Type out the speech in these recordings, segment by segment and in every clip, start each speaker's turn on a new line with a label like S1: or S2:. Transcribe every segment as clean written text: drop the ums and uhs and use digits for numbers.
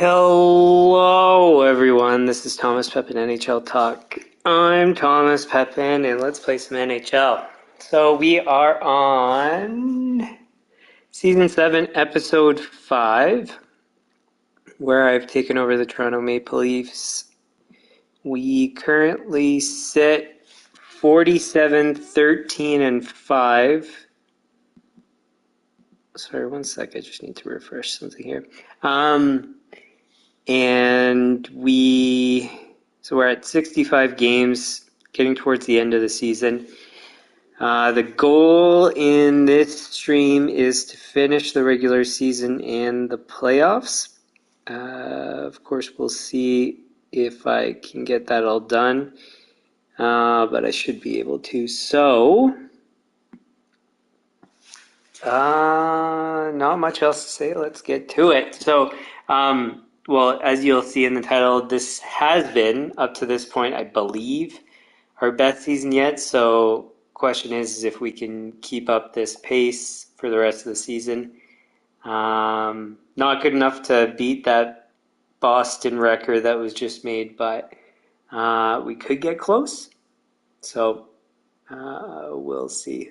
S1: Hello, everyone. This is Thomas Pepin, NHL Talk. I'm Thomas Pepin, and let's play some NHL. So we are on Season 7, Episode 5, where I've taken over the Toronto Maple Leafs. We currently sit 47, 13, and 5. Sorry, one sec. I just need to refresh something here. And so we're at 65 games, getting towards the end of the season. The goal in this stream is to finish the regular season and the playoffs. Of course, we'll see if I can get that all done, but I should be able to. So, not much else to say. Let's get to it. So, well, as you'll see in the title, this has been, up to this point, I believe, our best season yet. So question is if we can keep up this pace for the rest of the season. Not good enough to beat that Boston record that was just made, but we could get close. So we'll see.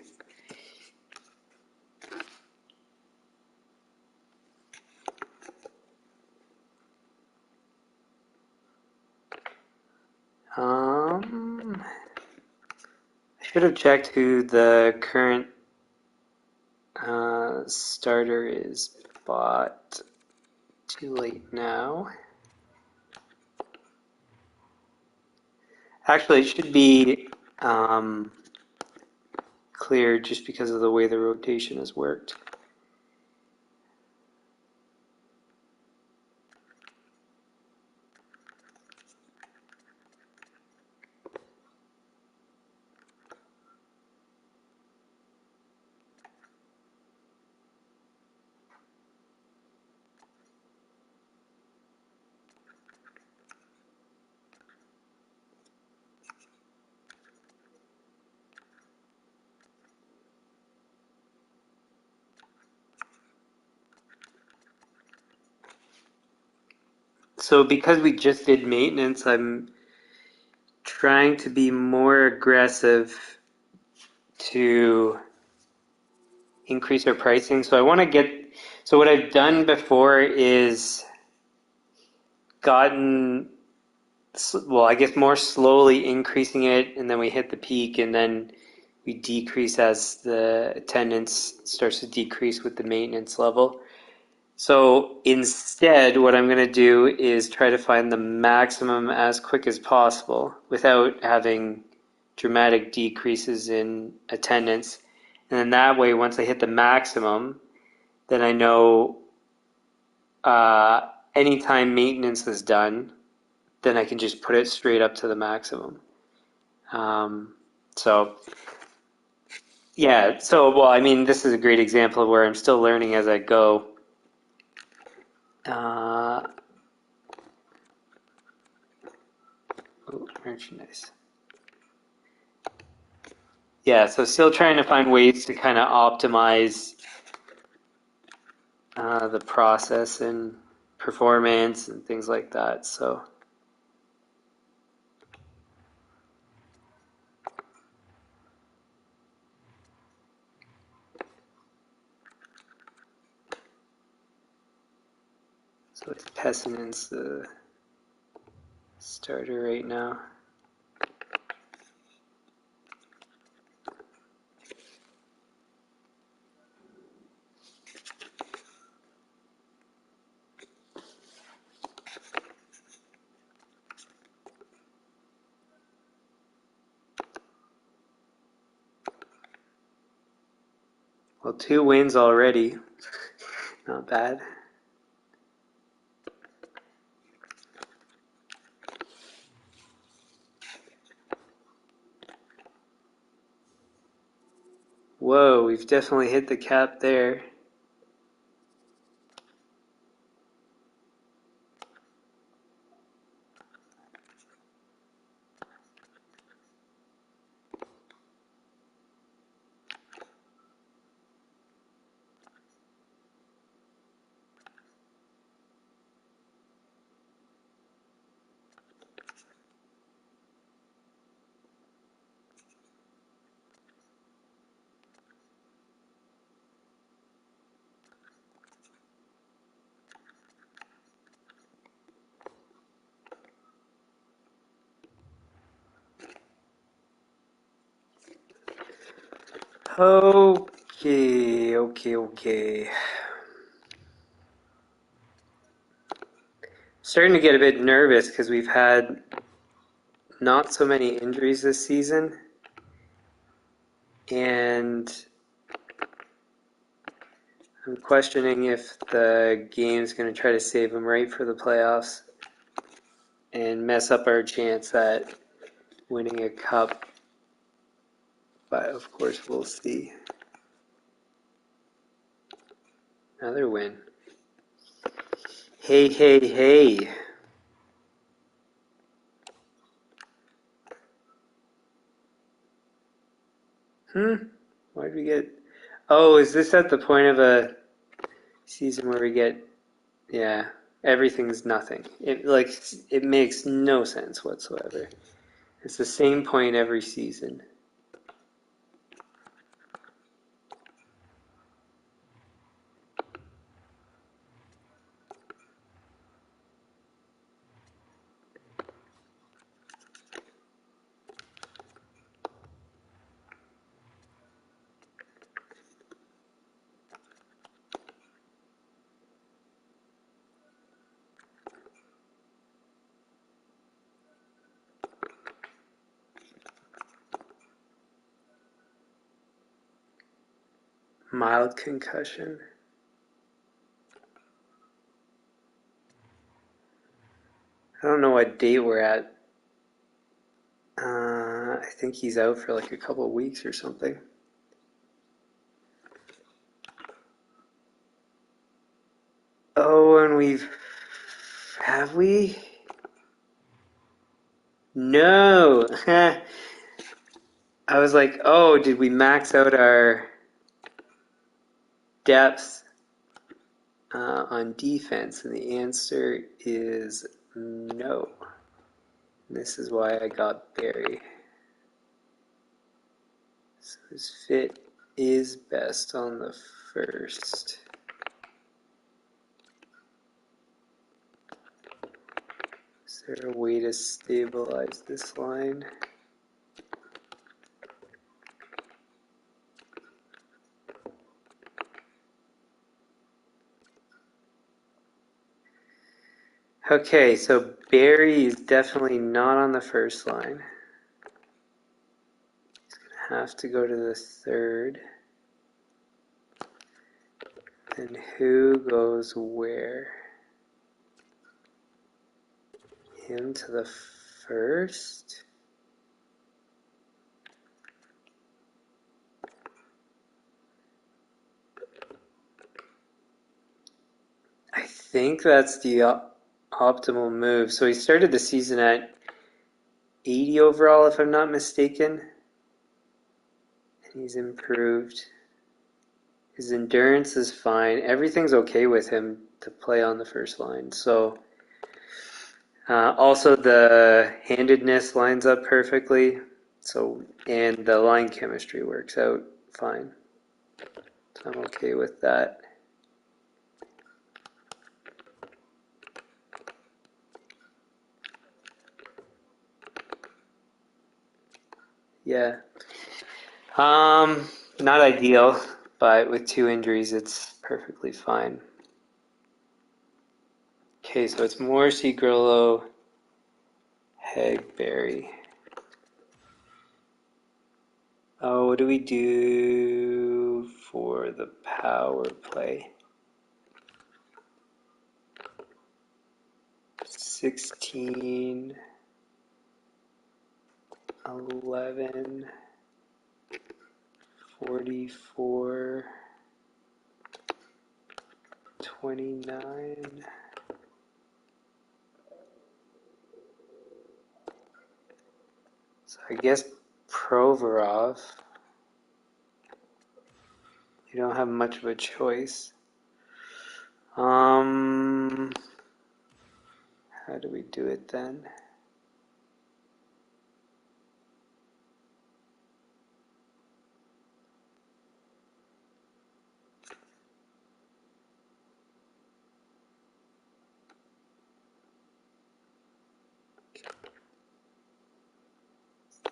S1: I should have checked who the current starter is, but too late now. Actually, it should be clear just because of the way the rotation has worked. So because we just did maintenance, I'm trying to be more aggressive to increase our pricing. So I want to so what I've done before is gotten, well, I guess more slowly increasing it, and then we hit the peak, and then we decrease as the attendance starts to decrease with the maintenance level. So instead, what I'm going to do is try to find the maximum as quick as possible without having dramatic decreases in attendance. And then that way, once I hit the maximum, then I know anytime maintenance is done, then I can just put it straight up to the maximum. So, yeah, well, I mean, this is a great example of where I'm still learning as I go. Merchandise. Yeah, so still trying to find ways to kind of optimize the process and performance and things like that. So it's Pessinen's the starter right now. Well, 2 wins already. Not bad. Whoa, we've definitely hit the cap there. Okay. Starting to get a bit nervous because we've had not so many injuries this season. And I'm questioning if the game's going to try to save them right for the playoffs and mess up our chance at winning a cup. But of course, we'll see. Another win. Hey. Why did we get... Oh, is this at the point of a season where we get... Yeah, everything's nothing. It makes no sense whatsoever. It's the same point every season. Mild concussion. I don't know what date we're at. I think he's out for like a couple of weeks or something. Oh, and have we? No. I was like, oh, did we max out our depth on defense? And the answer is no. And this is why I got Barry. So his fit is best on the first. Is there a way to stabilize this line? Okay, so Barry is definitely not on the first line. He's going to have to go to the third. And who goes where? Him to the first? I think that's the optimal move. So he started the season at 80 overall, if I'm not mistaken. And he's improved. His endurance is fine. Everything's okay with him to play on the first line. So also the handedness lines up perfectly. And the line chemistry works out fine. So I'm okay with that. Yeah. Not ideal, but with 2 injuries, it's perfectly fine. Okay, so it's Morrissey, Grillo, Hagberry. Oh, what do we do for the power play? 16, 11, 44, 29. So I guess Provorov. You don't have much of a choice. How do we do it then?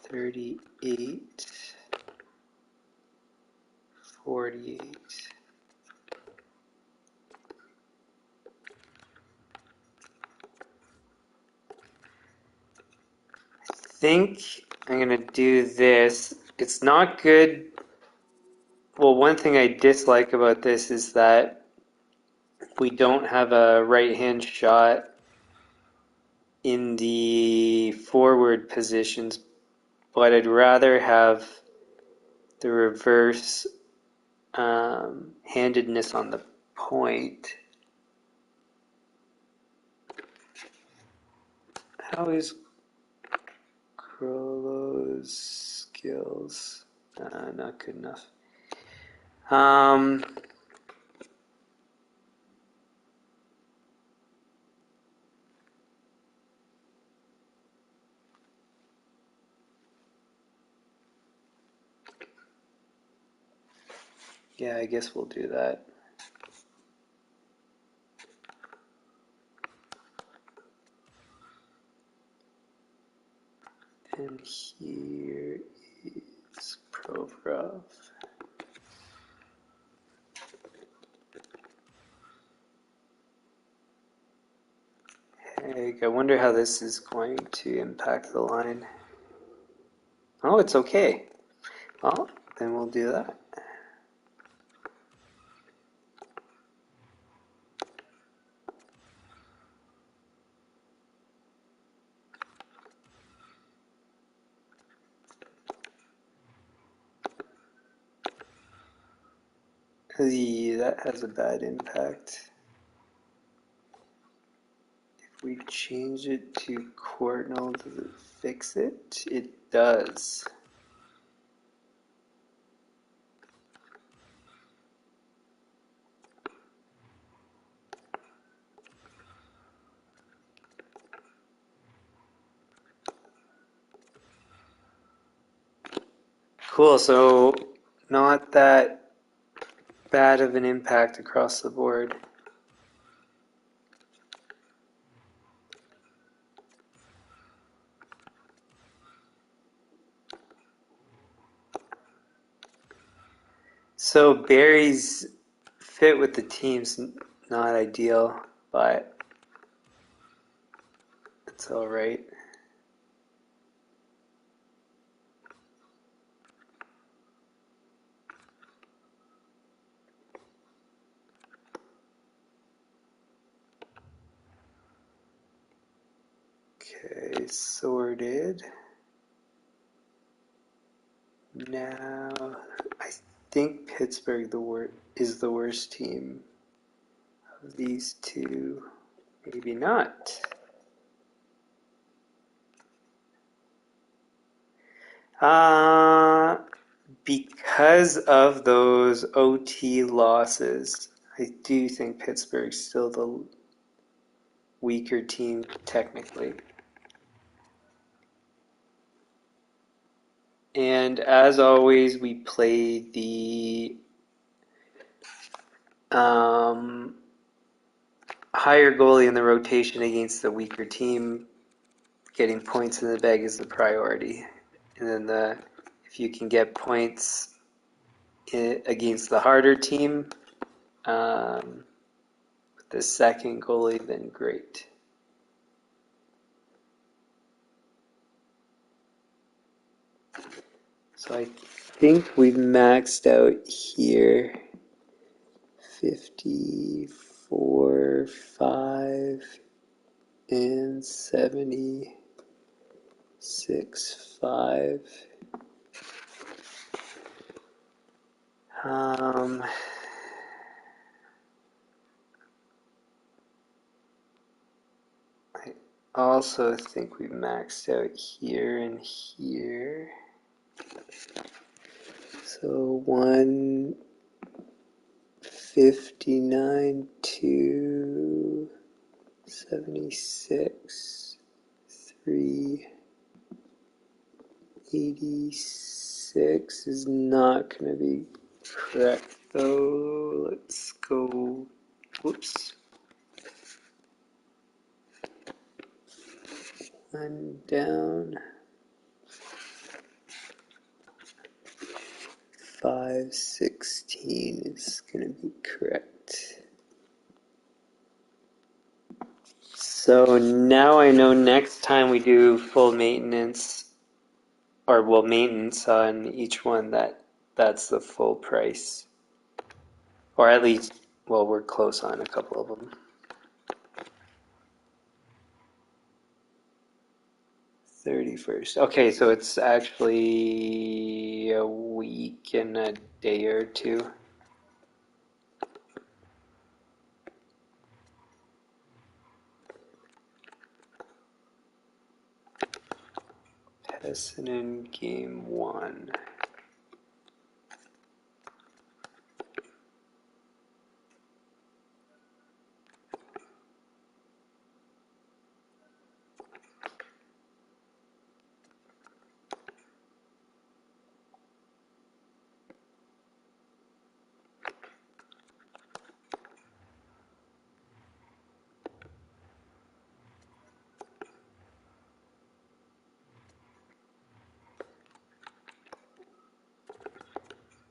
S1: $38. 48. I think I'm going to do this. It's not good. Well, one thing I dislike about this is that we don't have a right-hand shot in the forward positions, but I'd rather have the reverse handedness on the point. How is Krolo's skills? Not good enough. Yeah, I guess we'll do that. And here is Provorov. Hey, I wonder how this is going to impact the line. Oh, it's okay. Well, then we'll do that. That has a bad impact. If we change it to Cardinal, does it fix it? It does. Cool, so not that bad of an impact across the board. So Barry's fit with the team's not ideal, but it's all right. Okay, sorted. Now, I think Pittsburgh is the worst team of these two. Maybe not. Because of those OT losses, I do think Pittsburgh's still the weaker team technically. And as always, we play the higher goalie in the rotation against the weaker team. Getting points in the bag is the priority. And then if you can get points against the harder team, with the second goalie, then great. So I think we've maxed out here. 54, 5, and 76, 5. I also think we maxed out here and here. So 159 to 76, 386 is not going to be correct though. Let's go, whoops. One down. 516 is going to be correct. So now I know next time we do full maintenance, or well, maintenance on each one, that's the full price. Or at least, well, we're close on a couple of them. 31st. Okay, so it's actually a week and a day or two. Pepin game 1.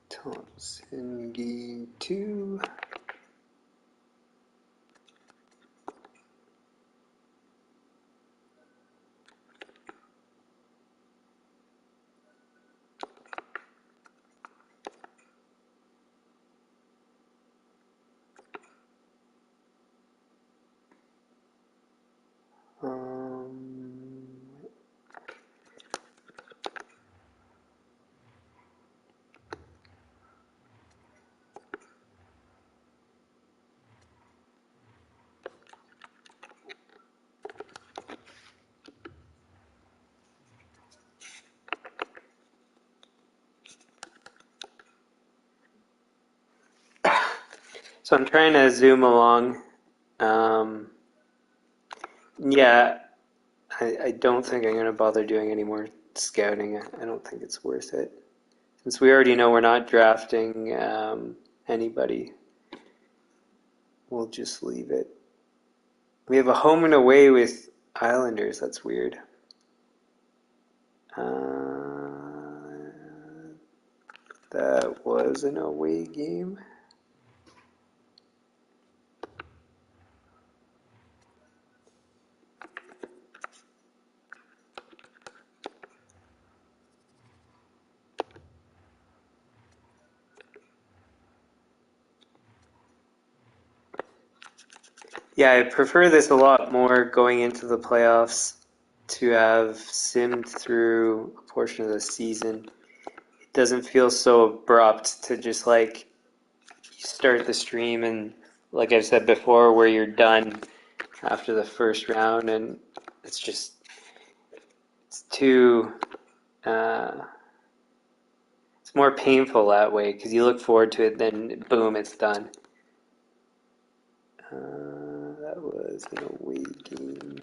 S1: Thompson game 2. So I'm trying to zoom along. Yeah, I don't think I'm going to bother doing any more scouting. I don't think it's worth it. Since we already know we're not drafting anybody, we'll just leave it. We have a home and away with Islanders. That's weird. That was an away game. Yeah, I prefer this a lot more going into the playoffs to have simmed through a portion of the season. It doesn't feel so abrupt to just like start the stream and, like I've said before, where you're done after the first round, and it's too it's more painful that way because you look forward to it, then boom, it's done. That was an away game.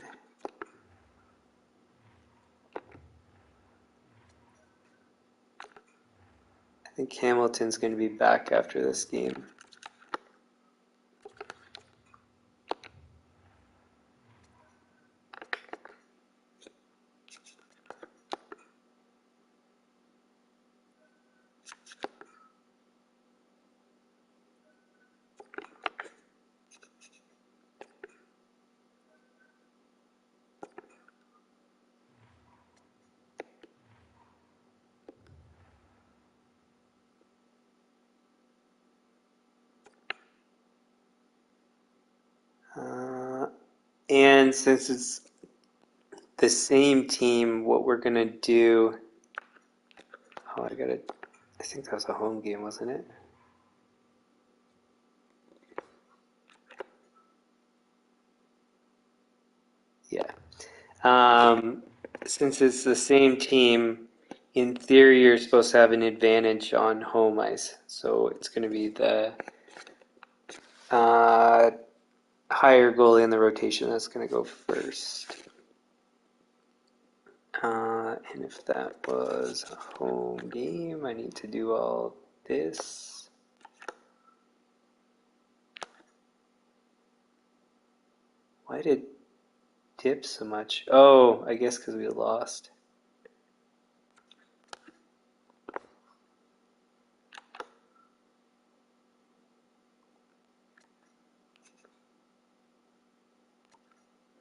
S1: I think Hamilton's going to be back after this game. And since it's the same team, what we're going to do... Oh, I think that was a home game, wasn't it? Yeah. Since it's the same team, in theory, you're supposed to have an advantage on home ice. So it's going to be the higher goalie in the rotation that's going to go first. And if that was a home game, I need to do all this. Why did it dip so much? Oh, I guess because we lost.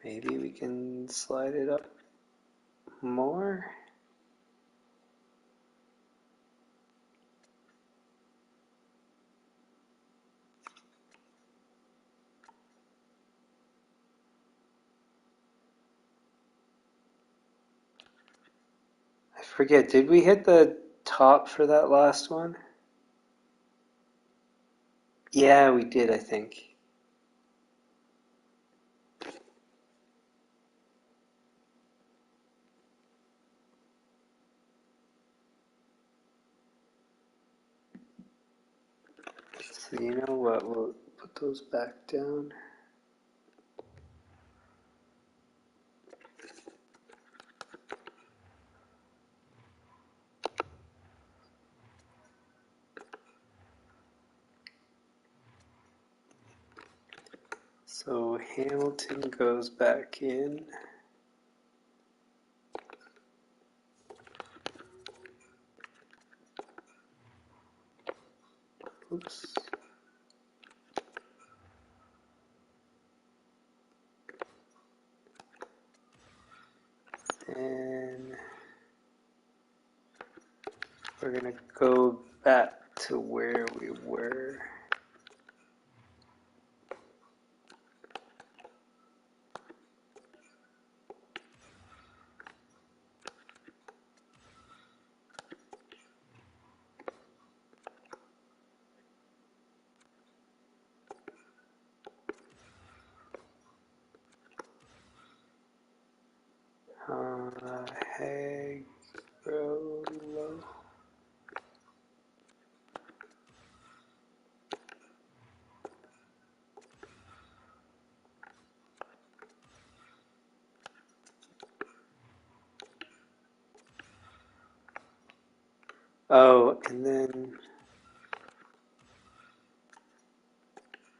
S1: Maybe we can slide it up more. I forget, did we hit the top for that last one? Yeah, we did, I think. So you know what, we'll put those back down. So Hamilton goes back in. Oops. And we're going to go back to where we were. Hag, low. Oh, and then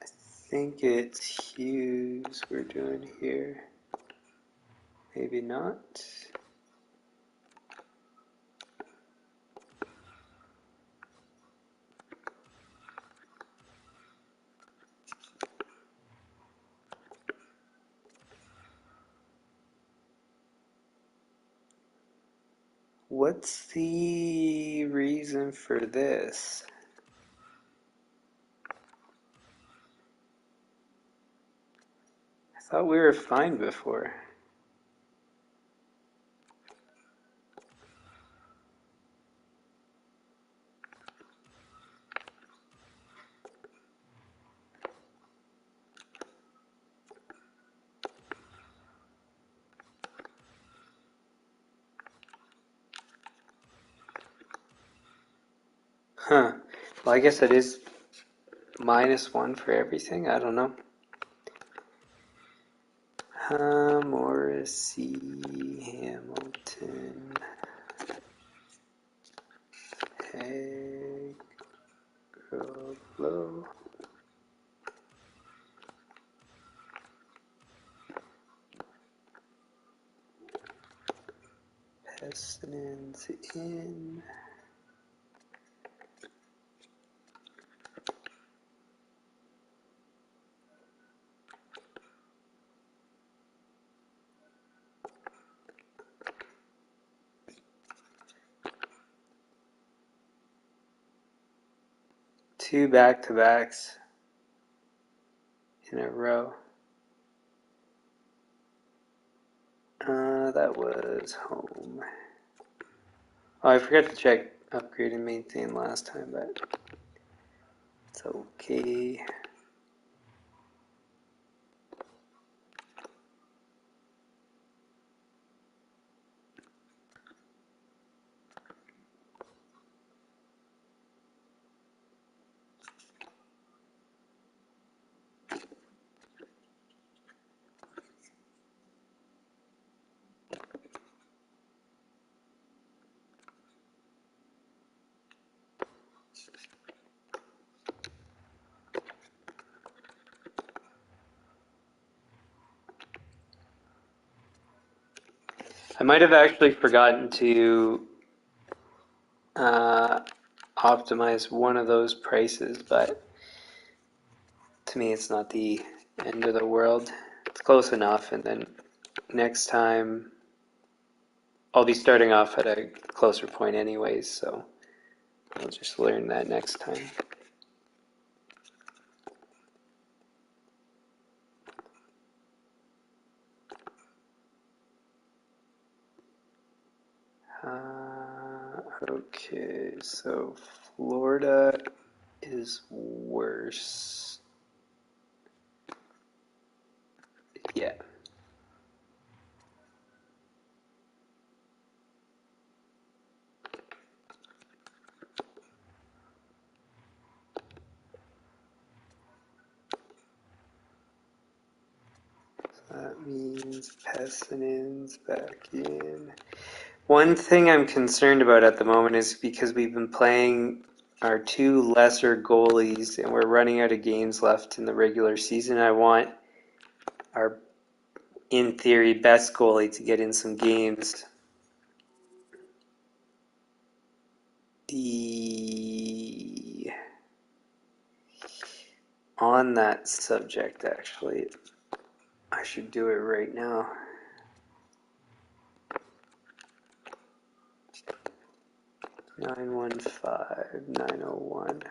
S1: I think it's Hughes we're doing here. Maybe not. What's the reason for this? I thought we were fine before. Huh. Well, I guess it is -1 for everything. I don't know. Morrissey, Hamilton, Hag, low. Pessinen's in. Two back-to-backs in a row. That was home. Oh, I forgot to check upgrade and maintain last time, but it's okay. I might have actually forgotten to optimize one of those prices, but to me it's not the end of the world. It's close enough, and then next time I'll be starting off at a closer point anyways, so I'll just learn that next time. Okay, so Florida is worse. Yeah. That means Pessinen's back in. One thing I'm concerned about at the moment is because we've been playing our two lesser goalies and we're running out of games left in the regular season. I want our, in theory, best goalie to get in some games. On that subject, actually, I should do it right now. 915-901.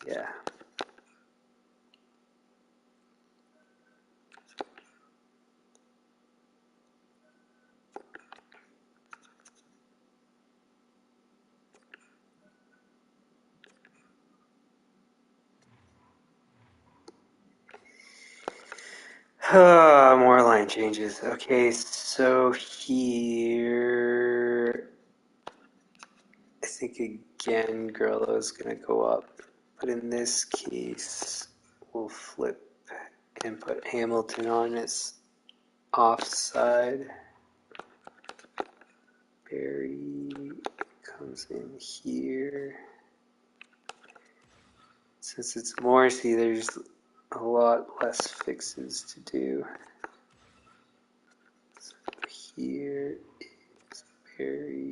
S1: Yeah. More line changes. Okay, so here, I think again, Grillo's gonna go up, but in this case, we'll flip and put Hamilton on as offside. Barry comes in here. Since it's Morrissey, there's a lot less fixes to do. So here is Barry.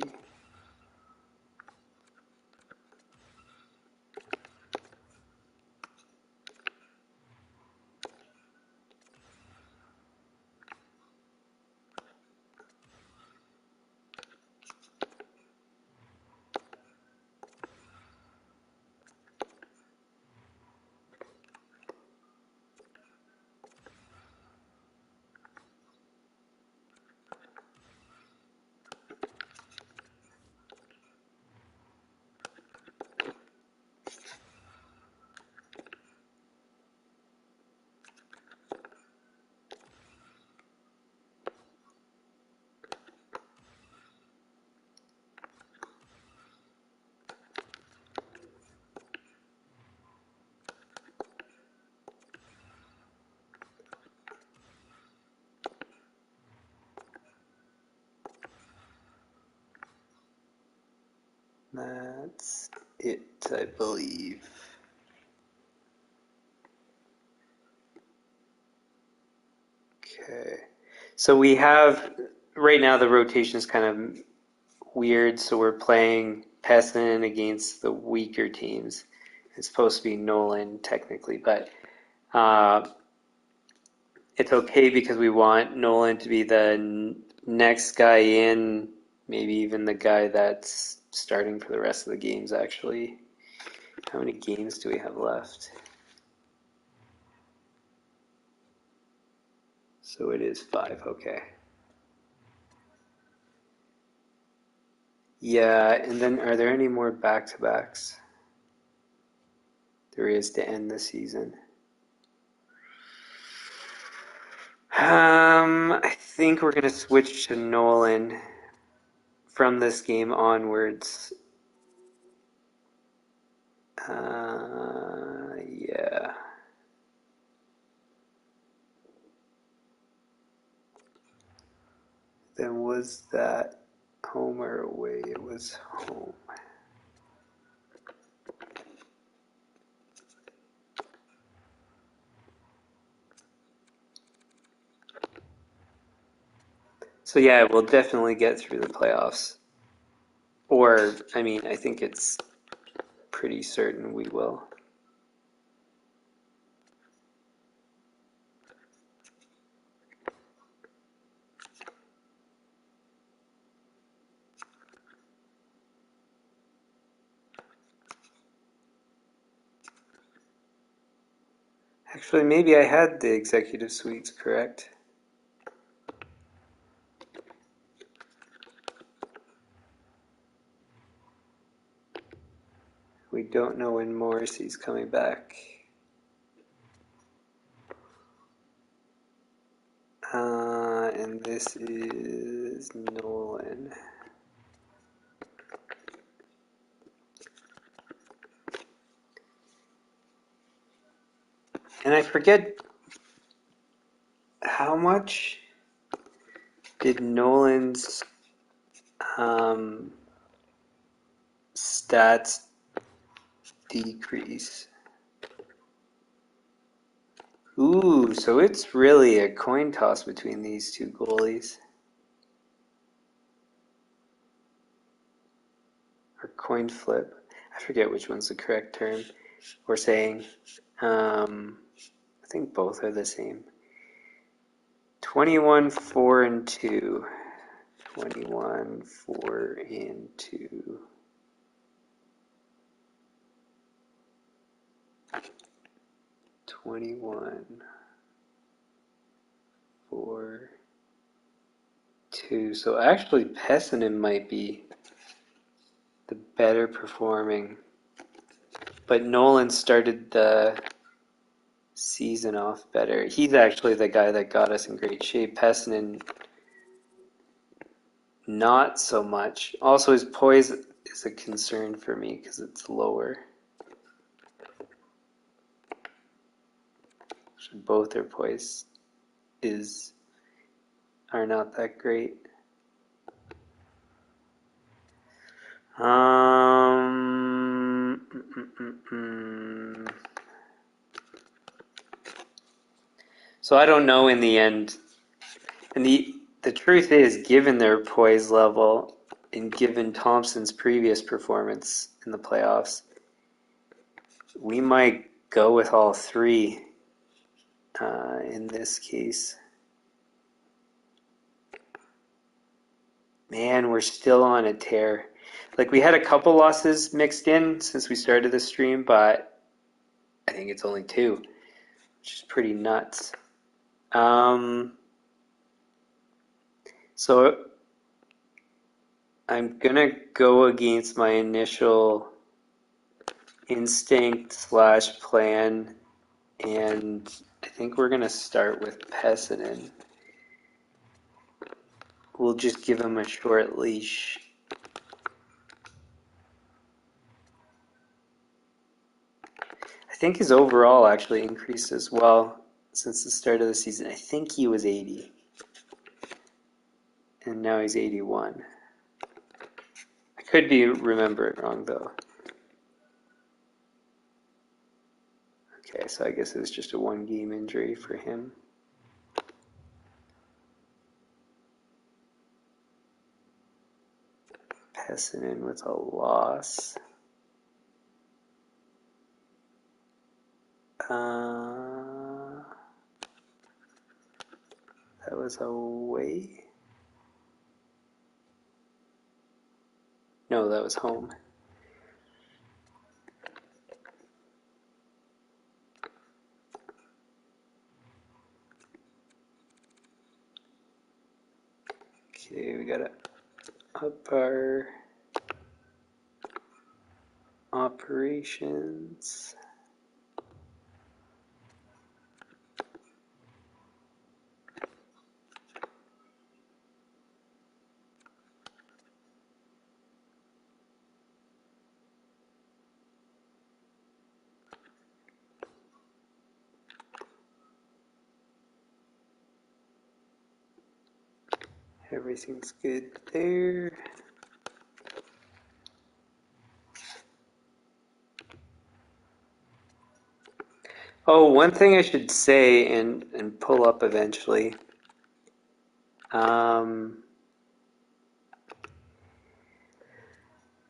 S1: That's it, I believe. Okay. So we have, right now the rotation is kind of weird, so we're playing Pessin against the weaker teams. It's supposed to be Nolan, technically, but it's okay because we want Nolan to be the next guy in, maybe even the guy that's starting for the rest of the games, actually. How many games do we have left? So it is 5, okay. Yeah, and then are there any more back-to-backs? There is to end the season. I think we're gonna switch to Nolan from this game onwards. Yeah. Then was that home or away? It was home. So yeah, we'll definitely get through the playoffs. Or, I mean, I think it's pretty certain we will. Actually, maybe I had the executive suites correct. We don't know when Morrissey's coming back. And this is Nolan. And I forget how much did Nolan's stats decrease? Ooh, so it's really a coin toss between these two goalies. Or coin flip. I forget which one's the correct term or saying. I think both are the same. 21, 4, and 2. 21, 4, and 2. 21, 4, 2. So actually, Pessinen might be the better performing. But Nolan started the season off better. He's actually the guy that got us in great shape. Pessinen, not so much. Also, his poise is a concern for me because it's lower. Both their poise are not that great. So I don't know in the end. And the truth is, given their poise level and given Thompson's previous performance in the playoffs, we might go with all three in this case. Man, we're still on a tear. Like, we had a couple losses mixed in since we started the stream, but I think it's only 2, which is pretty nuts. So I'm gonna go against my initial instinct / plan, and I think we're gonna start with Pessinen. We'll just give him a short leash. I think his overall actually increased as well since the start of the season. I think he was 80. And now he's 81. I could be remembering wrong though. Okay, so I guess it was just a 1-game injury for him. Pessinen with a loss. That was away. No, that was home. Okay, we gotta up our operations. Everything's good there. Oh, one thing I should say and pull up eventually.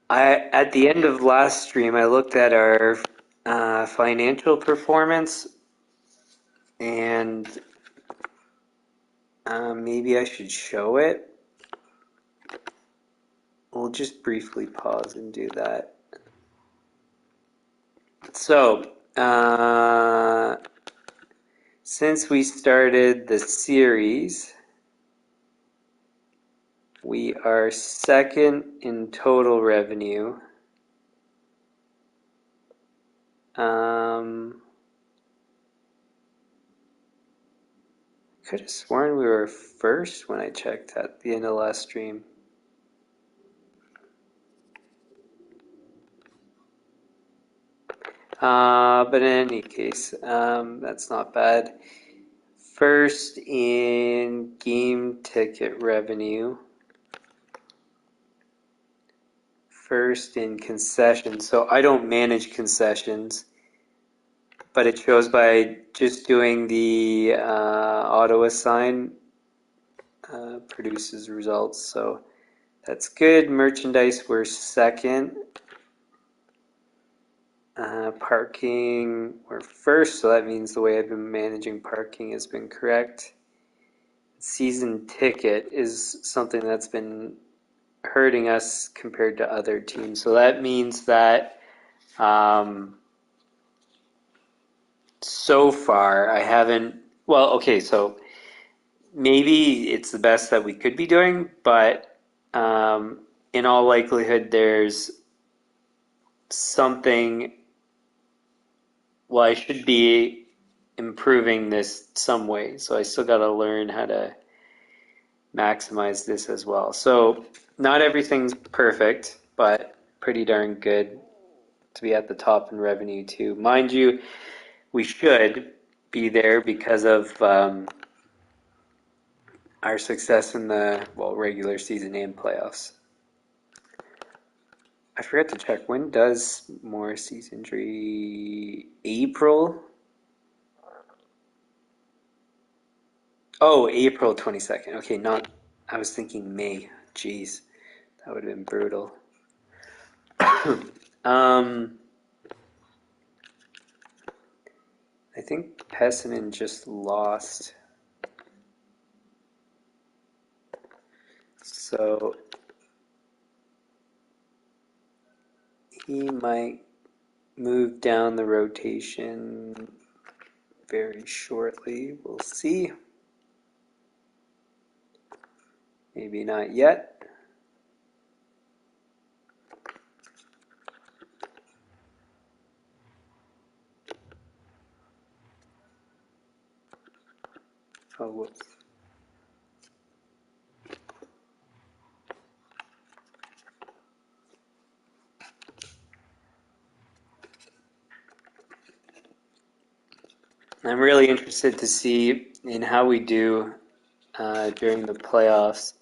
S1: At the end of last stream, I looked at our financial performance, and maybe I should show it. We'll just briefly pause and do that. So, since we started the series, we are second in total revenue. Could have sworn we were first when I checked at the end of last stream. But in any case, that's not bad. First in game ticket revenue. First in concessions. So I don't manage concessions, but it shows by just doing the auto assign produces results. So that's good. Merchandise, we're second. Parking, we're first, so that means the way I've been managing parking has been correct. Season ticket is something that's been hurting us compared to other teams. So that means that so far I haven't, well, okay, so maybe it's the best that we could be doing, but in all likelihood there's something, well, I should be improving this some way. So I still got to learn how to maximize this as well. So not everything's perfect, but pretty darn good to be at the top in revenue too. Mind you, we should be there because of our success in the, well, regular season and playoffs. I forgot to check, when does Morrissey's injury? April? Oh, April 22nd. Okay, not, I was thinking May. Jeez, that would have been brutal. I think Pepin just lost. So he might move down the rotation very shortly. We'll see. Maybe not yet. Oh, whoops. I'm really interested to see in how we do during the playoffs,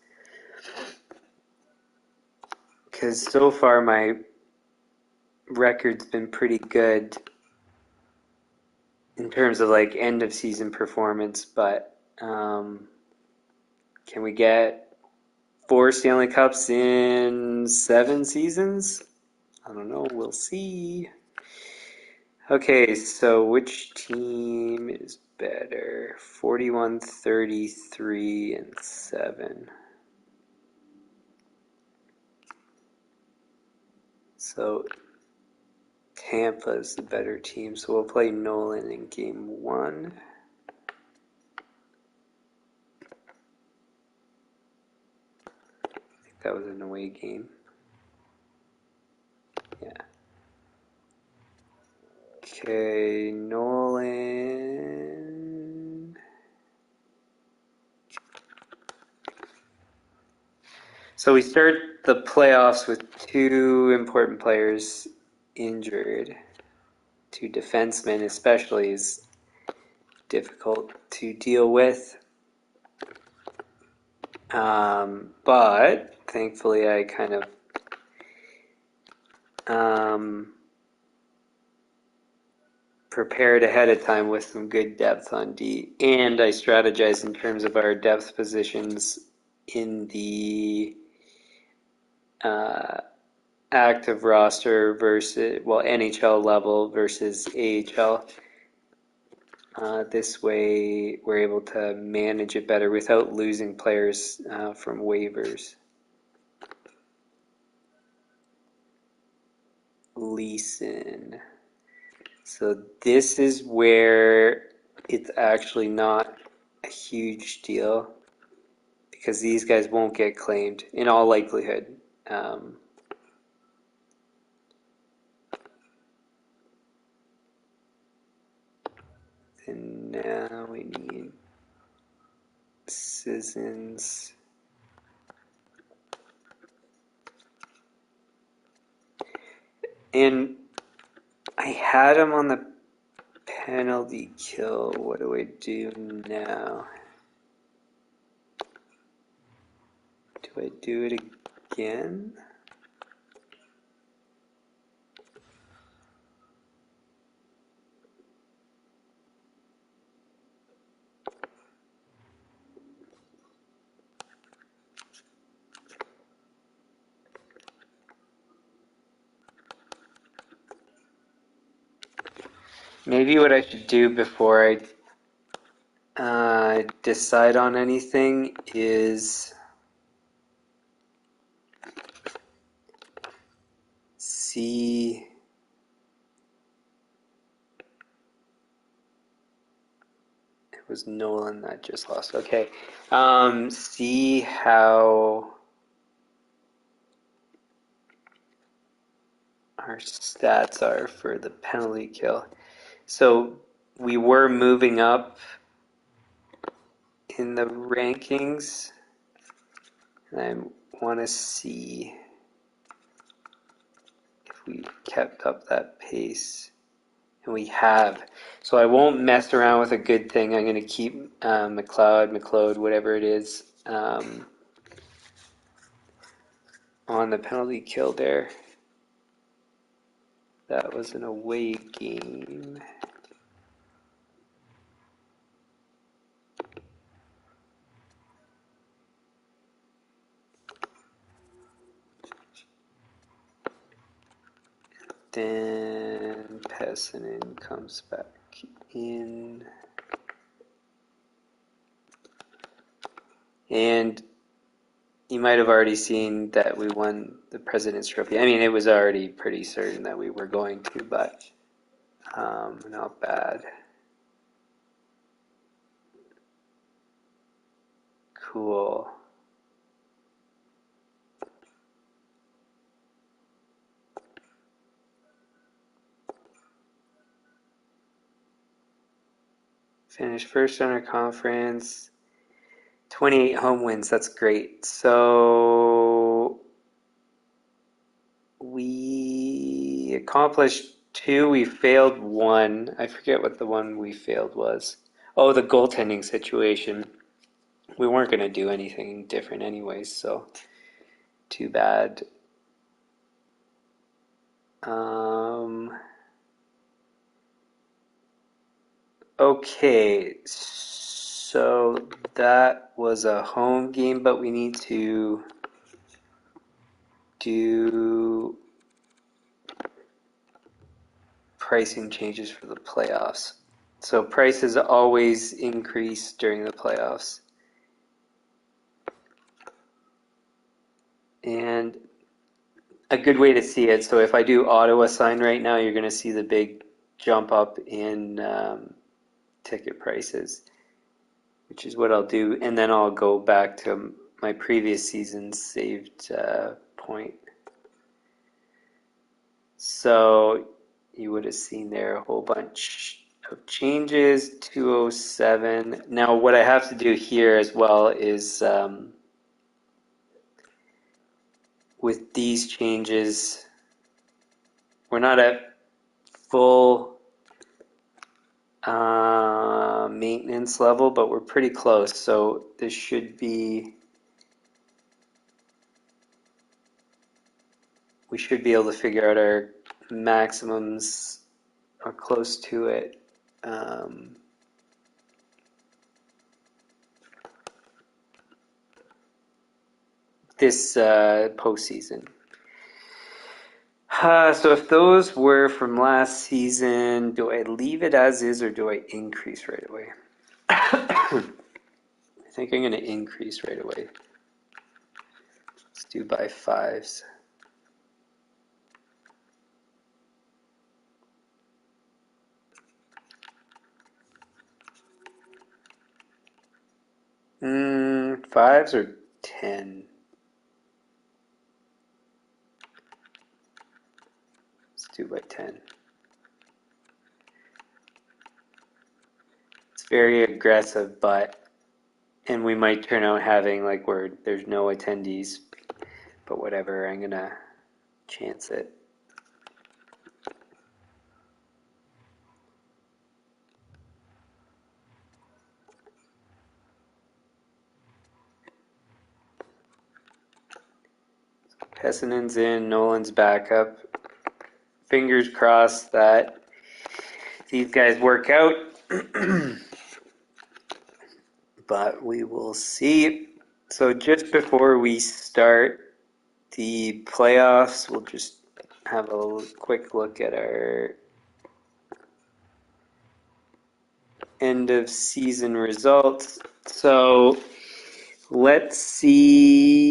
S1: because so far my record's been pretty good in terms of like end of season performance, but can we get 4 Stanley Cups in 7 seasons? I don't know, we'll see. Okay, so which team is better? 41, 33, and 7. So Tampa is the better team, so we'll play Nolan in game 1. I think that was an away game. Yeah. Okay, Nolan. So we start the playoffs with 2 important players injured. 2 defensemen especially is difficult to deal with. But thankfully I kind of prepared ahead of time with some good depth on D, and I strategized in terms of our depth positions in the active roster versus, well, NHL level versus AHL. This way, we're able to manage it better without losing players from waivers. Leeson. So this is where it's actually not a huge deal because these guys won't get claimed in all likelihood. And now we need Sissons. And I had him on the penalty kill. What do I do now? Do I do it again? Maybe what I should do before I decide on anything is see. It was Nolan that just lost. Okay. See how our stats are for the penalty kill. So we were moving up in the rankings, and I want to see if we kept up that pace, and we have. So I won't mess around with a good thing. I'm going to keep McLeod, whatever it is, on the penalty kill there. That was an away game. Then Pepin comes back in. And you might have already seen that we won the President's Trophy. I mean, it was already pretty certain that we were going to, but not bad. Cool. Finished first in our conference. 28 home wins. That's great. So we accomplished 2. We failed 1. I forget what the one we failed was. Oh, the goaltending situation. We weren't going to do anything different anyways, so too bad. Okay, so that was a home game, but we need to do pricing changes for the playoffs. So prices always increase during the playoffs. And a good way to see it, so if I do auto assign right now, you're going to see the big jump up in ticket prices, which is what I'll do. And then I'll go back to my previous season's saved point. So you would have seen there a whole bunch of changes, 207. Now what I have to do here as well is with these changes, we're not at full maintenance level, but we're pretty close. So this should be, we should be able to figure out our maximums or close to it. This postseason. So if those were from last season, do I leave it as is or do I increase right away? I think I'm going to increase right away. Let's do by fives. Fives or 10? Let's do by 10. It's very aggressive, and we might turn out having like where there's no attendees, but whatever, I'm gonna chance it. Pessinen's in, Nolan's back up. Fingers crossed that these guys work out, but we will see. So just before we start the playoffs, we'll just have a quick look at our end of season results. So let's see.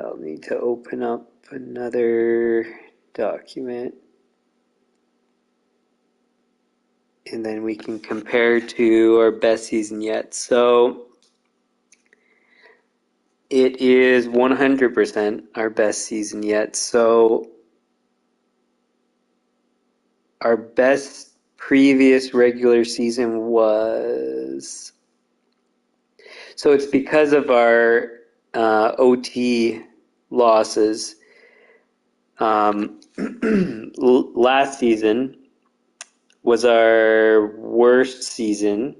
S1: I'll need to open up another document. And then we can compare to our best season yet. So it is 100% our best season yet. So our best previous regular season was... So it's because of our OT losses. Last season was our worst season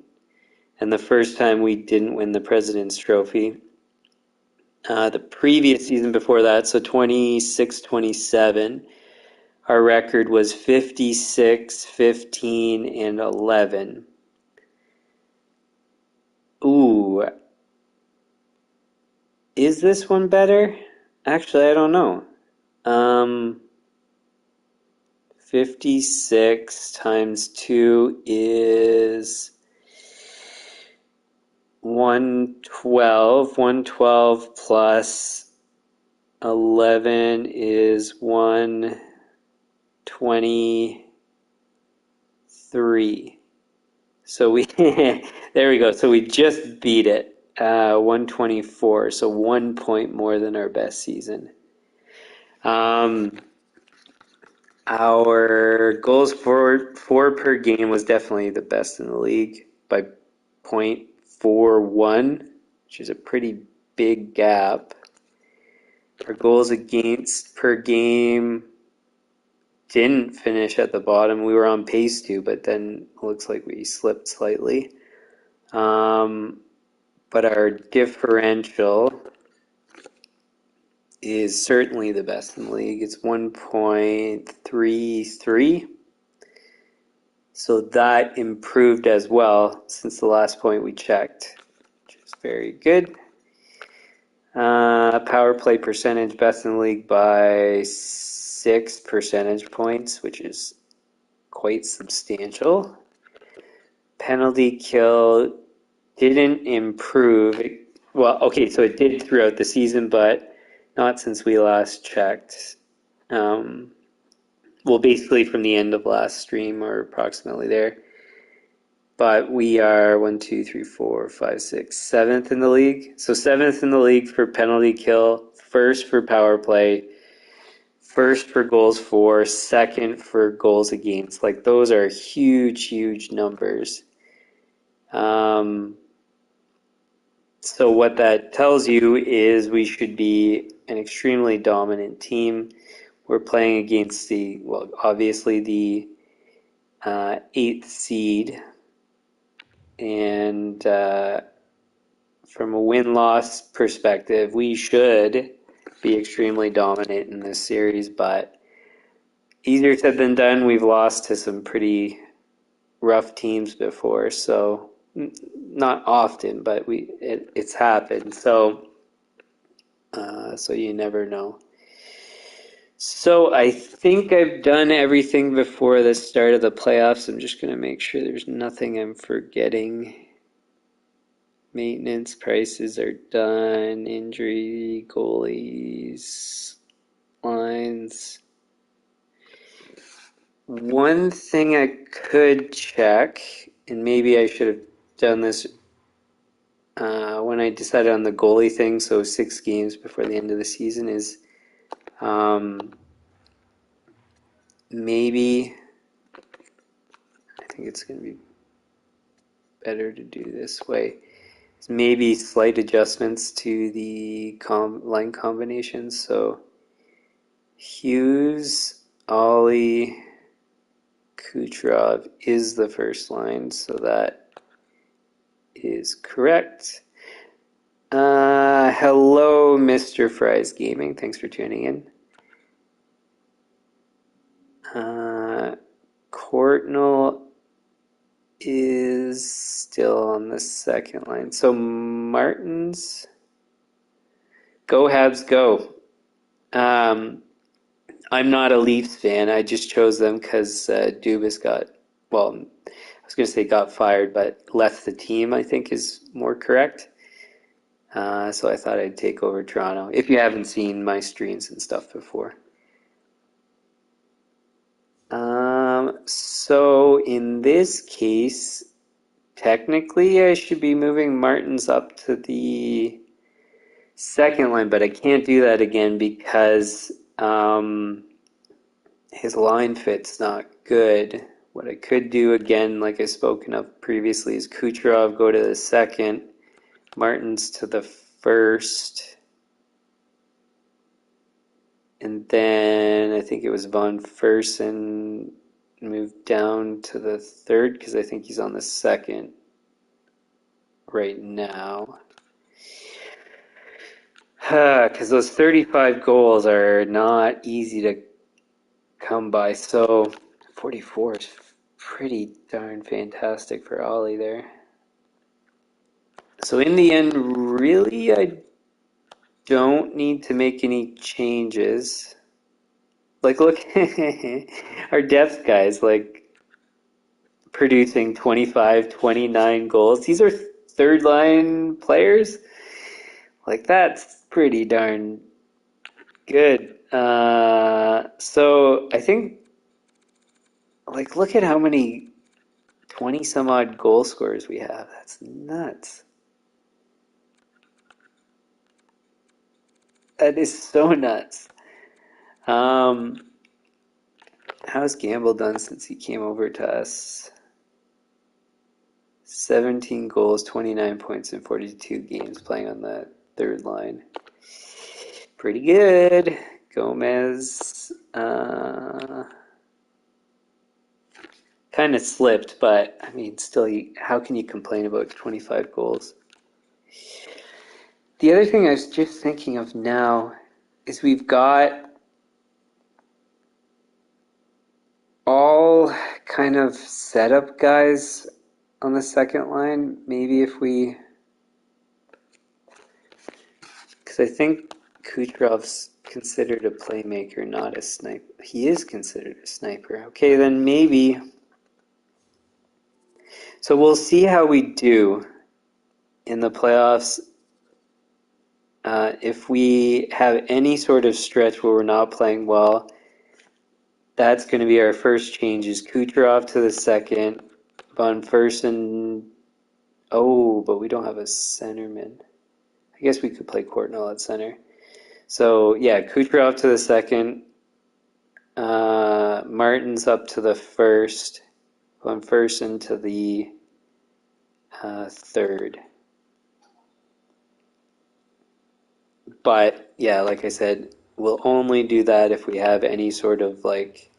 S1: and the first time we didn't win the President's Trophy. The previous season before that, so 26-27, our record was 56, 15, and 11. Ooh. Is this one better? Actually, I don't know. 56 times 2 is 112. 112 plus 11 is 123. So we there we go. So we just beat it. 124. So 1 point more than our best season. Our goals for per game was definitely the best in the league by 0.41, which is a pretty big gap. Our goals against per game didn't finish at the bottom. We were on pace to, but then it looks like we slipped slightly. But our differential is certainly the best in the league. It's 1.33. So that improved as well since the last point we checked, which is very good. Power play percentage, best in the league by 6 percentage points, which is quite substantial. Penalty kill didn't improve. Well, okay, so it did throughout the season, but not since we last checked. Well, basically from the end of last stream or approximately there. But we are 1, 2, 3, 4, 5, 6, 7th in the league. So 7th in the league for penalty kill, first for power play, first for goals for, second for goals against. Like those are huge, huge numbers. So what that tells you is we should be an extremely dominant team. We're playing against obviously the 8th seed. And from a win-loss perspective, we should be extremely dominant in this series, but easier said than done. We've lost to some pretty rough teams before, so not often, but it's happened. So you never know. So I think I've done everything before the start of the playoffs. I'm just going to make sure there's nothing I'm forgetting. Maintenance prices are done. Injury, goalies, lines. One thing I could check, and maybe I should have done this when I decided on the goalie thing, so 6 games before the end of the season, is maybe I think it's going to be better to do this way. Maybe slight adjustments to the line combinations. So Hughes, Ollie, Kucherov is the first line, so that is correct. Hello, Mr. Fries Gaming. Thanks for tuning in. Courtnall is still on the second line. So Martins, go Habs, go. I'm not a Leafs fan. I just chose them because Dubas got, well, I was going to say got fired, but left the team, I think is more correct. So I thought I'd take over Toronto, if you haven't seen my streams and stuff before. So in this case, technically I should be moving Martins up to the second line, but I can't do that again because his line fit's not good. What I could do again, like I've spoken of previously, is Kucherov go to the second, Martins to the first, and then I think it was Von Fersen moved down to the third because I think he's on the second right now. Because those 35 goals are not easy to come by. So 44 is pretty darn fantastic for Ollie there. So in the end, really, I don't need to make any changes. Like, look, our depth guys, like, producing 25, 29 goals. These are third line players. Like, that's pretty darn good. So I think, like, look at how many 20 some odd goal scorers we have. That's nuts. That is so nuts. How's Gamble done since he came over to us? 17 goals, 29 points in 42 games playing on the third line. Pretty good. Gomez kind of slipped, but I mean, still, how can you complain about 25 goals? The other thing I was just thinking of now is we've got all kind of setup guys on the second line. Maybe if we, because I think Kucherov's considered a playmaker, not a sniper. He is considered a sniper. Okay, then maybe. So we'll see how we do in the playoffs. If we have any sort of stretch where we're not playing well, that's going to be our first change, is Kucherov to the second, Von Fersen. Oh, but we don't have a centerman. I guess we could play Courtnall at center. So, yeah, Kucherov to the second, Martins up to the first, Von Fersen to the third. But, yeah, like I said, we'll only do that if we have any sort of, like,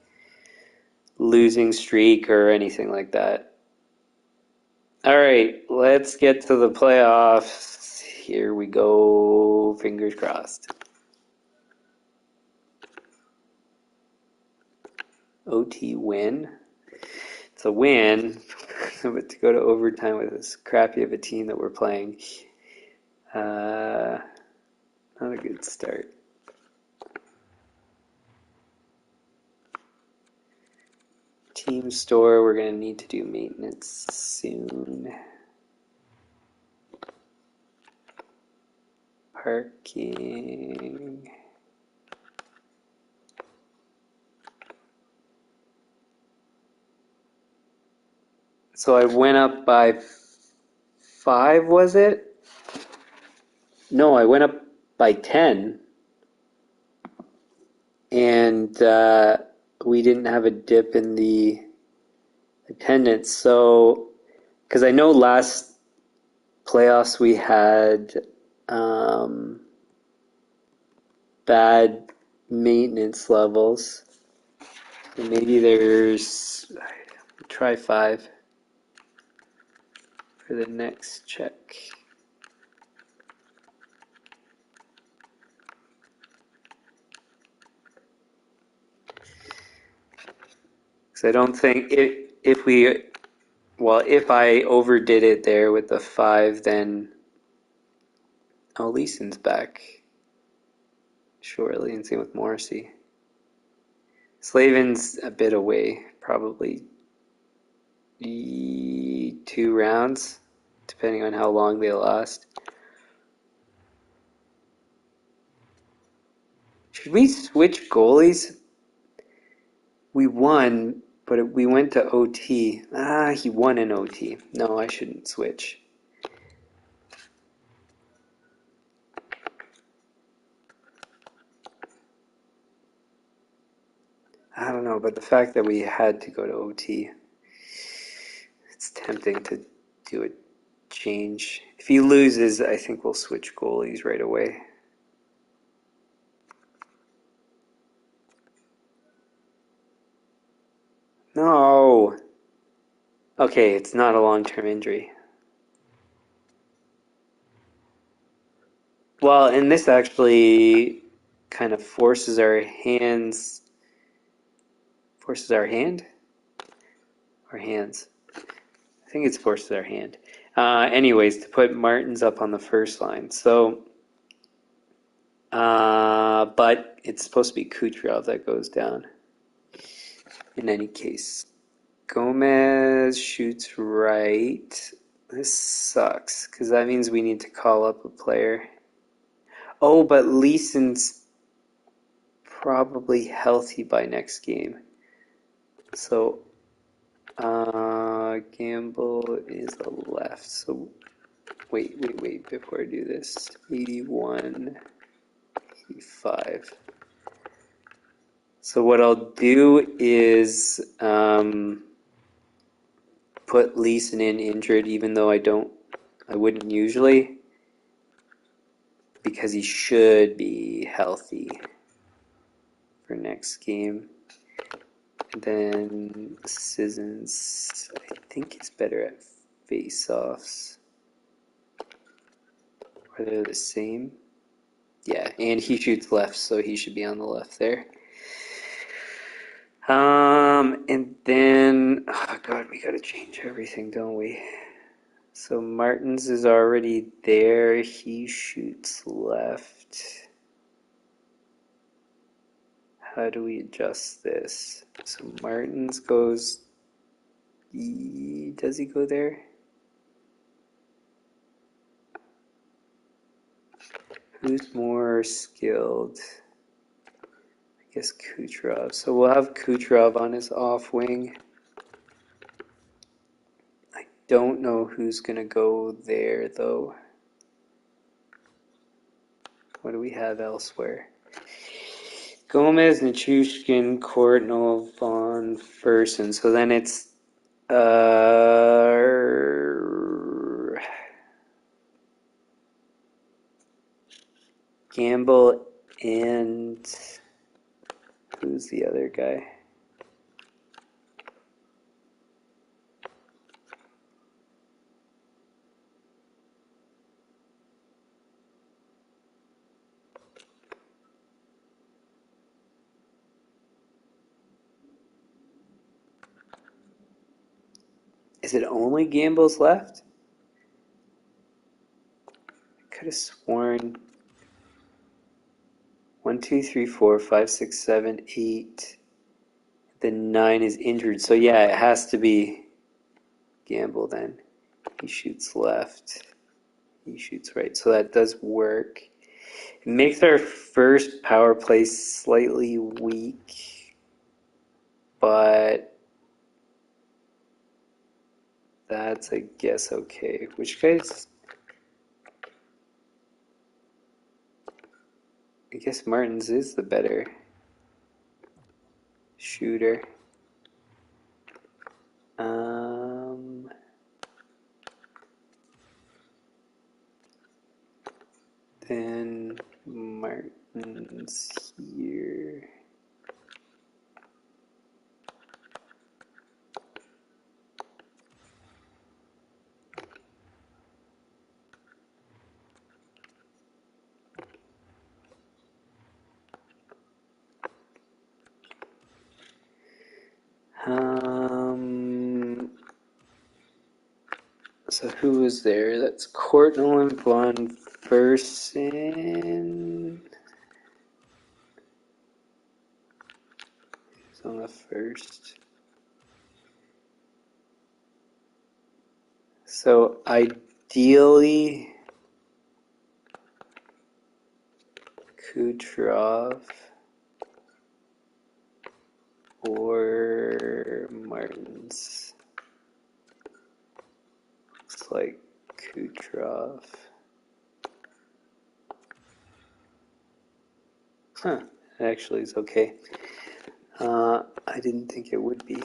S1: losing streak or anything like that. All right, let's get to the playoffs. Here we go. Fingers crossed. OT win. It's a win, but to go to overtime with this crappy of a team that we're playing, not a good start. Team store, we're going to need to do maintenance soon. Parking. So I went up by 5, was it? No, I went up by 10. And we didn't have a dip in the attendance. So, because I know last playoffs we had bad maintenance levels. So maybe there's, try 5 for the next check. Because I don't think if I overdid it there with the 5, then Leeson's back shortly, and same with Morrissey. Slavin's a bit away, probably 2 rounds, depending on how long they last. Should we switch goalies? We won, but we went to OT. He won in OT. No, I shouldn't switch. I don't know, but the fact that we had to go to OT, it's tempting to do a change. If he loses, I think we'll switch goalies right away. No. Okay, it's not a long-term injury. Well, and this actually kind of forces our hands. Forces our hand? Our hands. I think it's forces our hand. Anyways, to put Martins up on the first line. So, but it's supposed to be Kucherov that goes down. In any case, Gomez shoots right. This sucks, because that means we need to call up a player. Oh, but Leeson's probably healthy by next game. So, Gamble is a left. So, wait, before I do this. 81, 85. So what I'll do is put Leeson in injured, even though I wouldn't usually, because he should be healthy for next game. And then Sissons, I think he's better at face-offs. Are they the same? Yeah, and he shoots left, so he should be on the left there. And then, oh God, we gotta change everything, don't we? So Martins is already there. He shoots left. How do we adjust this? So Martins goes, does he go there? Who's more skilled? I guess Kucherov. So we'll have Kucherov on his off wing. I don't know who's going to go there, though. What do we have elsewhere? Gomez, Nichushkin, Courtnall, Von Fersen. So then it's Gamble and who's the other guy? Is it only Gamble's left? I could have sworn 1, 2, 3, 4, 5, 6, 7, 8. The 9 is injured. So yeah, it has to be Gamble then. He shoots left. He shoots right. So that does work. It makes our first power play slightly weak, but that's, I guess, okay. Which guy's... I guess Martins is the better shooter. Then Martins here. So who is there? That's Courtnall and Von Fersen. Who's on the first? So ideally, Kucherov or Martins. Looks like Kucherov. Huh, it actually is okay. I didn't think it would be.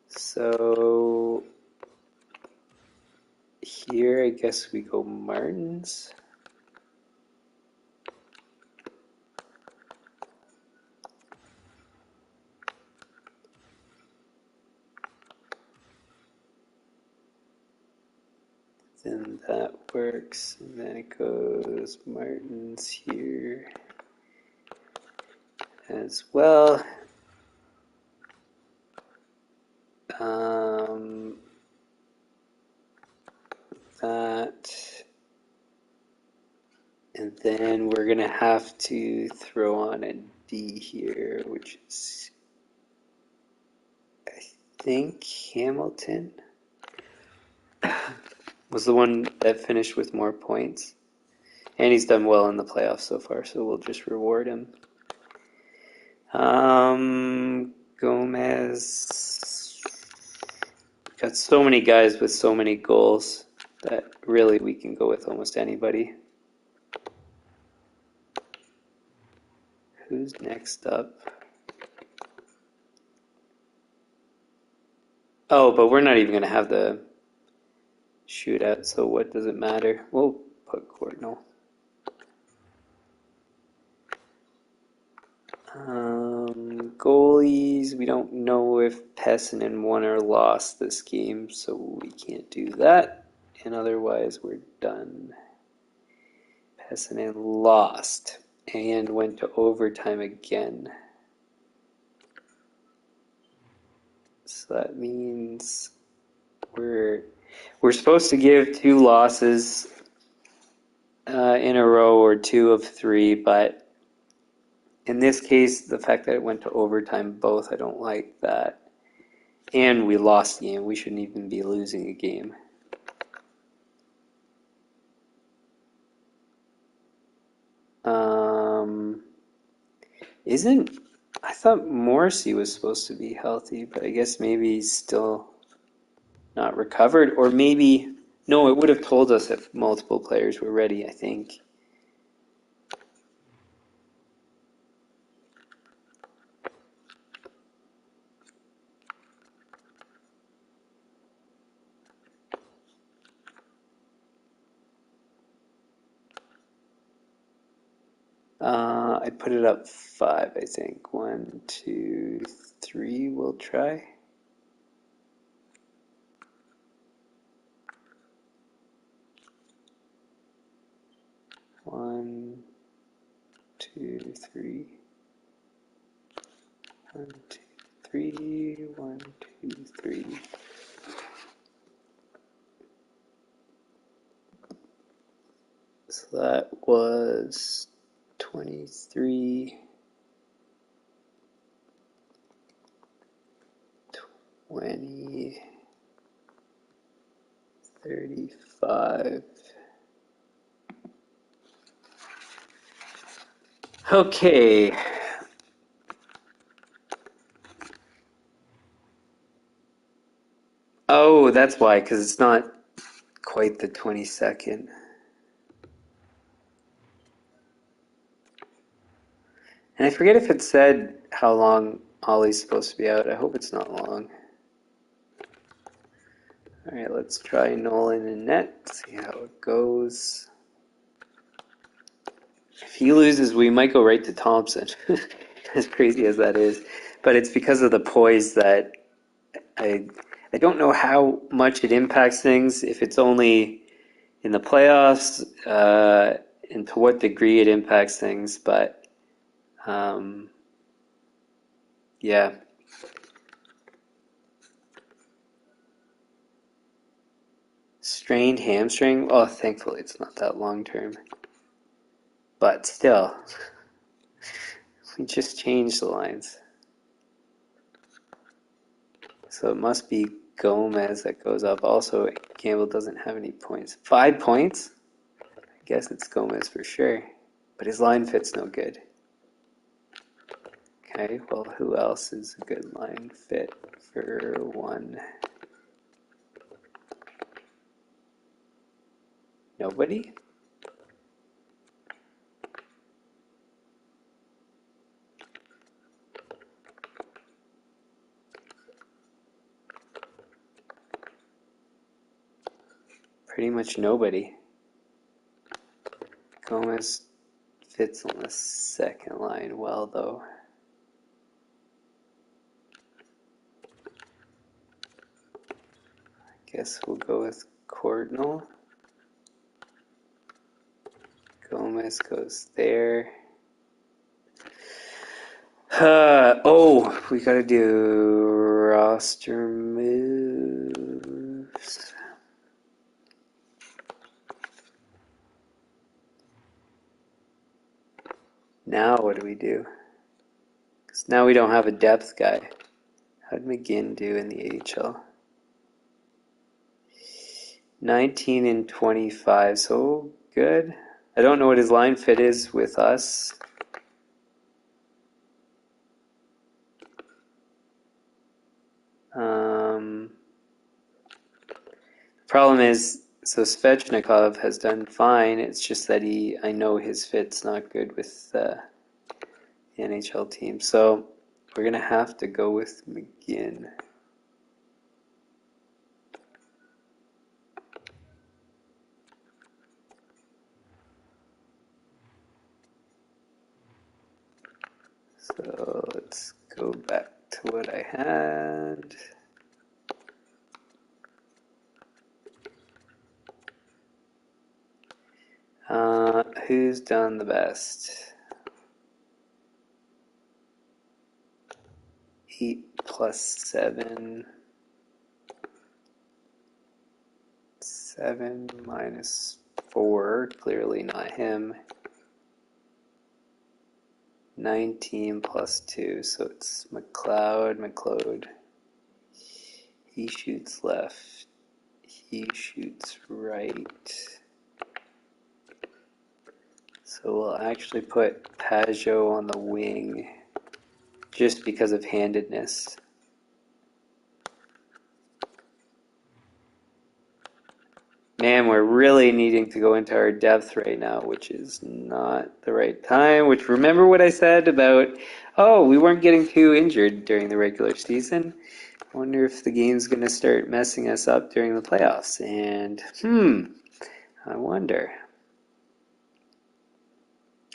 S1: So here I guess we go Martins. Then that works, and then it goes Martins here as well. That, and then we're gonna have to throw on a D here, which is, I think, Hamilton was the one that finished with more points. And he's done well in the playoffs so far, so we'll just reward him. Gomez. Got so many guys with so many goals that really we can go with almost anybody. Who's next up? Oh, but we're not even going to have the shootout, so what does it matter? We'll put Courtnall. Goalies, we don't know if Pepin won or lost this game, so we can't do that. And otherwise, we're done. Pepin lost and went to overtime again. So that means we're supposed to give 2 losses in a row or 2 of 3, but in this case, the fact that it went to overtime, both, I don't like that. And we lost the game. We shouldn't even be losing a game. I thought Morrissey was supposed to be healthy, but I guess maybe he's still not recovered. Or maybe, no, it would have told us if multiple players were ready, I think. I put it up 5, I think. 1, 2, 3, we'll try. One, two, three. 1, 2, 3. 1, 2, 3. So that was 23, 20, 35. Okay. Oh, that's why, because it's not quite the 22nd. And I forget if it said how long Ollie's supposed to be out. I hope it's not long. All right, let's try Nolan in net, see how it goes. If he loses, we might go right to Thompson, as crazy as that is. But it's because of the poise that I don't know how much it impacts things, if it's only in the playoffs, and to what degree it impacts things. But yeah. Strained hamstring? Oh, thankfully it's not that long term. But still, we just changed the lines. So it must be Gomez that goes up. Also, Campbell doesn't have any points. 5 points? I guess it's Gomez for sure. But his line fit's no good. Okay, well, who else is a good line fit for one? Nobody? Pretty much nobody. Gomez fits on the second line well, though. Guess we'll go with Cordnell. Gomez goes there. Oh, we gotta do roster moves. Now what do we do? Because now we don't have a depth guy. How'd McGinn do in the AHL? 19 and 25, so good. I don't know what his line fit is with us. Problem is, so Svechnikov has done fine. It's just that I know his fit's not good with the NHL team. So we're going to have to go with McGinn. So let's go back to what I had. Who's done the best? 8 plus 7. 7 minus 4. Clearly not him. 19 plus 2. So it's McLeod. He shoots left. He shoots right. So we'll actually put Pajot on the wing just because of handedness. Man, we're really needing to go into our depth right now, which is not the right time. Which, remember what I said about, oh, we weren't getting too injured during the regular season. I wonder if the game's going to start messing us up during the playoffs. And, I wonder.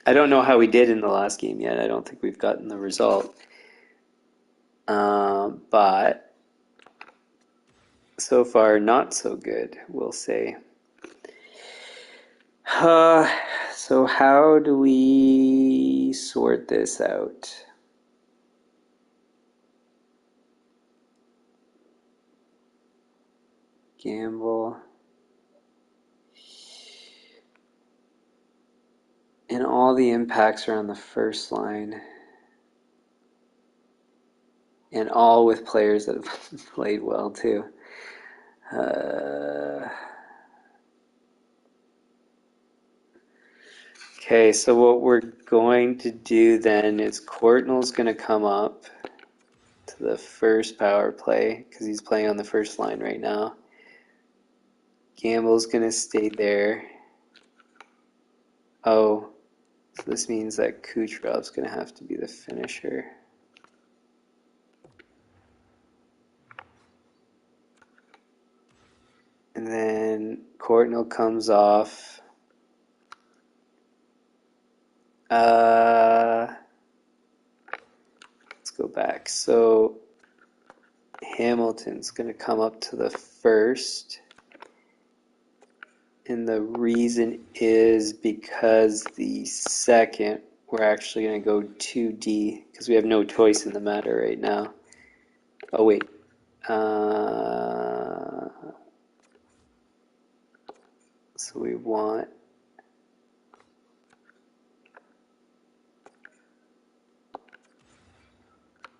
S1: I don't know how we did in the last game yet. I don't think we've gotten the result. But so far, not so good, we'll say. So how do we sort this out? Gamble. And all the impacts are on the first line. And all with players that have played well, too. Okay, so what we're going to do then is Courtnall's going to come up to the first power play because he's playing on the first line right now. Gamble's going to stay there. Oh, so this means that Kucherov's going to have to be the finisher. And then Courtnall comes off. Let's go back. So Hamilton's going to come up to the first. And the reason is because the second, we're actually going to go 2D because we have no choice in the matter right now. Oh, wait. So we want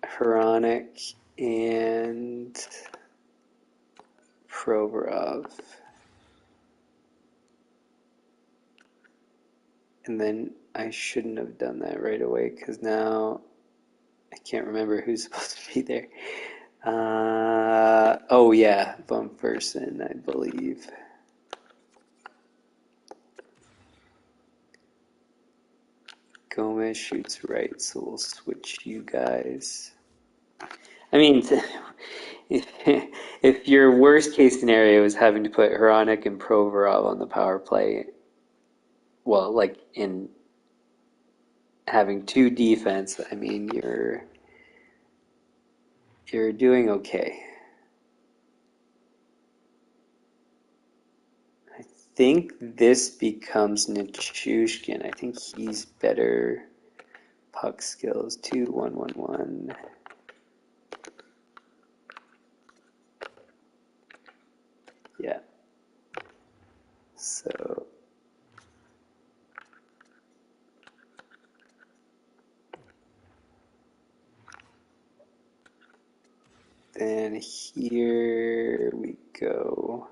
S1: Hronik and Provorov. And then I shouldn't have done that right away because now I can't remember who's supposed to be there. Oh yeah, Von Fersen, I believe. Gomez shoots right, so we'll switch you guys. I mean, if your worst case scenario is having to put Hronik and Provorov on the power play, well, like in having two defense, I mean, you're doing okay. I think this becomes Nichushkin. I think he's better puck skills. 2-1-1-1. Yeah. So then here we go.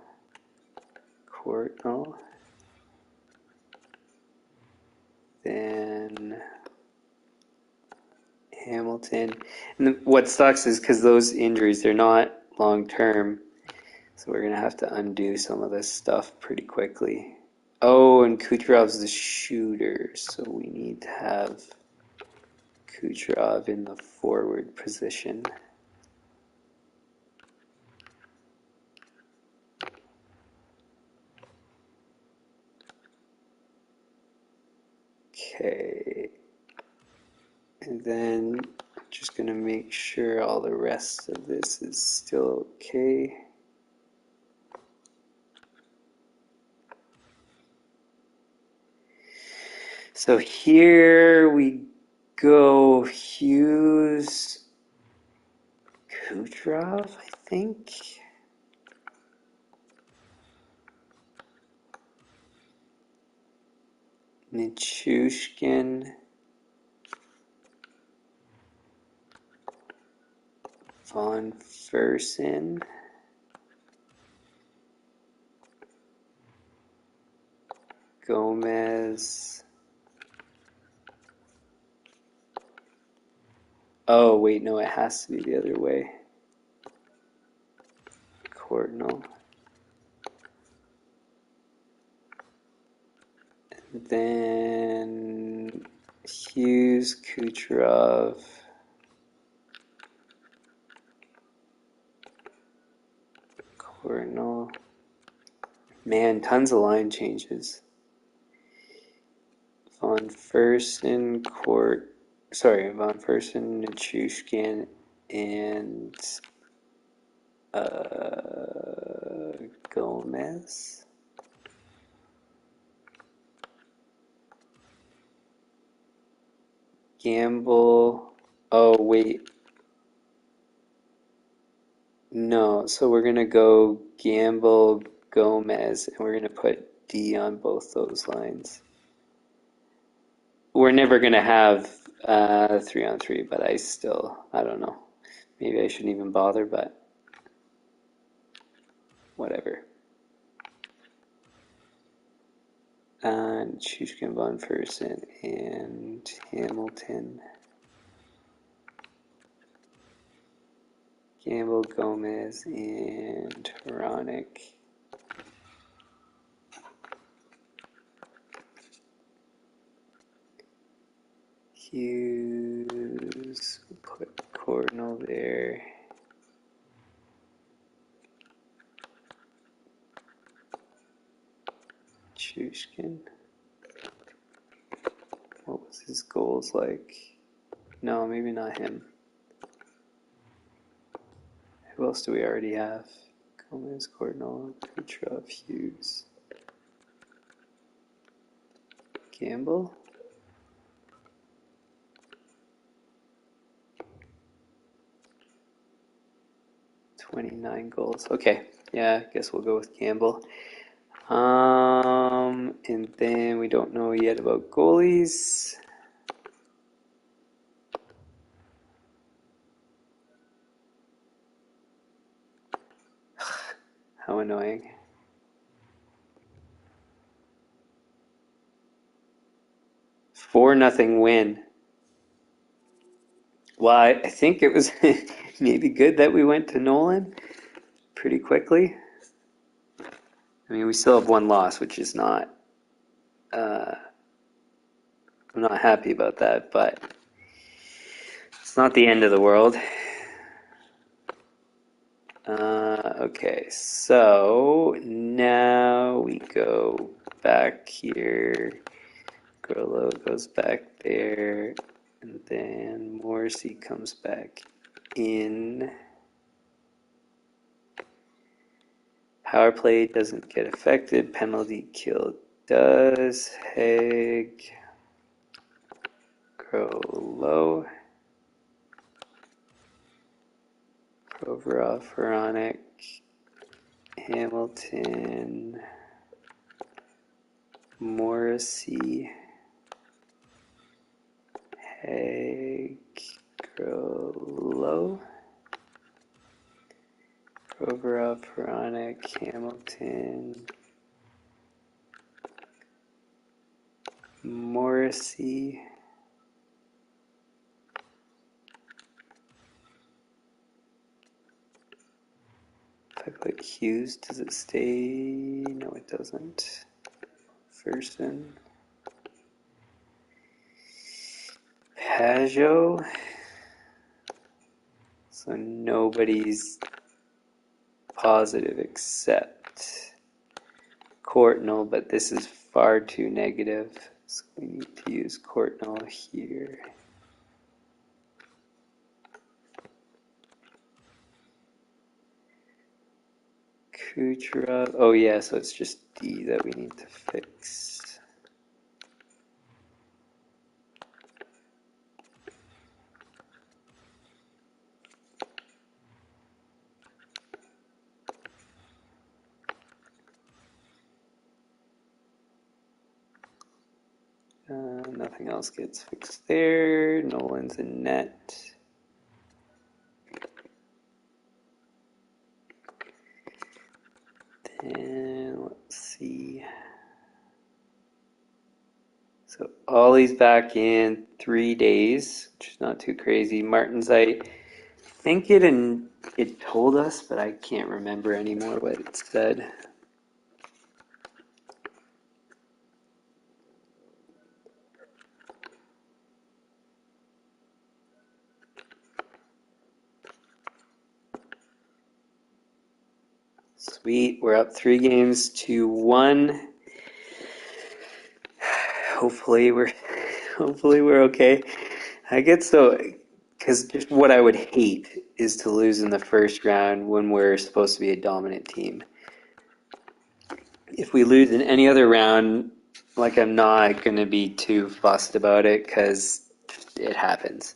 S1: Courtnall. Then Hamilton. And what sucks is because those injuries, they're not long term. So we're going to have to undo some of this stuff pretty quickly. Oh, and Kucherov's the shooter, so we need to have Kucherov in the forward position. Okay. And then just going to make sure all the rest of this is still okay. So here we go. Hughes, Kucherov, I think. Nichushkin. Von Fersen. Gomez. Oh, wait, no, it has to be the other way. Courtnall. And then Hughes, Kucherov. Courtnall. Man, tons of line changes. Von Fersen, Von Fersen, Nichushkin, and Gomez. Gamble. Oh, wait. No, so we're going to go Gamble, Gomez, and we're going to put D on both those lines. we're never going to have 3-on-3, but I don't know. Maybe I shouldn't even bother, but whatever. And Shushkin, Von Fersen, and Hamilton. Gamble, Gomez, and Hronik. Hughes, put Cordnell there. Shushkin. What was his goals like? No, maybe not him. Who else do we already have? Gomez, Cordnell, Kucherov, Hughes. Gamble? $29 goals. Okay, yeah, I guess we'll go with Gamble. And then we don't know yet about goalies. How annoying. Four nothing win. Well, I think it was maybe good that we went to Nolan pretty quickly. I mean, we still have one loss, which is not. I'm not happy about that, but it's not the end of the world. Okay, so now we go back here. Grolo goes back there, and then Morrissey comes back in. Power play doesn't get affected. Penalty kill does. Haig. Grolo. Provorov, Hronik. Hamilton. Morrissey. Haig. Grolo. Provorov, Hronik, Hamilton, Morrissey, if I put Hughes, does it stay? No, it doesn't. Fersen, Pajot, so nobody's positive except Courtnall, but this is far too negative, so we need to use Courtnall here. Kucherov, oh yeah, so it's just D that we need to fix. Nothing else gets fixed there. Nolan's in net. Then let's see. So Ollie's back in 3 days, which is not too crazy. Martin's, I think it told us, but I can't remember anymore what it said. Sweet, we're up 3-1. Hopefully we're okay. I get so, because just what I would hate is to lose in the first round when we're supposed to be a dominant team. If we lose in any other round, like, I'm not going to be too fussed about it because it happens.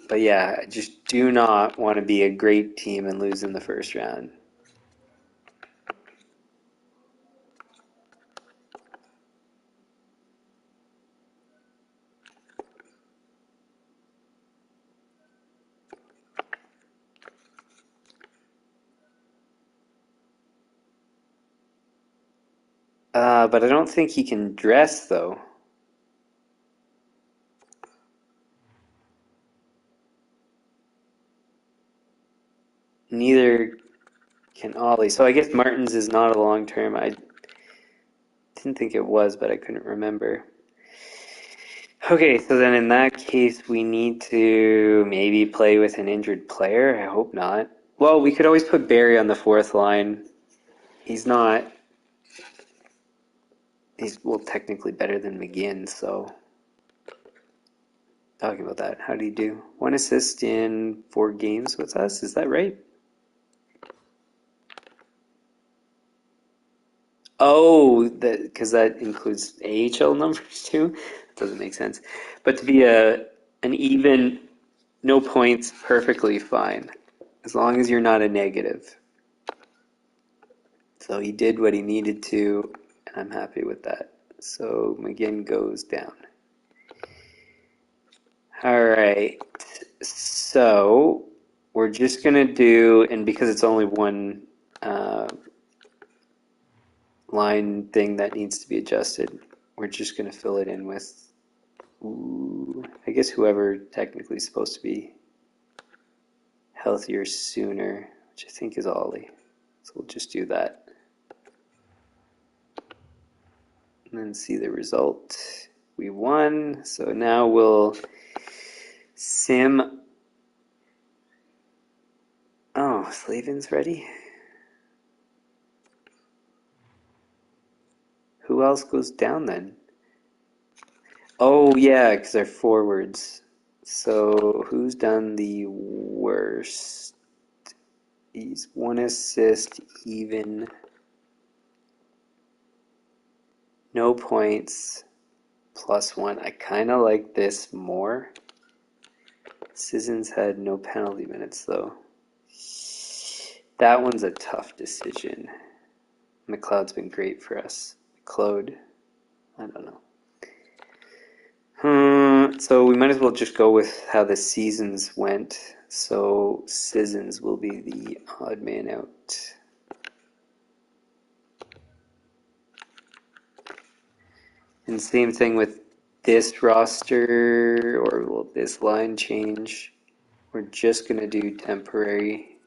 S1: But yeah, I just do not want to be a great team and lose in the first round. But I don't think he can dress though. Neither can Ollie. So I guess Martins is not a long term. I didn't think it was, but I couldn't remember. Okay, so then in that case, we need to maybe play with an injured player. I hope not. Well, we could always put Barry on the fourth line. He's not. He's, well, technically better than McGinn, so. Talking about that, how did he do? 1 assist in 4 games with us, is that right? Oh, because that includes AHL numbers too? That doesn't make sense. But to be an even, no points, perfectly fine. As long as you're not a negative. So he did what he needed to, and I'm happy with that. So McGinn goes down. All right. So we're just going to do, and because it's only one line thing that needs to be adjusted, we're just going to fill it in with, I guess whoever technically is supposed to be healthier sooner, which I think is Ollie. So we'll just do that. And then see the result. We won. So now we'll sim. Oh, Slavin's ready. Who else goes down then? Oh, yeah, because they're forwards. So who's done the worst? He's 1 assist, even. No points, +1. I kind of like this more. Sissons had no penalty minutes, though. That one's a tough decision. McLeod's been great for us. Claude, I don't know. So we might as well just go with how the seasons went. So Sissons will be the odd man out. And same thing with this roster, or will this line change? We're just going to do temporary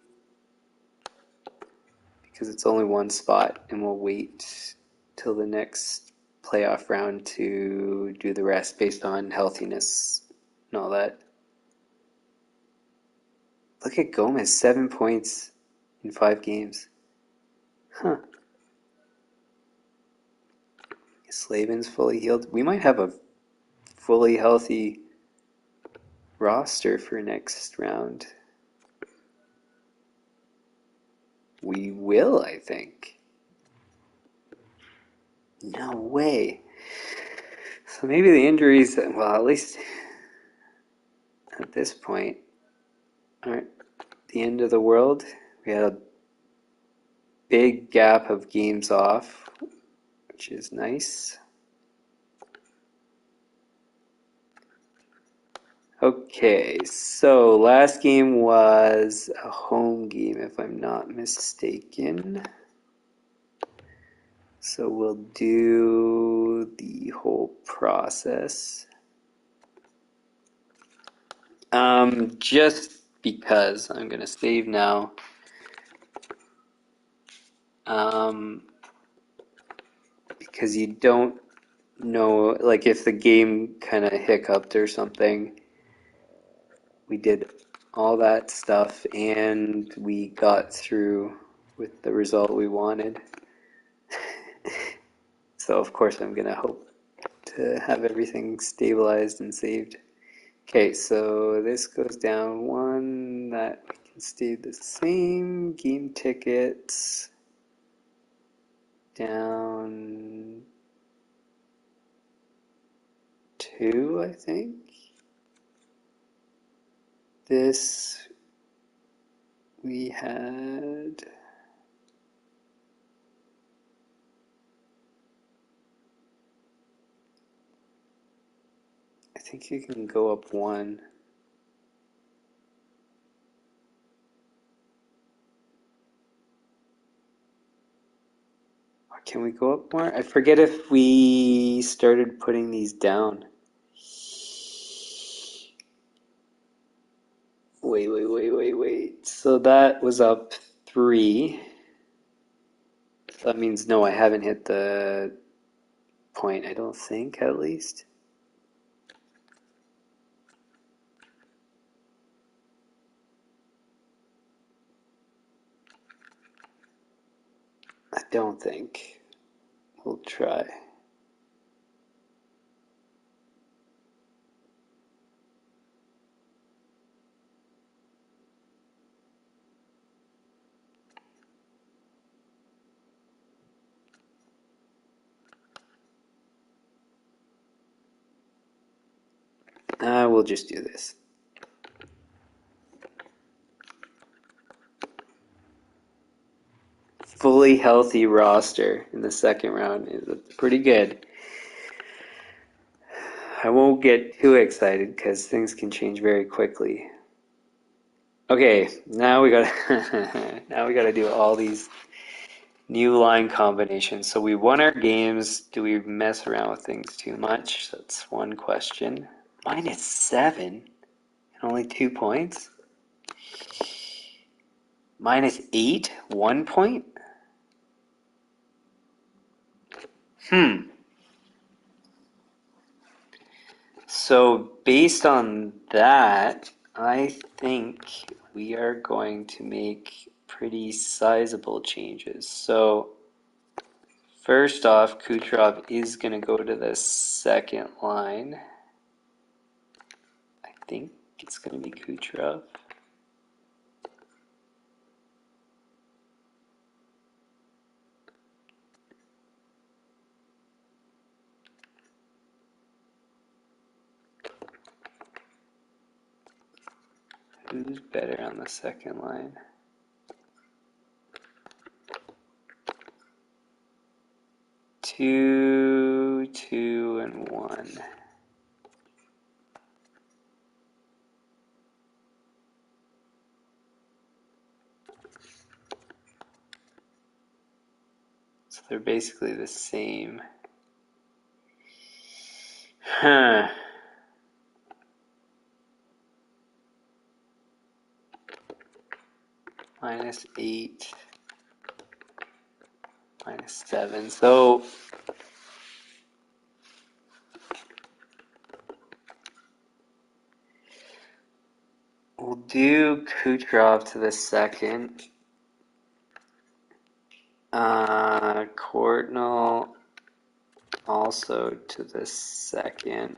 S1: because it's only one spot, and we'll wait till the next playoff round to do the rest based on healthiness and all that. Look at Gomez, 7 points in 5 games. Huh. Slavin's fully healed. We might have a fully healthy roster for next round. We will, I think. No way. So maybe the injuries, well, at least at this point, aren't the end of the world. We had a big gap of games off, which is nice. Okay, so last game was a home game, if I'm not mistaken. So we'll do the whole process. Just because I'm going to save now. Because you don't know, like if the game kind of hiccuped or something, we did all that stuff and we got through with the result we wanted. So of course I'm going to hope to have everything stabilized and saved. Okay, so this goes down 1, that can stay the same. Game tickets down 2, I think. This we had, I think you can go up 1. Can we go up more? I forget if we started putting these down. Wait. So that was up 3. So that means no, I haven't hit the point, I don't think, at least. I don't think. We'll try. We'll just do this. Fully healthy roster in the second round is pretty good. I won't get too excited because things can change very quickly. Okay, now we gotta do all these new line combinations. So we won our games. Do we mess around with things too much? That's one question. -7 and only 2 points. -8, 1 point. So based on that, I think we are going to make pretty sizable changes. So first off, Kucherov is going to go to the second line. I think it's going to be Kucherov. Who's better on the second line? Two, and 1. So they're basically the same. Huh. -8. -7. So we'll do Kucherov to the second. Courtnall also to the second.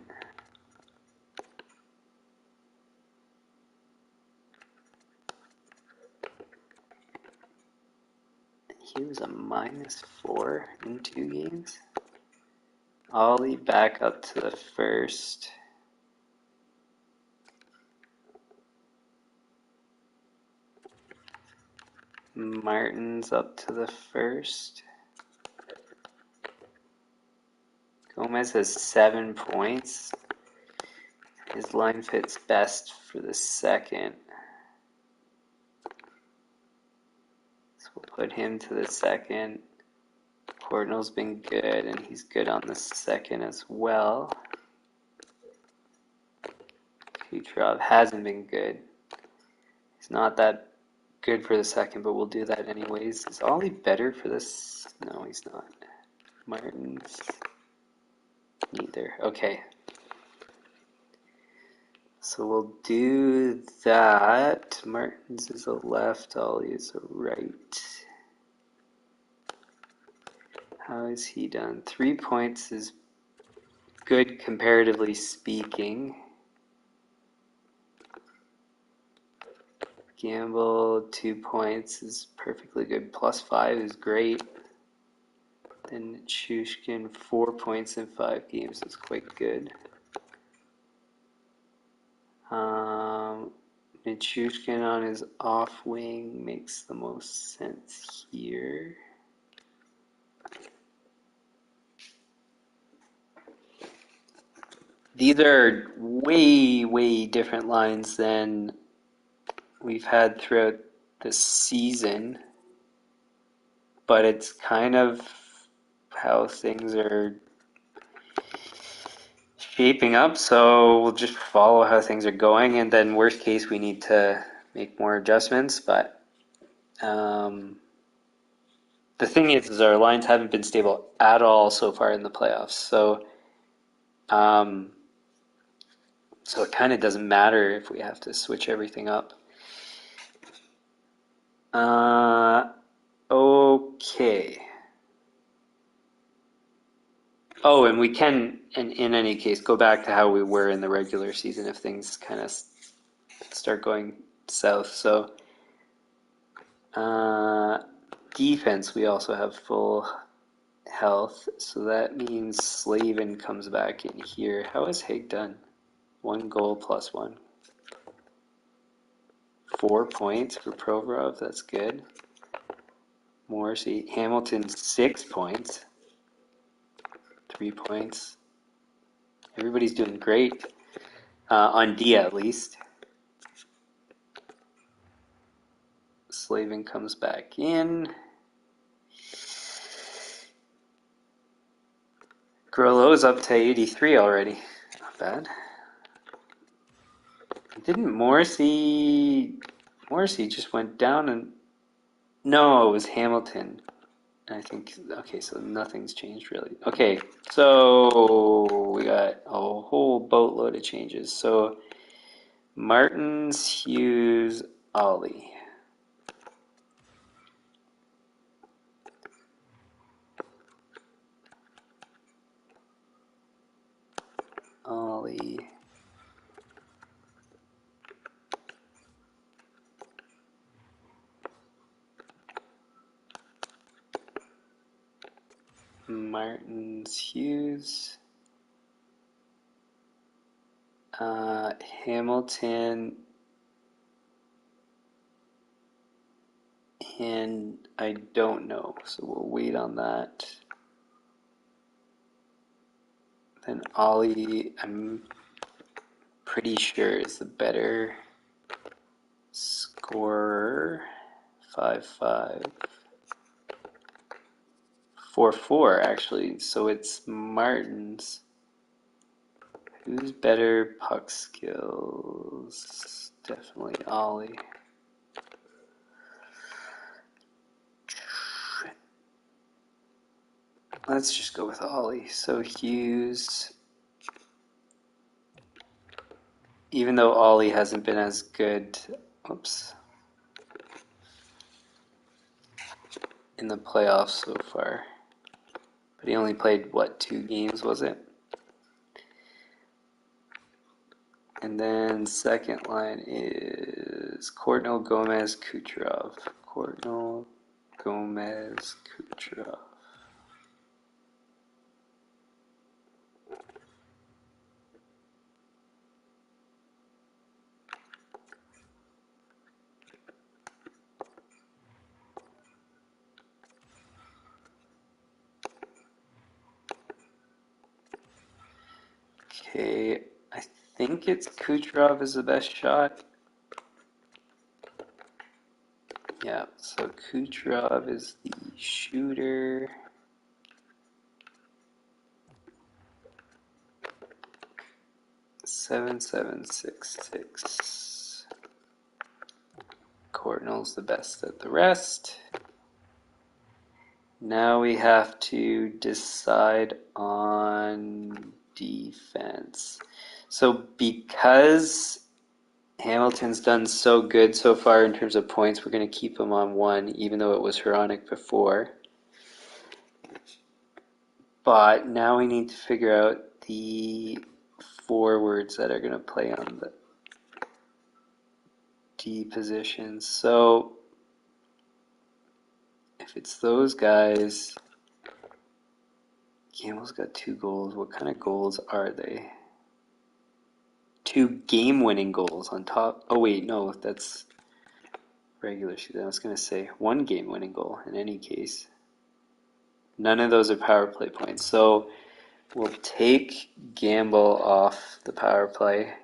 S1: He was a -4 in 2 games. Ollie back up to the first. Martin's up to the first. Gomez has 7 points. His line fits best for the second. So we'll put him to the second. Courtnall's been good, and he's good on the second as well. Kucherov hasn't been good. He's not that good for the second, but we'll do that anyways. Is Ollie better for this? No, he's not. Martin's neither. Okay. So we'll do that. Martin's is a left, Ollie is a right. How is he done? 3 points is good comparatively speaking. Gamble, 2 points is perfectly good. +5 is great. Then Shushkin, 4 points in 5 games is quite good. Nichushkin on his off wing makes the most sense here. These are way different lines than we've had throughout the season, but it's kind of how things are shaping up, so we'll just follow how things are going, and then worst case we need to make more adjustments. But the thing is our lines haven't been stable at all so far in the playoffs, so it kind of doesn't matter if we have to switch everything up. Okay. Oh, and we can, in any case, go back to how we were in the regular season if things kind of start going south. So, defense, we also have full health. So that means Slavin comes back in here. How has Haig done? 1 goal plus 1. 4 points for Provorov. That's good. Morrissey. Hamilton, 6 points. 3 points. Everybody's doing great. On D at least. Slavin comes back in. Grollo's up to 83 already. Not bad. Didn't Morrissey just went down and... No, it was Hamilton. I think, okay, so nothing's changed really. Okay, so we got a whole boatload of changes. So Martins, Hughes, Ollie. Ollie. Martins, Hughes. Hamilton, and I don't know, so we'll wait on that. Then Ollie, I'm pretty sure is the better scorer. 5-5. 4-4 actually, so it's Martins. Who's better puck skills? Definitely Ollie. Let's just go with Ollie. So Hughes, even though Ollie hasn't been as good, in the playoffs so far. But he only played, what, 2 games, was it? And then second line is Courtnall, Gomez, Kucherov. Courtnall, Gomez, Kucherov. Okay, I think it's Kucherov is the best shot. Yeah, so Kucherov is the shooter. Seven, 6. Courtnall's the best at the rest. Now we have to decide on defense. So because Hamilton's done so good so far in terms of points, we're going to keep him on 1, even though it was Hronik before. But now we need to figure out the forwards that are going to play on the D positions. So if it's those guys, Campbell's got 2 goals. What kind of goals are they? 2 game-winning goals on top. Oh wait, no, that's regular season. I was going to say 1 game-winning goal in any case. None of those are power play points. So we'll take Gamble off the power play.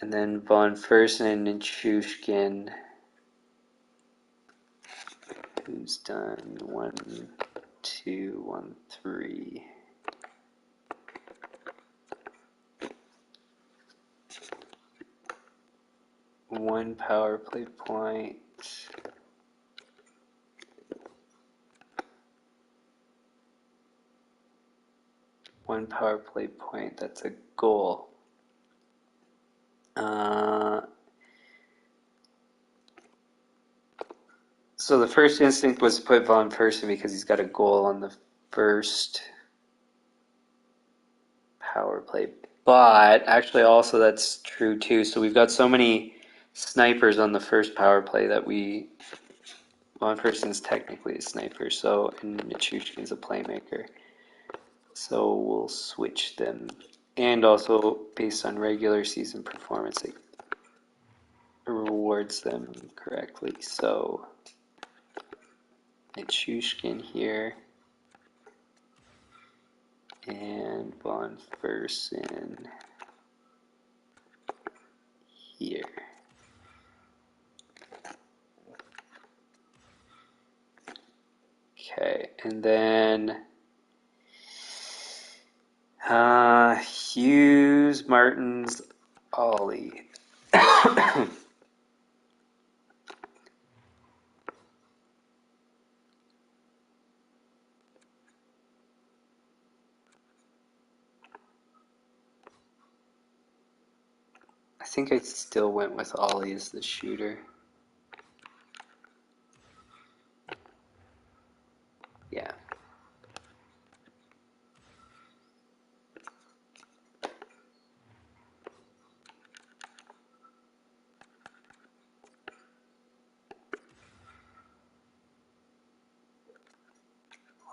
S1: And then Von Fersen and Shushkin, who's done 1 2, 1, 3. One power play point. One power play point, that's a goal. So the first instinct was to put Von Person because he's got a goal on the first power play. But actually also that's true too. So we've got so many snipers on the first power play that Von Person's technically a sniper, so and Nichushkin's a playmaker. So we'll switch them. And also based on regular season performance, it rewards them correctly. So Nichushkin here and Von Fersen here. Okay, and then Hughes, Martins, Ollie. I think I still went with Ollie as the shooter. Yeah.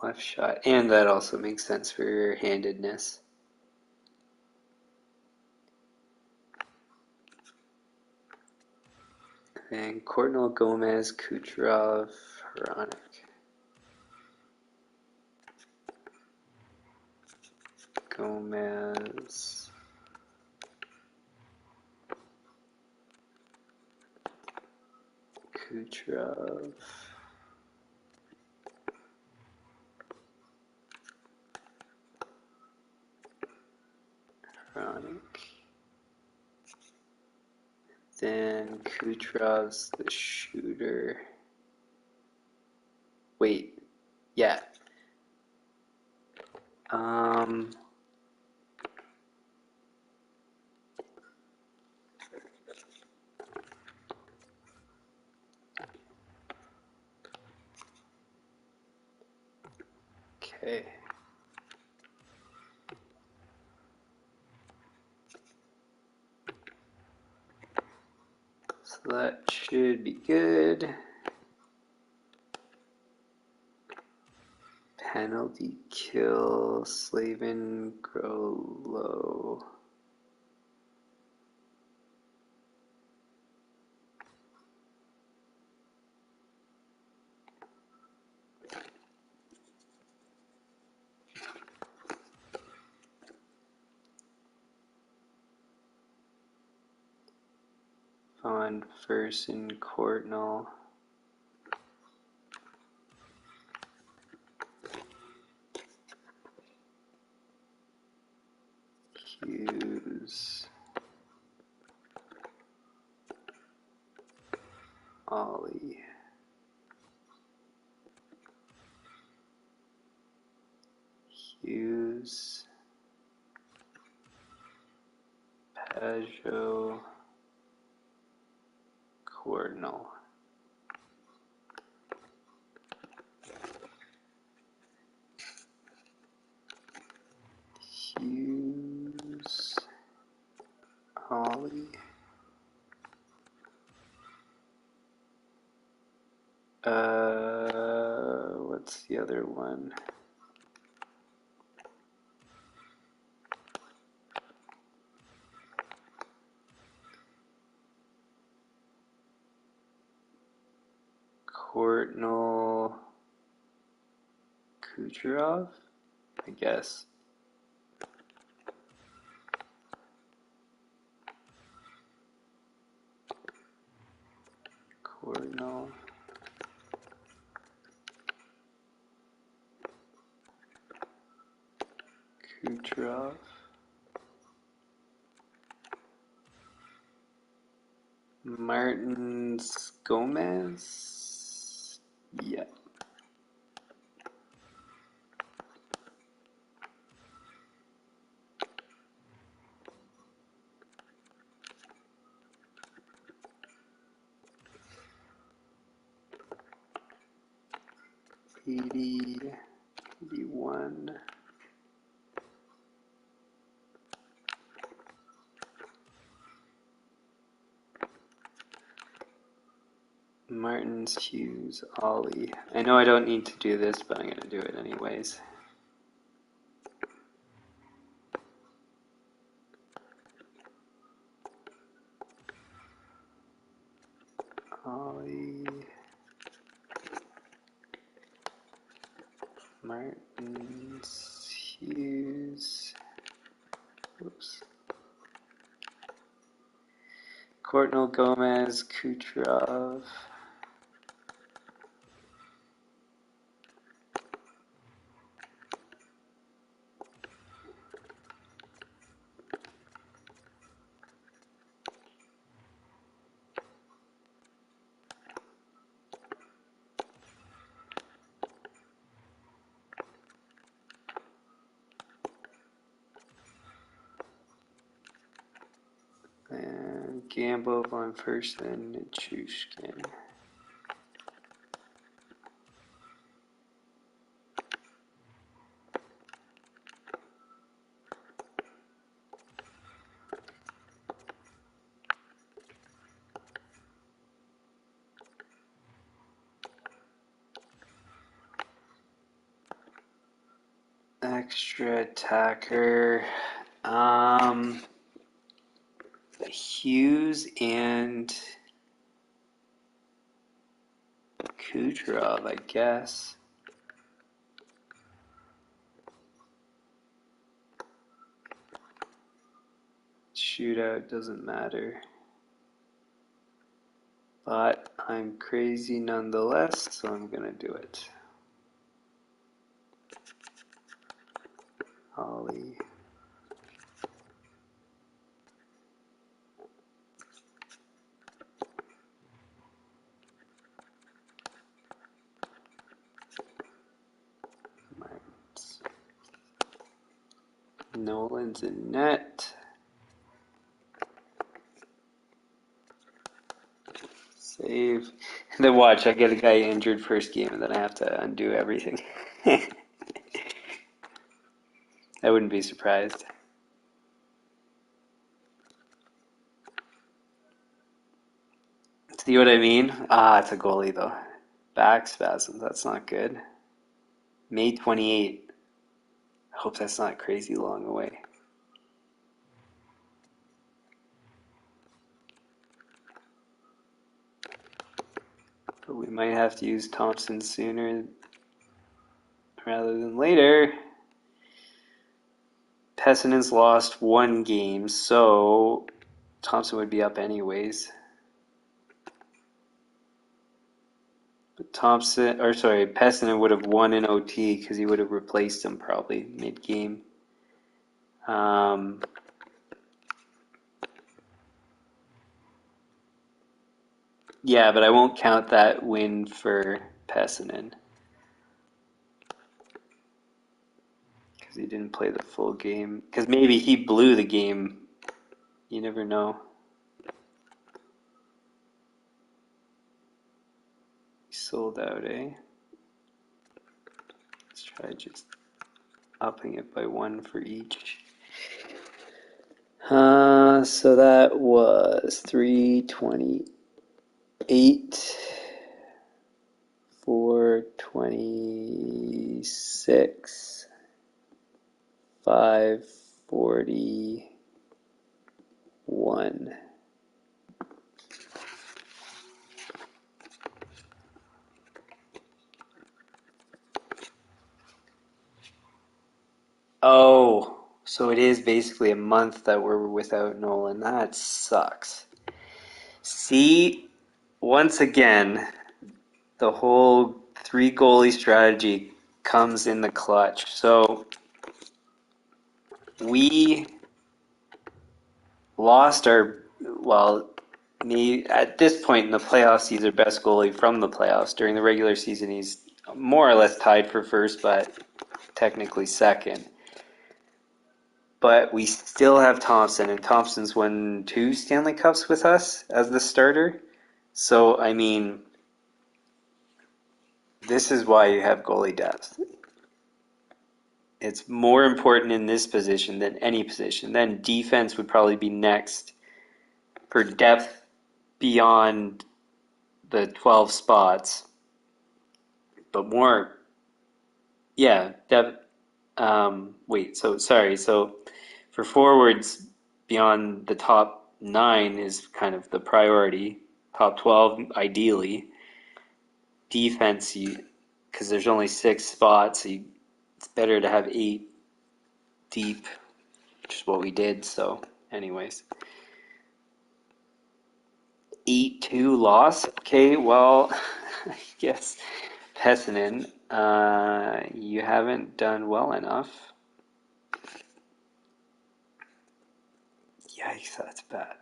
S1: Left shot. And that also makes sense for your handedness. And Courtnall, Gomez, Kucherov, Hronik. Gomez. Kucherov. Hronik. Then Kucherov's the shooter. Wait. Yeah. Okay. So that should be good. Penalty kill, Slavin, grow low. Von Fersen, Courtnall. Hughes. Ollie. Hughes. Pajot. Courtnall. Hughes. Ollie. What's the other one? Courtnall. Kucherov, I guess. Courtnall. Kucherov. Martins Gomez. Yeah. $80, $81. Martins, Hughes, Ollie. I know I don't need to do this, but I'm going to do it anyways. Ollie, Martins, Hughes, oops. Courtney Gomez, Kucherov. And Gamble, Von Fersen, and Chushkin. Extra attacker. Hughes and Kucherov, I guess. Shootout doesn't matter. But I'm crazy nonetheless, so I'm gonna do it. Ollie. Martins. Nolan's in net. Save. Then watch, I get a guy injured first game and then I have to undo everything. I wouldn't be surprised. See what I mean? Ah, it's a goalie though. Back spasms, that's not good. May 28. I hope that's not crazy long away. But we might have to use Thompson sooner rather than later. Pessinen's lost one game, so Thompson would be up anyways. But Pessinen would have won in OT because he would have replaced him probably mid-game. Yeah, but I won't count that win for Pessinen because he didn't play the full game. Because maybe he blew the game. You never know. He sold out, eh? Let's try just upping it by one for each. So that was 328, 426, 541. Oh, so it is basically a month that we're without Nolan. That sucks. See, once again, the whole three goalie strategy comes in the clutch. So we lost our, well, me at this point in the playoffs, he's our best goalie from the playoffs. During the regular season, he's more or less tied for first, but technically second. But we still have Thompson, and Thompson's won 2 Stanley Cups with us as the starter. So, I mean, this is why you have goalie depth. It's more important in this position than any position. Then defense would probably be next for depth beyond the 12 spots. But more, yeah, depth. So for forwards, beyond the top 9 is kind of the priority. Top 12, ideally. Defense, because there's only 6 spots, it's better to have 8 deep, which is what we did. So, anyways. 8-2 loss. Okay, well, I guess Pessinen, you haven't done well enough. Yikes, that's bad.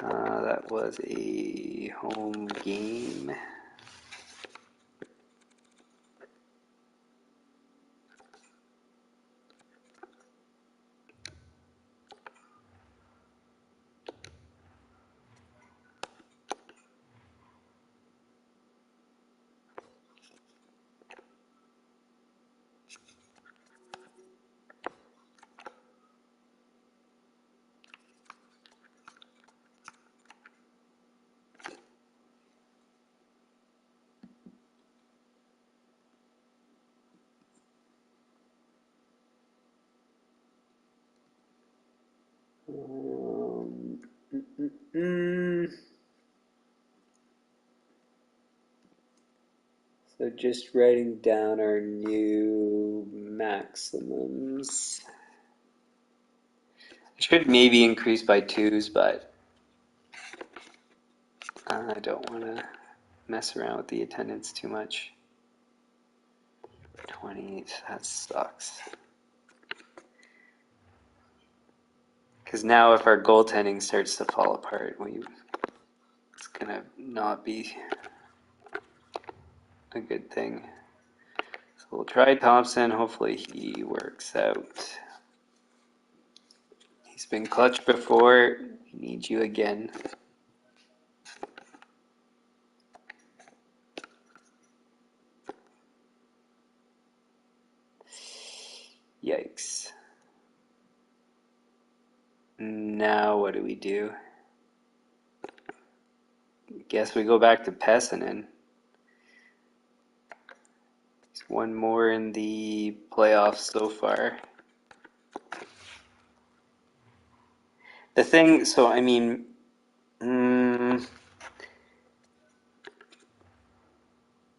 S1: That was a home game. So just writing down our new maximums. I should maybe increase by 2s, but I don't want to mess around with the attendance too much. 28, that sucks. Because now if our goaltending starts to fall apart, it's going to not be a good thing. So we'll try Thompson. Hopefully he works out. He's been clutch before. We need you again. Yikes. Now what do we do? Guess we go back to Pessinen. He's one more in the playoffs so far. The thing, so I mean,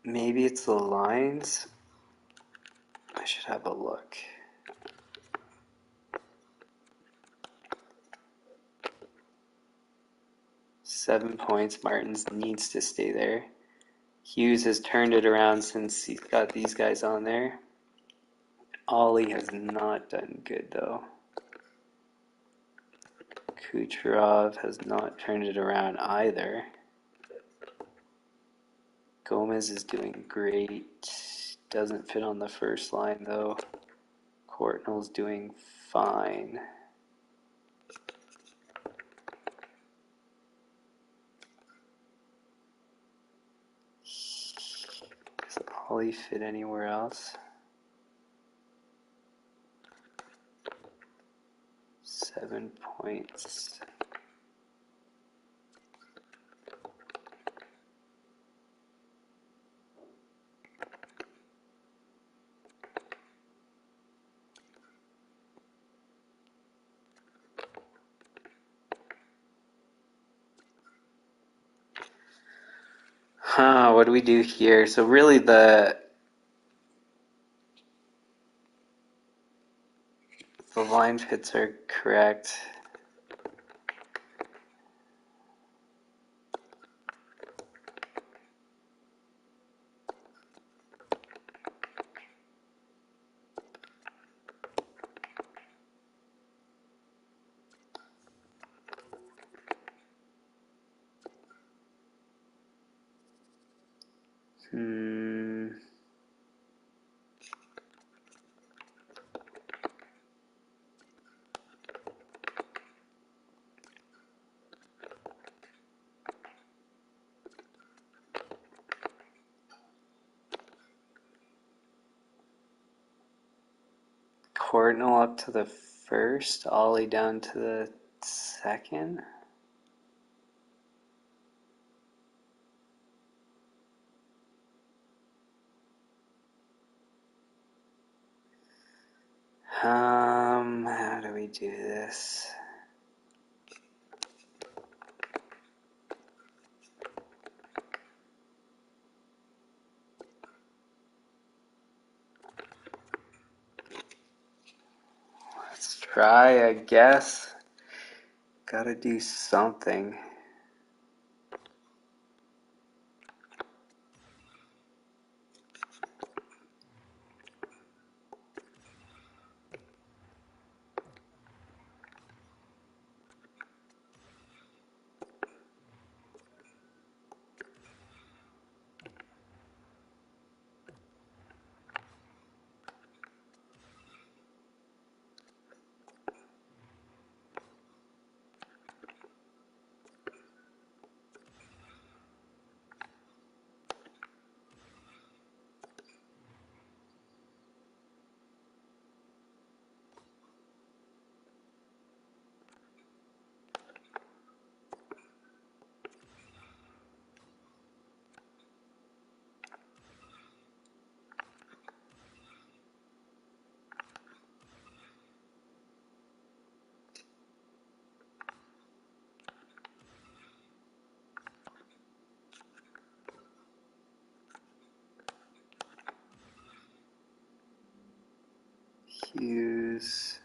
S1: maybe it's the lines. I should have a look. Seven points. Martins needs to stay there. Hughes has turned it around since he's got these guys on there. Ollie has not done good though. Kucherov has not turned it around either. Gomez is doing great. Doesn't fit on the first line though. Courtnall's doing fine. Does Ollie fit anywhere else? 7 points. What do we do here? So really the line fits are correct. Courtnall up to the first, Ollie down to the second. How do we do this? Let's try, I guess. Gotta do something. Hughes.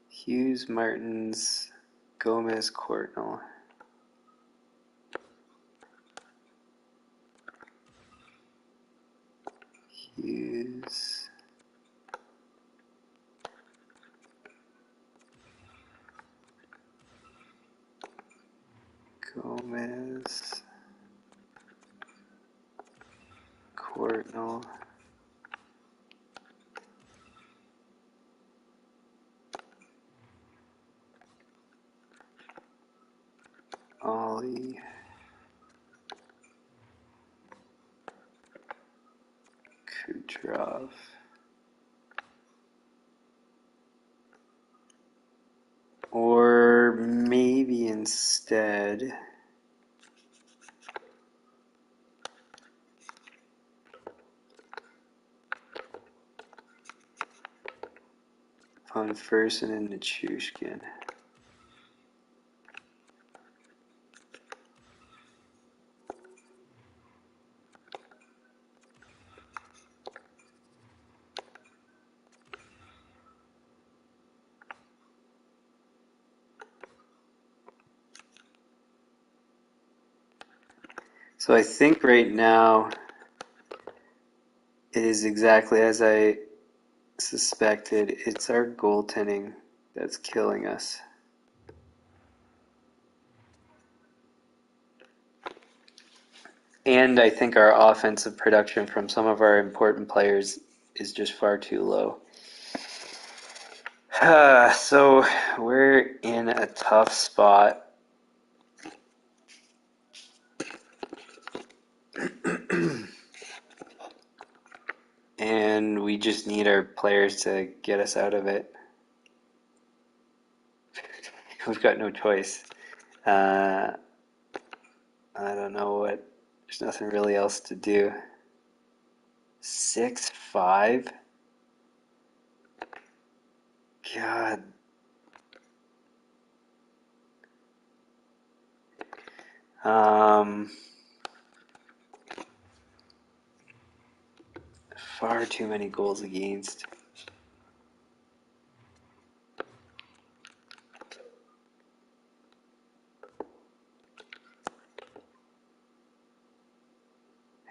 S1: Hughes, Martins, Gomez, Courtnall. Hughes. Gomez. Courtnall. Ollie. Kucherov. Or maybe instead, on Fersen and Nichushkin. So I think right now it is exactly as I suspected. It's our goaltending that's killing us. And I think our offensive production from some of our important players is just far too low. So we're in a tough spot. And we just need our players to get us out of it. We've got no choice. I don't know what. There's nothing really else to do. 6-5? God. Far too many goals against.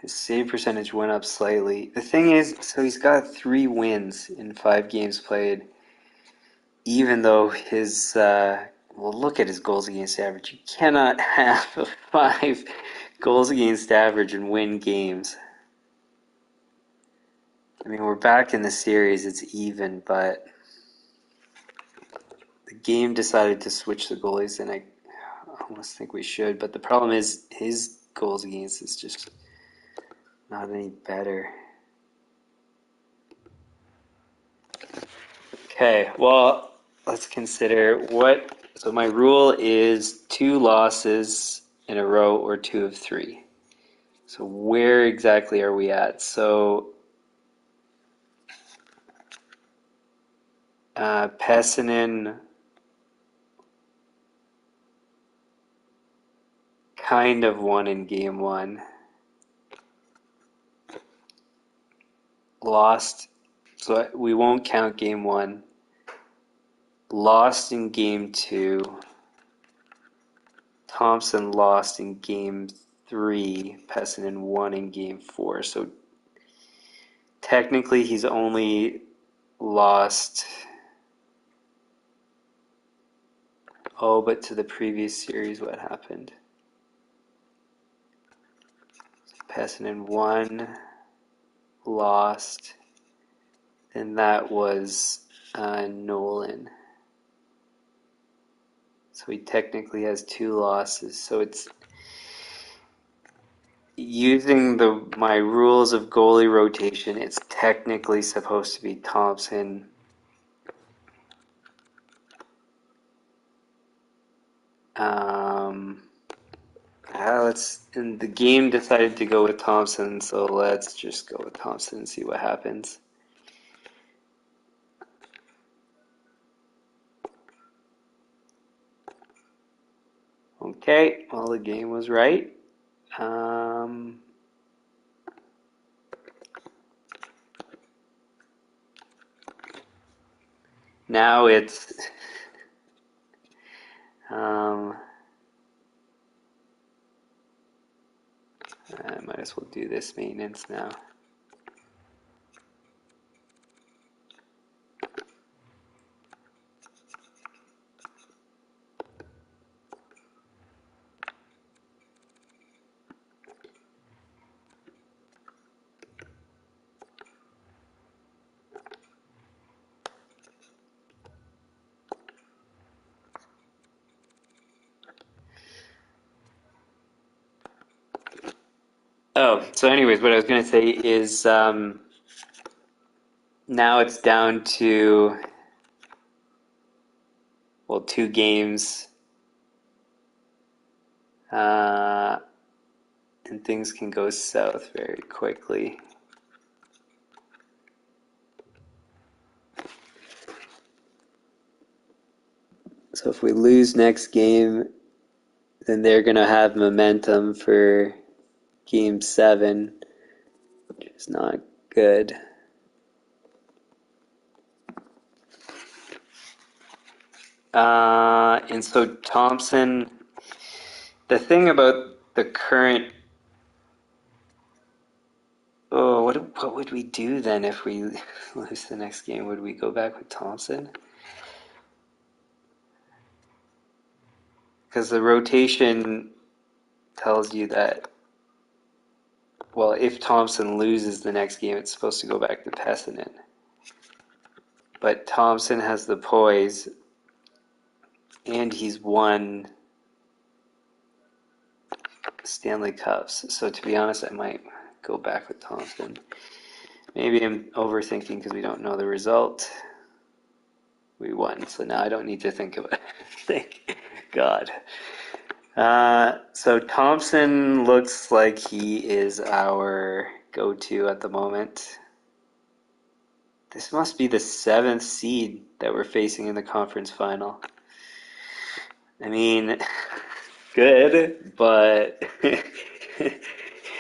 S1: His save percentage went up slightly. The thing is, so he's got 3 wins in 5 games played, even though his, well, look at his goals against average. You cannot have a 5 goals against average and win games. I mean, we're back in the series, it's even, but the game decided to switch the goalies, and I almost think we should, but the problem is his goals against is just not any better. Okay, well, let's consider what. So my rule is 2 losses in a row or 2 of 3. So where exactly are we at? So Pessinen kind of won in game 1. Lost, so we won't count game 1. Lost in game 2. Thompson lost in game 3. Pessinen won in game 4. So technically he's only lost, but to the previous series, what happened? Pessinen won, lost, and that was Nolan. So he technically has 2 losses. So it's using my rules of goalie rotation. It's technically supposed to be Thompson. And the game decided to go with Thompson, so let's just go with Thompson and see what happens. Okay, well, the game was right. Now it's I might as well do this maintenance now. Oh, so anyways, what I was going to say is now it's down to, well, 2 games. And things can go south very quickly. So if we lose next game, then they're going to have momentum for game 7, which is not good. And so Thompson, the thing about the current, what would we do then if we lose the next game? Would we go back with Thompson? Because the rotation tells you that, well, if Thompson loses the next game, it's supposed to go back to Pessinen. But Thompson has the poise, and he's won Stanley Cups. So to be honest, I might go back with Thompson. Maybe I'm overthinking because we don't know the result. We won, so now I don't need to think about it. Thank God. So Thompson looks like he is our go-to at the moment. This must be the 7th seed that we're facing in the conference final. I mean, good, but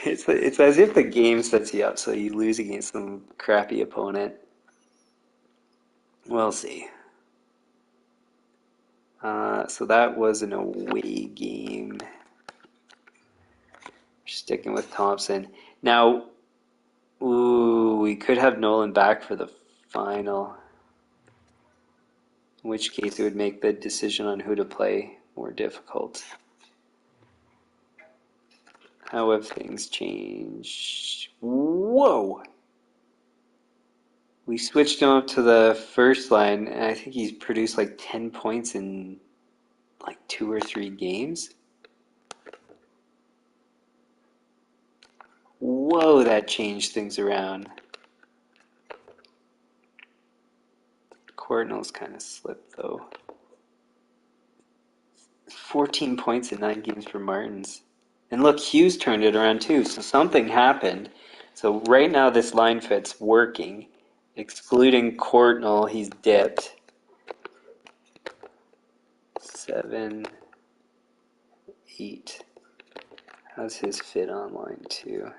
S1: it's as if the game sets you up so you lose against some crappy opponent. We'll see. So that was an away game. Just Sticking with Thompson. Now, ooh, we could have Nolan back for the final, in which case it would make the decision on who to play more difficult. How have things changed? Whoa! We switched him up to the first line, and I think he's produced like 10 points in like 2 or 3 games. Whoa, that changed things around. Cardinals kind of slipped though. 14 points in 9 games for Martins. And look, Hughes turned it around too, so something happened. So right now this line fit's working. Excluding Courtnall, he's dipped. 7, 8. How's his fit on line 2?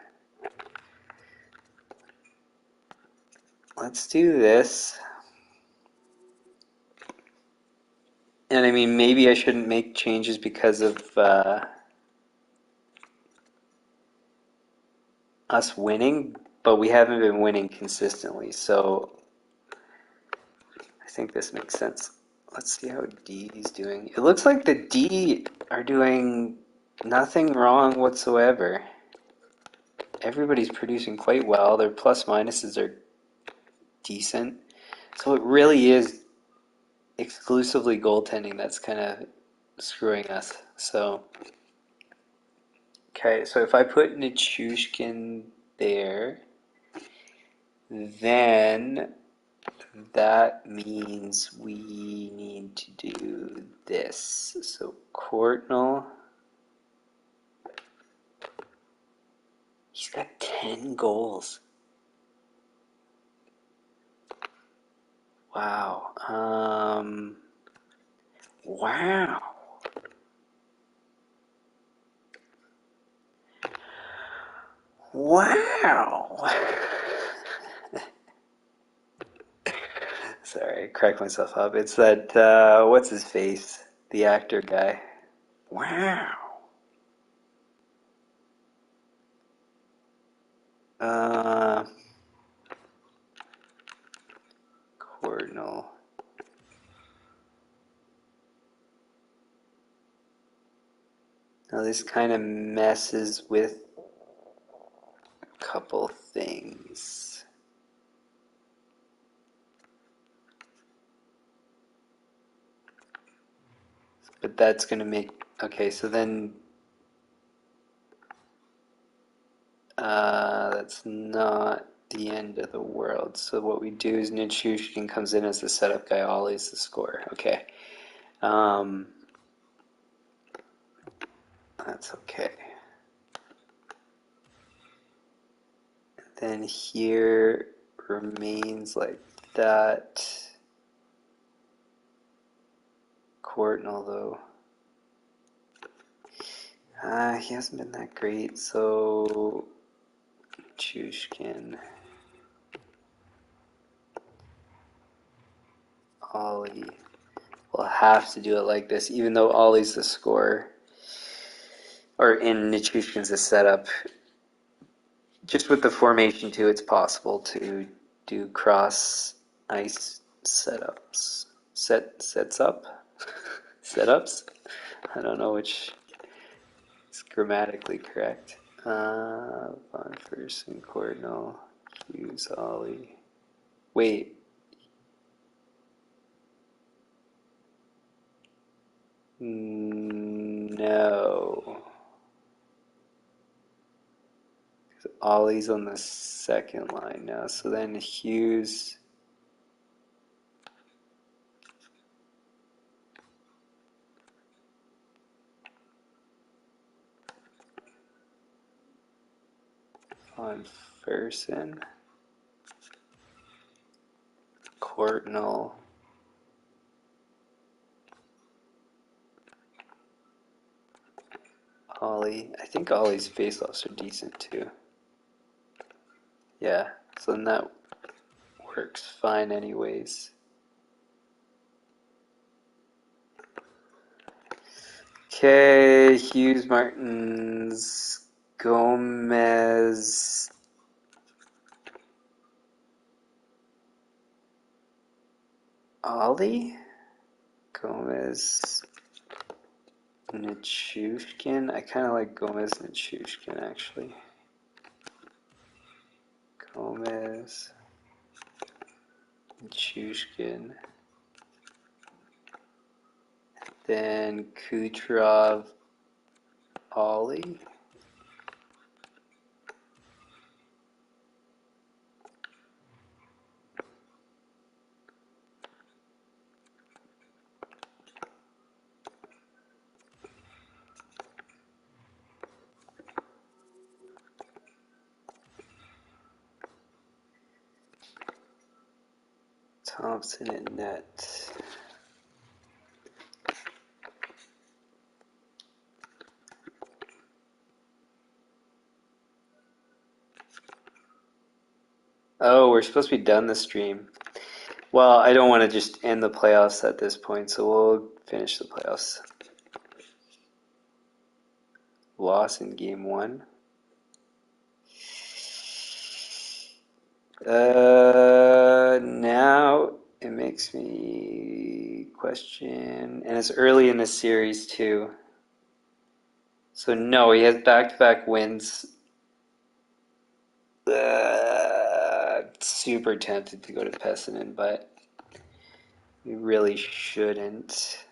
S1: Let's do this. And I mean, maybe I shouldn't make changes because of us winning, but we haven't been winning consistently, so I think this makes sense. Let's see how D is doing. It looks like the D are doing nothing wrong whatsoever. Everybody's producing quite well. Their plus minuses are decent. So it really is exclusively goaltending that's kind of screwing us. So, okay, so if I put Nichushkin there, then that means we need to do this. So Courtnall, he's got 10 goals. Wow. Wow. Wow. Sorry, I cracked myself up. It's that, what's his face? The actor guy. Wow. Courtnall. Now this kind of messes with a couple things. But that's going to make... Okay, so then... that's not the end of the world. So what we do is Nichushkin comes in as the setup guy, Ollie's the scorer. Okay. That's okay. Then here remains like that. Courtnall though. He hasn't been that great, so Chushkin, Ollie. We'll have to do it like this, even though Ollie's the scorer, or in Nichushkin's the setup. Just with the formation too, it's possible to do cross ice setups. Setups? I don't know which is grammatically correct. Von Fersen, Courtnall, Hughes, Ollie. Wait. No. Ollie's on the second line now, so then Hughes. On Fersen. Courtnall. Ollie. I think Ollie's faceoffs are decent too. Yeah, so then that works fine anyways. Okay, Hughes, Martins, Gomez, Ollie, Gomez, Nichushkin. I kind of like Gomez, Nichushkin actually. Gomez, Nichushkin. Then Kucherov, Ollie. Thompson in net. Oh, we're supposed to be done the stream. Well, I don't want to just end the playoffs at this point, so we'll finish the playoffs. Loss in game 1. Now it makes me question, and it's early in the series too. So no, he has back-to-back wins. Super tempted to go to Pessinen, but we really shouldn't.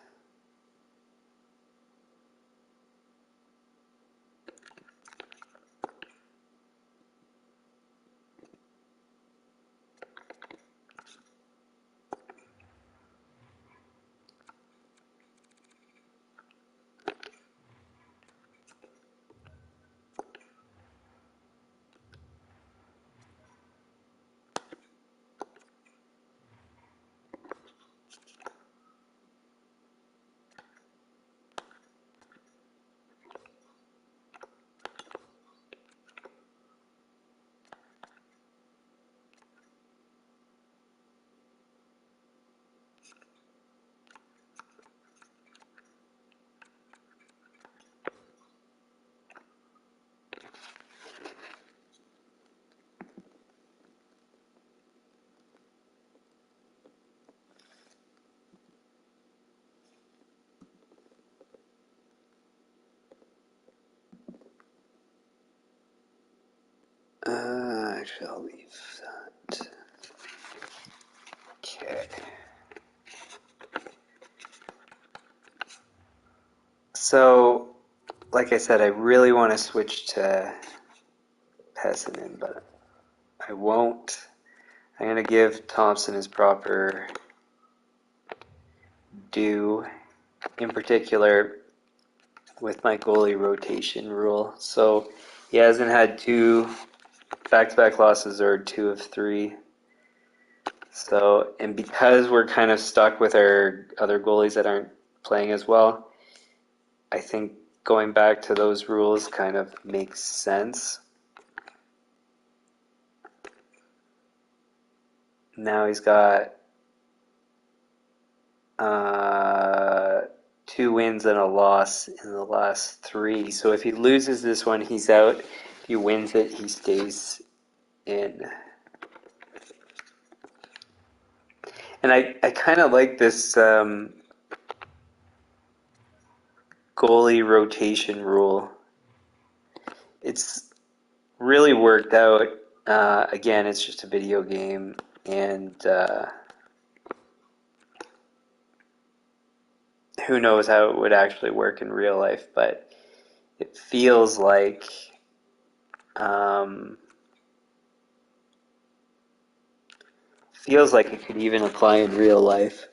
S1: Actually, I'll leave that. Okay. So, like I said, I really want to switch to Pessinen, but I won't. I'm going to give Thompson his proper due, in particular with my goalie rotation rule. So he hasn't had 2 back-to-back losses or 2 of 3. So, and because we're kind of stuck with our other goalies that aren't playing as well, I think going back to those rules kind of makes sense. Now he's got 2 wins and a loss in the last 3. So if he loses this one, he's out. If he wins it, he stays in. And I kind of like this goalie rotation rule. It's really worked out. Again, it's just a video game, and who knows how it would actually work in real life, but it feels like it could even apply in real life.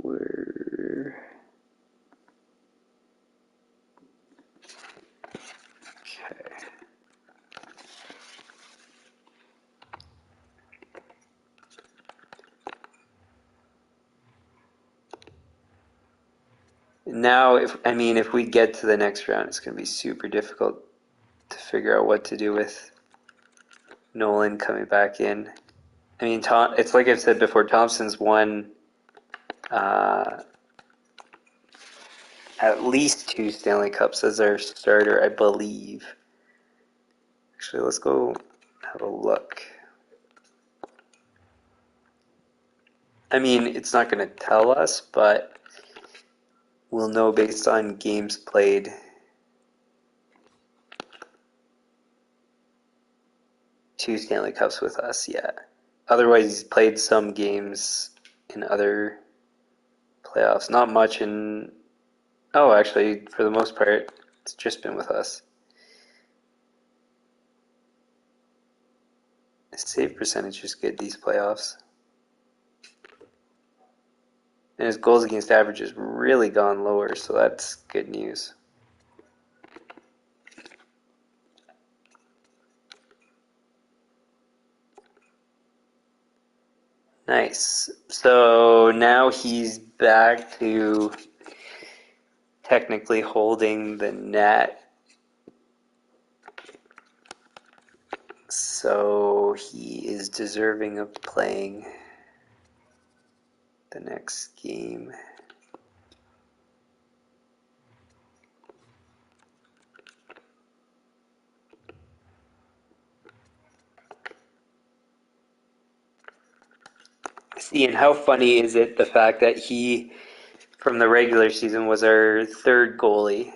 S1: Where okay. Now, if we get to the next round, it's going to be super difficult to figure out what to do with Nolan coming back in. I mean, it's like I've said before, Thompson's won at least 2 Stanley Cups as our starter, I believe. Actually, let's go have a look. I mean, it's not going to tell us, but we'll know based on games played. Two Stanley Cups with us, yeah. Otherwise, he's played some games in other playoffs. Not much in. Oh, actually, for the most part, it's just been with us. His save percentage is good these playoffs. And his goals against average has really gone lower, so that's good news. Nice. So now he's back to technically holding the net. So he is deserving of playing the next game. See, and how funny is it the fact that he, from the regular season, was our third goalie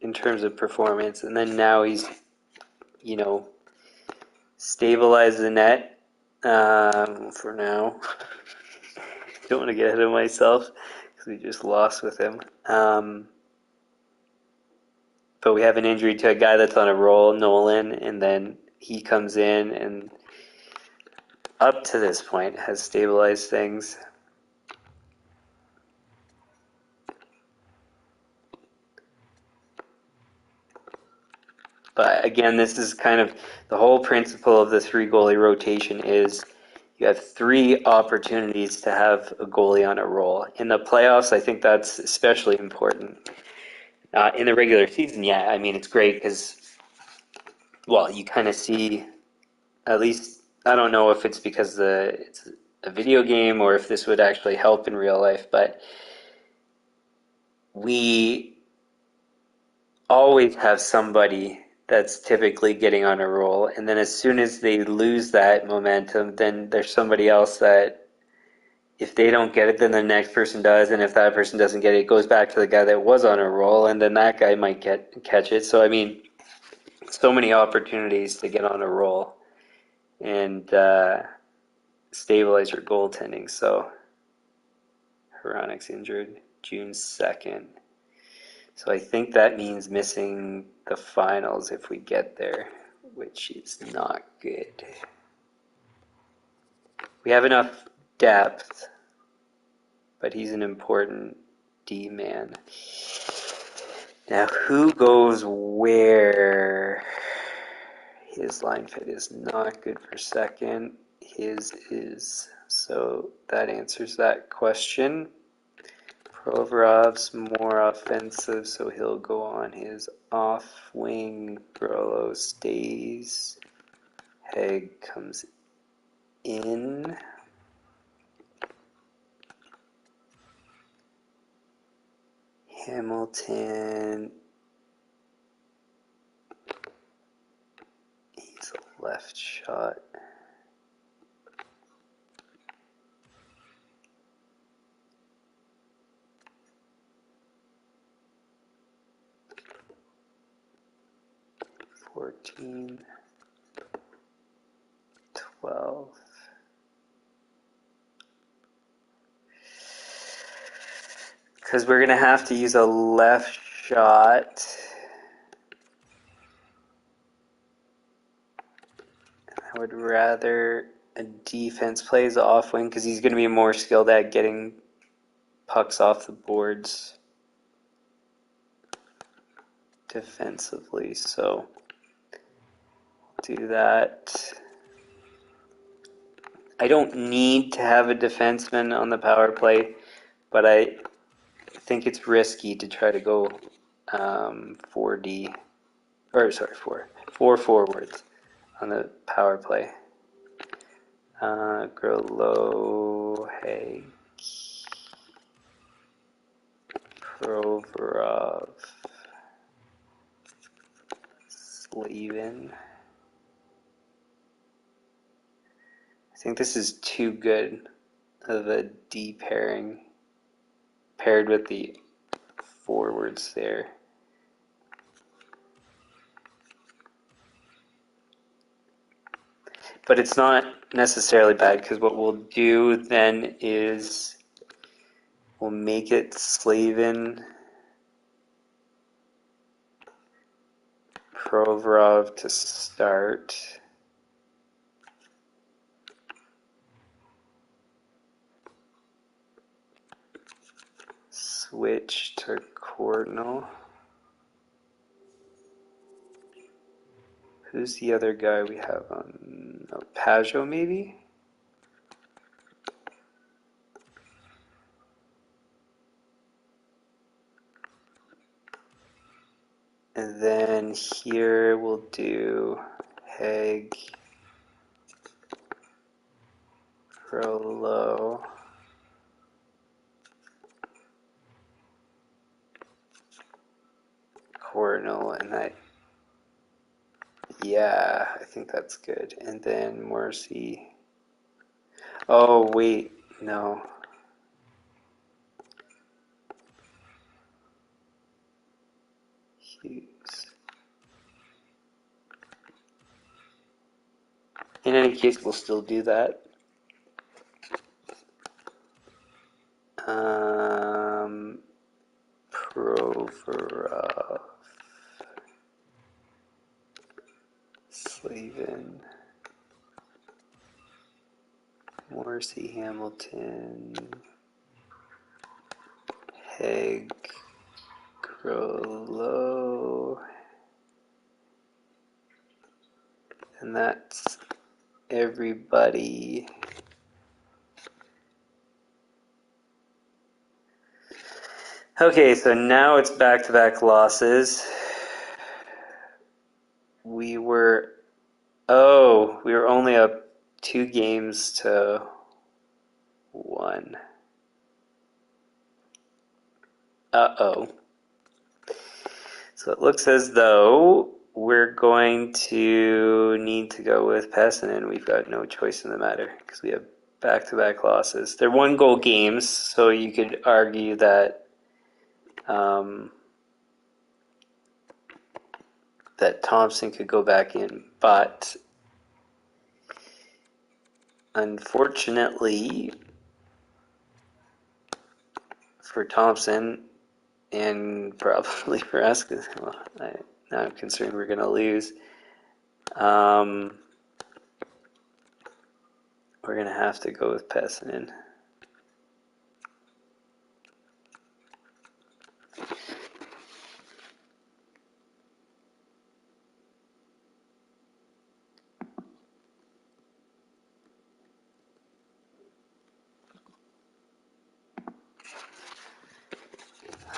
S1: in terms of performance, and then now he's, stabilized the net for now. Don't want to get ahead of myself because we just lost with him. But we have an injury to a guy that's on a roll, Nolan, and then he comes in and up to this point has stabilized things. But again, this is kind of the whole principle of the 3 goalie rotation is you have 3 opportunities to have a goalie on a roll. In the playoffs, I think that's especially important. In the regular season, yeah, I mean, it's great because, well, you kind of see, at least, I don't know if it's because it's a video game or if this would actually help in real life, but we always have somebody that's typically getting on a roll, and then as soon as they lose that momentum, then there's somebody else that if they don't get it, then the next person does, and if that person doesn't get it, it goes back to the guy that was on a roll, and then that guy might catch it. So I mean, so many opportunities to get on a roll and stabilize your goaltending. So Hronik's injured June 2nd. So I think that means missing the finals if we get there, which is not good. We have enough depth, but he's an important D man. Now, who goes where? His line fit is not good for second. His is. So that answers that question. Provorov's more offensive, so he'll go on his off wing. Brolo stays. Haig comes in. Hamilton. He's a left shot. $14, $12. Because we're going to have to use a left shot. I would rather a defense plays off wing because he's going to be more skilled at getting pucks off the boards defensively. So do that. I don't need to have a defenseman on the power play, but I think it's risky to try to go 4D, or sorry, four forwards on the power play. Groloheg, Provorov, Slavin. I think this is too good of a D pairing paired with the forwards there. But it's not necessarily bad, because what we'll do then is we'll make it Slavin, Provorov to start. Switch to Cordnell. Who's the other guy we have on? Oh, Pajot, maybe? And then here we'll do Heg, Frollo, Cordnell, and that. Yeah, I think that's good. And then Morrissey. Oh, wait, no. Hughes. In any case, we'll still do that. Provorov, Slavin, Morrissey, Hamilton, Heg, Grolo, and that's everybody. Okay, so now it's back-to-back losses. We were only up 2 games to 1. Uh-oh. So it looks as though we're going to need to go with Pepin, and we've got no choice in the matter because we have back-to-back losses. They're 1-goal games, so you could argue that that Thompson could go back in, but unfortunately for Thompson, and probably for us, because now I'm concerned we're going to lose, we're going to have to go with Pepin.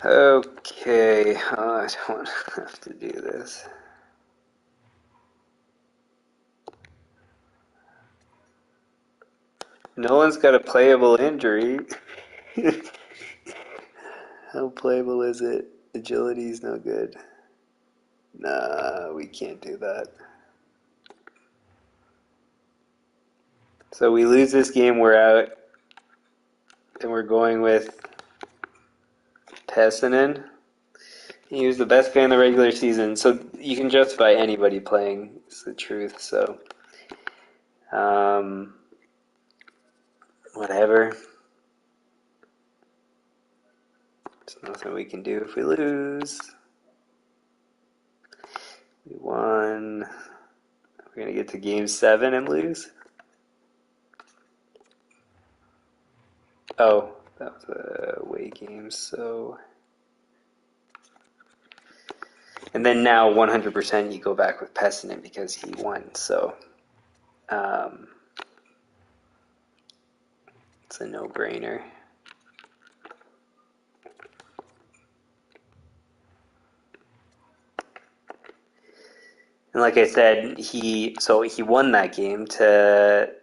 S1: Okay, I don't want to have to do this. No one's got a playable injury. How playable is it? Agility's no good. Nah, we can't do that. So we lose this game, we're out, and we're going with Pessinen. He was the best guy in the regular season, so you can justify anybody playing. It's the truth. So, whatever. There's nothing we can do if we lose. We won. We're gonna get to Game 7 and lose. Oh, that was a away game. So. And then now 100% you go back with Pessinen because he won. So it's a no-brainer. And like I said, he won that game to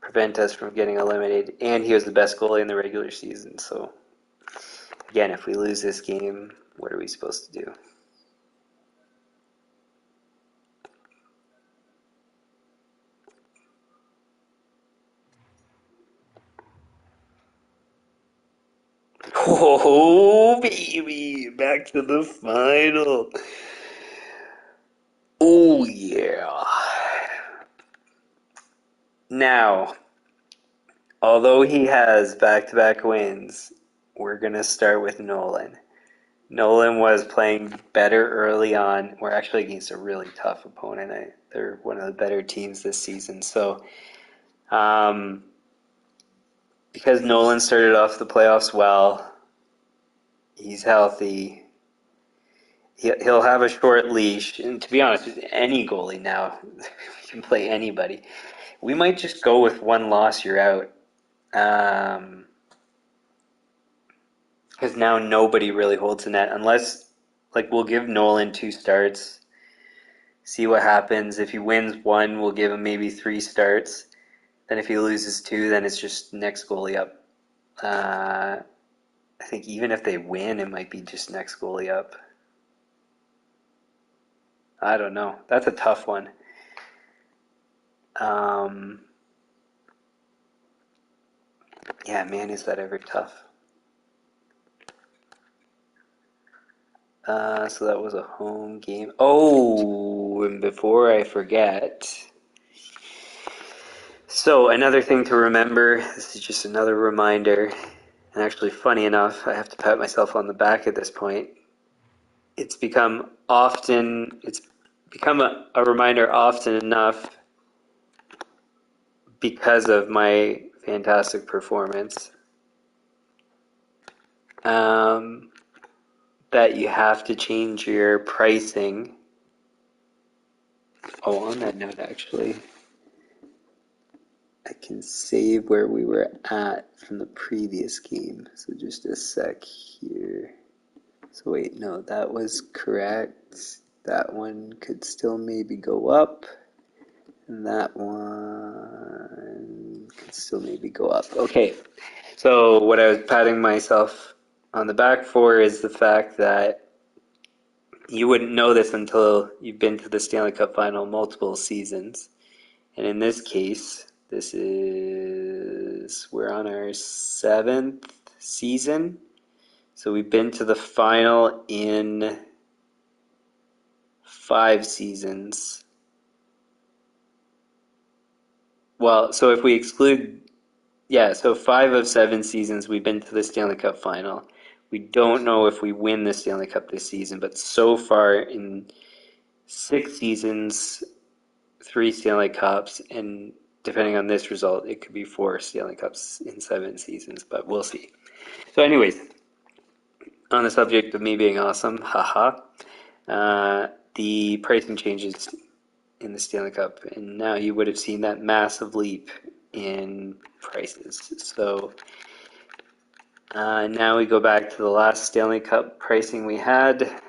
S1: prevent us from getting eliminated. And he was the best goalie in the regular season. So, again, if we lose this game, what are we supposed to do? Oh, baby, back to the final. Oh, yeah. Now, although he has back-to-back wins, we're going to start with Nolan. Nolan was playing better early on. We're actually against a really tough opponent. They're one of the better teams this season. So, because Nolan started off the playoffs well, he's healthy. He'll have a short leash. And to be honest, any goalie now can play anybody. We might just go with one loss, you're out. Because now nobody really holds the net unless, like, we'll give Nolan 2 starts, see what happens. If he wins one, we'll give him maybe 3 starts. Then if he loses 2, then it's just next goalie up. I think even if they win, it might be just next goalie up. I don't know. That's a tough one. Yeah, man, is that ever tough. So that was a home game. Oh, and before I forget, so another thing to remember, this is just another reminder, and actually funny enough, I have to pat myself on the back at this point. It's become a reminder often enough because of my fantastic performance, that you have to change your pricing. Oh, on that note, actually, I can save where we were at from the previous game. So just a sec here. So wait, no, that was correct. That one could still maybe go up. And that one could still maybe go up. Okay, so what I was patting myself on the back for is the fact that you wouldn't know this until you've been to the Stanley Cup final multiple seasons. And in this case, we're on our 7th season. So we've been to the final in 5 seasons. Well, so if we exclude, so 5 of 7 seasons we've been to the Stanley Cup final. We don't know if we win the Stanley Cup this season, but so far in 6 seasons, 3 Stanley Cups, and depending on this result, it could be 4 Stanley Cups in 7 seasons, but we'll see. So anyways, on the subject of me being awesome, haha, the pricing changes in the Stanley Cup, and now you would have seen that massive leap in prices. So now we go back to the last Stanley Cup pricing we had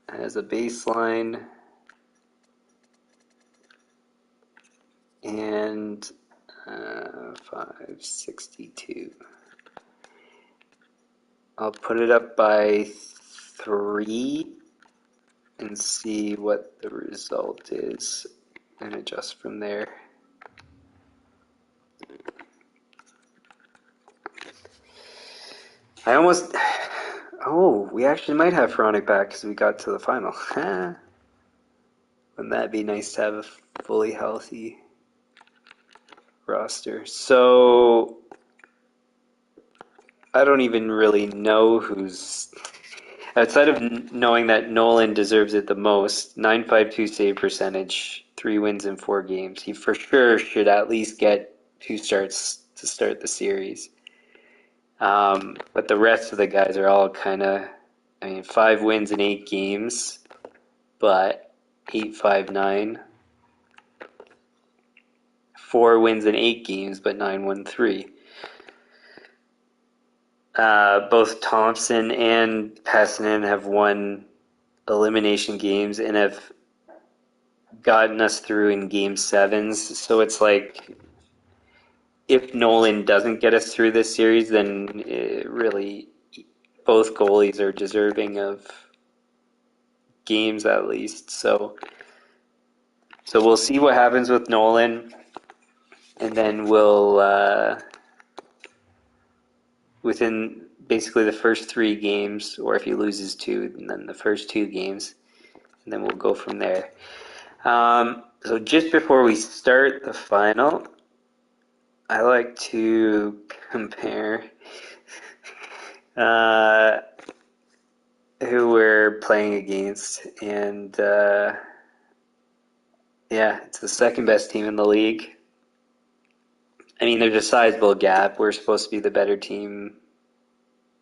S1: as a baseline, and 562. I'll put it up by 3 and see what the result is and adjust from there. We actually might have Veronic back because we got to the final. Wouldn't that be nice to have a fully healthy roster? So I don't even really know who's, outside of knowing that Nolan deserves it the most. 952 save percentage, 3 wins in 4 games. He for sure should at least get 2 starts to start the series. But the rest of the guys are all kind of, 5 wins in 8 games, but 859. 4 wins in 8 games, but 913. Both Thompson and Passanen have won elimination games and have gotten us through in game sevens. So it's like if Nolan doesn't get us through this series, then really both goalies are deserving of games at least. So we'll see what happens with Nolan, and then we'll within basically the first 3 games, or if he loses 2, and then the first 2 games, and then we'll go from there. So just before we start the final, I like to compare uh, who we're playing against, and yeah, it's the second best team in the league. I mean, there's a sizable gap. We're supposed to be the better team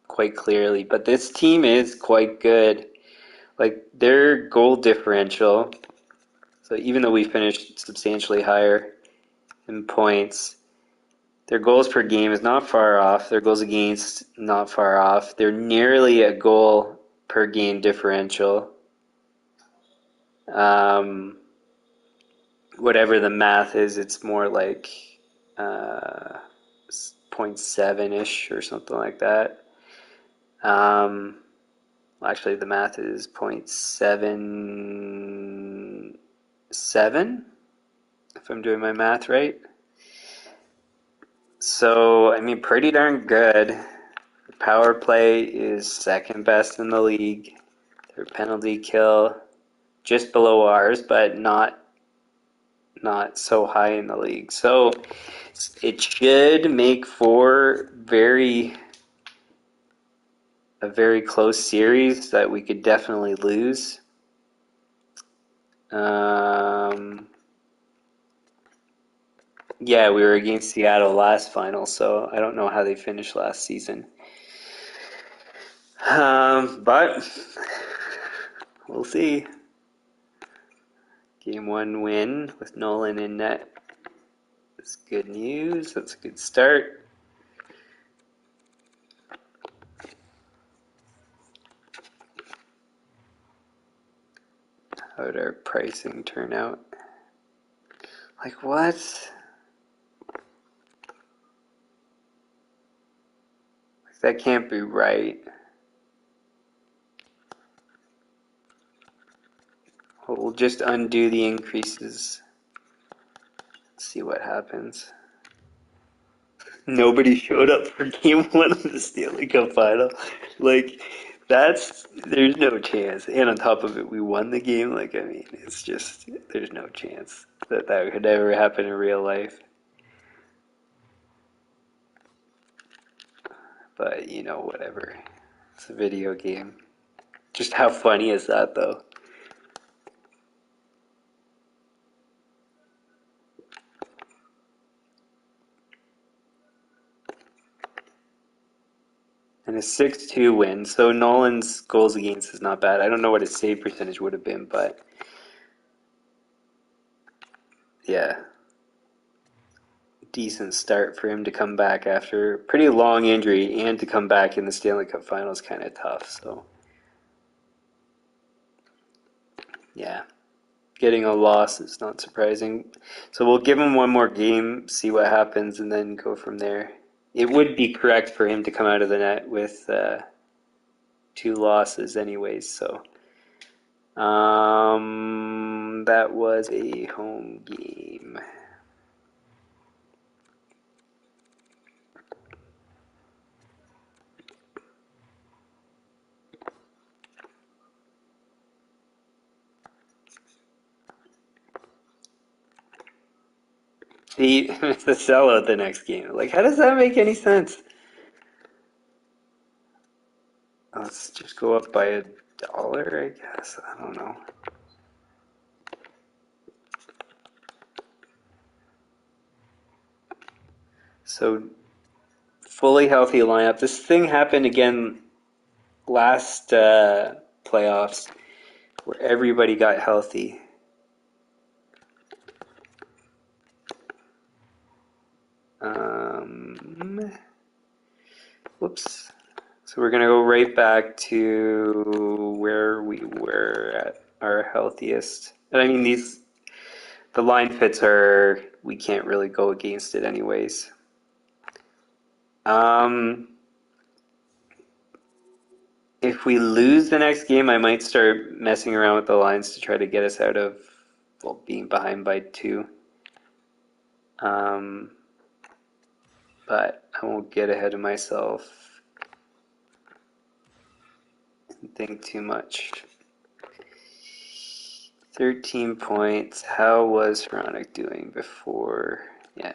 S1: quite clearly, but this team is quite good. Like their goal differential, so even though we finished substantially higher in points, their goals per game is not far off. Their goals against, not far off. They're nearly a goal per game differential. Whatever the math is, it's more like 0.7-ish or something like that. Actually, the math is 0.77, if I'm doing my math right. So, I mean, pretty darn good. Power play is second best in the league. Their penalty kill just below ours, but not so high in the league. So it should make for a very close series that we could definitely lose. Yeah, we were against Seattle last final, so I don't know how they finished last season. But we'll see. Game 1 win with Nolan in net. That's good news. That's a good start. How did our pricing turn out? Like what? That can't be right. We'll just undo the increases. Let's see what happens. Nobody showed up for game 1 of the Stanley Cup final. Like, there's no chance. And on top of it, we won the game. Like, I mean, it's just, there's no chance that could ever happen in real life. But, whatever. It's a video game. Just how funny is that, though? And a 6-2 win. So Nolan's goals against is not bad. I don't know what his save percentage would have been, but yeah. Decent start for him to come back after a pretty long injury, and to come back in the Stanley Cup final is kind of tough. So yeah, getting a loss is not surprising. So we'll give him one more game, see what happens, and then go from there. It would be correct for him to come out of the net with 2 losses anyways. So that was a home game. The sellout the next game. Like, how does that make any sense? Let's just go up by $1, I guess. I don't know. So, fully healthy lineup. This thing happened again last playoffs, where everybody got healthy. Whoops. So we're going to go right back to where we were at our healthiest. And I mean, The line fits are, we can't really go against it anyways. If we lose the next game, I might start messing around with the lines to try to get us out of, well, being behind by 2. But I won't get ahead of myself and think too much. 13 points. How was Veronica doing before? Yeah.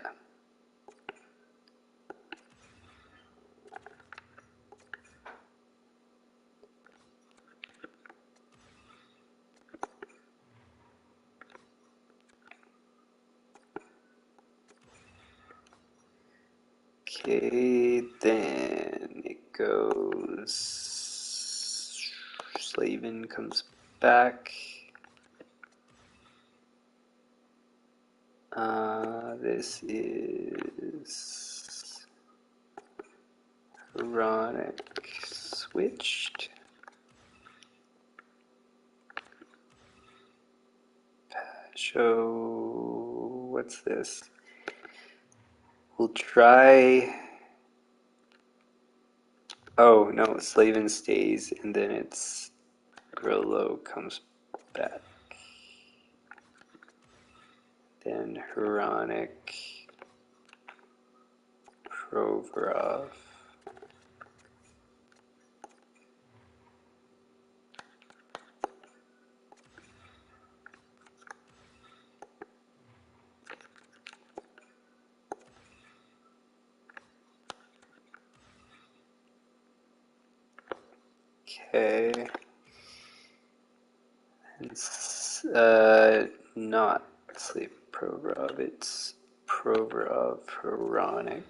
S1: Okay, then it goes. Slavin comes back. This is Chronic switched. Show, what's this? We'll try. Oh no, Slavin stays, and then it's Grillo comes back. Then Huronic, Provorov. Okay. It's not Sleep Provorov, it's Provorov Huronic.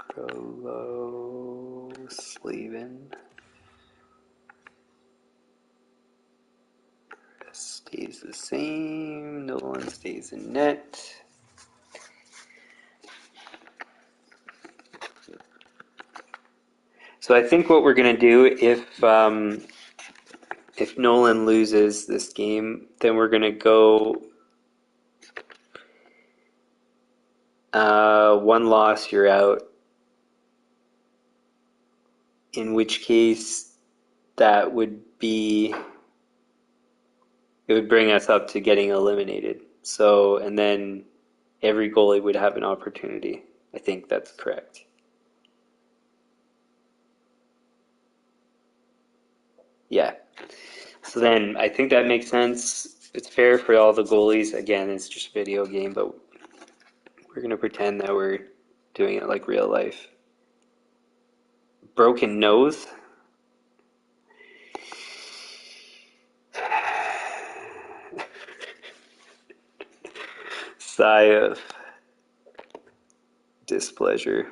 S1: Grillo, Slavin. Stays the same. Nolan stays in net. So I think what we're gonna do if Nolan loses this game, then we're gonna go 1 loss, you're out. In which case, that would be, it would bring us up to getting eliminated. So, and then every goalie would have an opportunity. I think that's correct. Yeah. So then I think that makes sense. It's fair for all the goalies. Again, it's just a video game, but we're going to pretend that we're doing it like real life. Broken nose. Sigh of displeasure.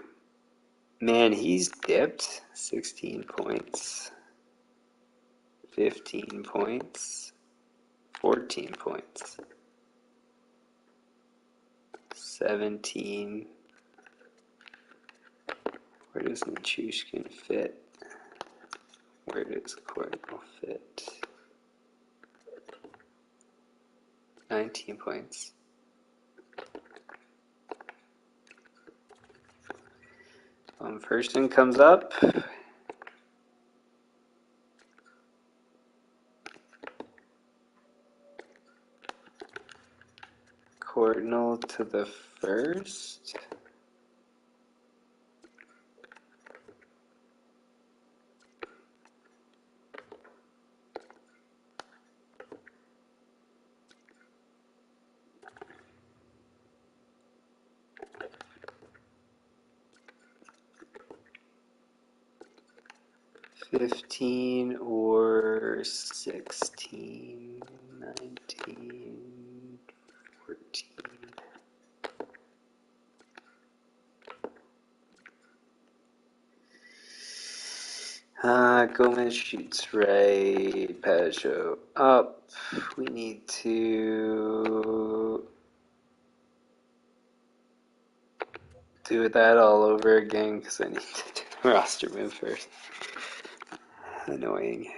S1: Man, he's dipped. 16 points. 15 points. 14 points. 17. Where does Nichushkin fit? Where does Cordell fit? 19 points. First comes up. Cordell to the first. $15 or $16, $19, $14. Gomez shoots right. Pajot up. We need to do that all over again because I need to do roster move first. Annoying.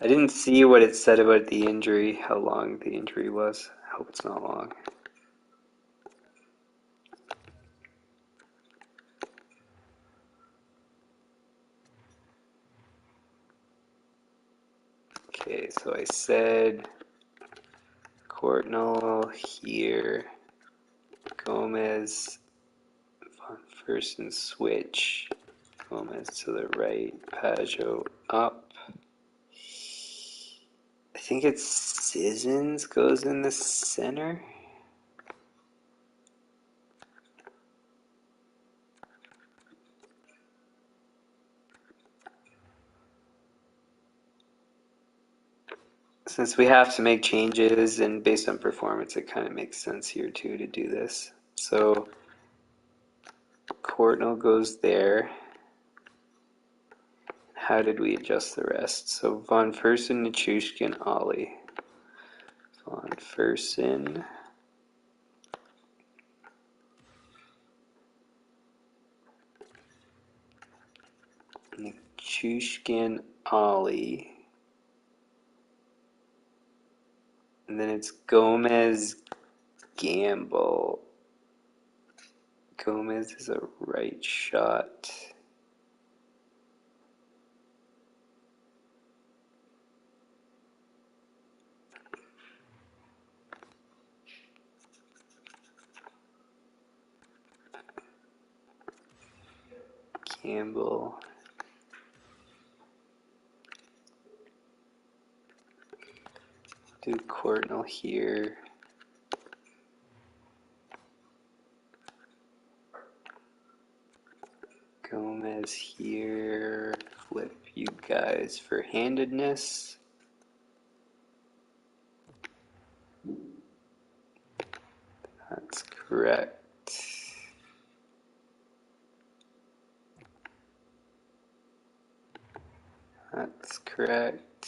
S1: I didn't see what it said about the injury, how long the injury was. I hope it's not long. Okay, so I said Courtnall here, Gomez, Von Fersen switch, Gomez to the right, Pajot up. I think it's Sissons goes in the center. Since we have to make changes and based on performance, it kind of makes sense here too to do this. So Courtnall goes there. How did we adjust the rest? So Von Fersen, Nichushkin, Ollie. Von Fersen. Nichushkin, Ollie. And then it's Gomez, Gamble. Gomez is a right shot. Campbell. Do Courtnall here. Gomez here. Flip you guys for handedness. That's correct. That's correct.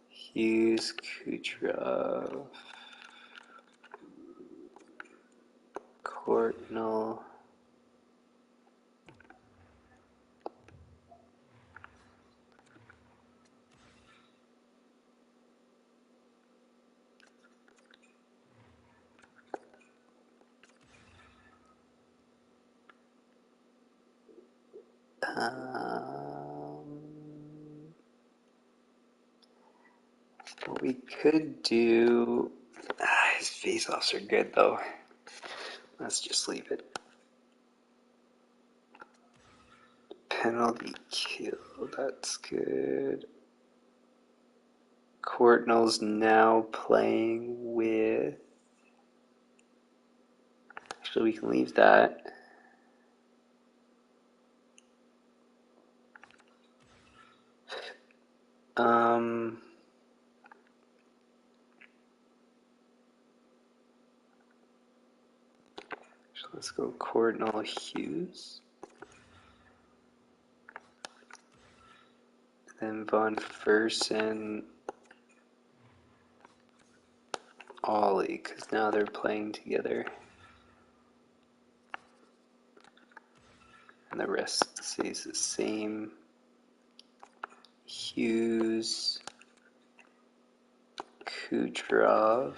S1: Hughes, Kucherov, Courtnall. What we could do. His face-offs are good though. Let's just leave it. Penalty kill. That's good. Courtnall's now playing with. Actually, we can leave that. So let's go Courtnall Hughes. Then Von Fersen, Ollie, because now they're playing together. And the rest stays the same. Hughes, Kucherov,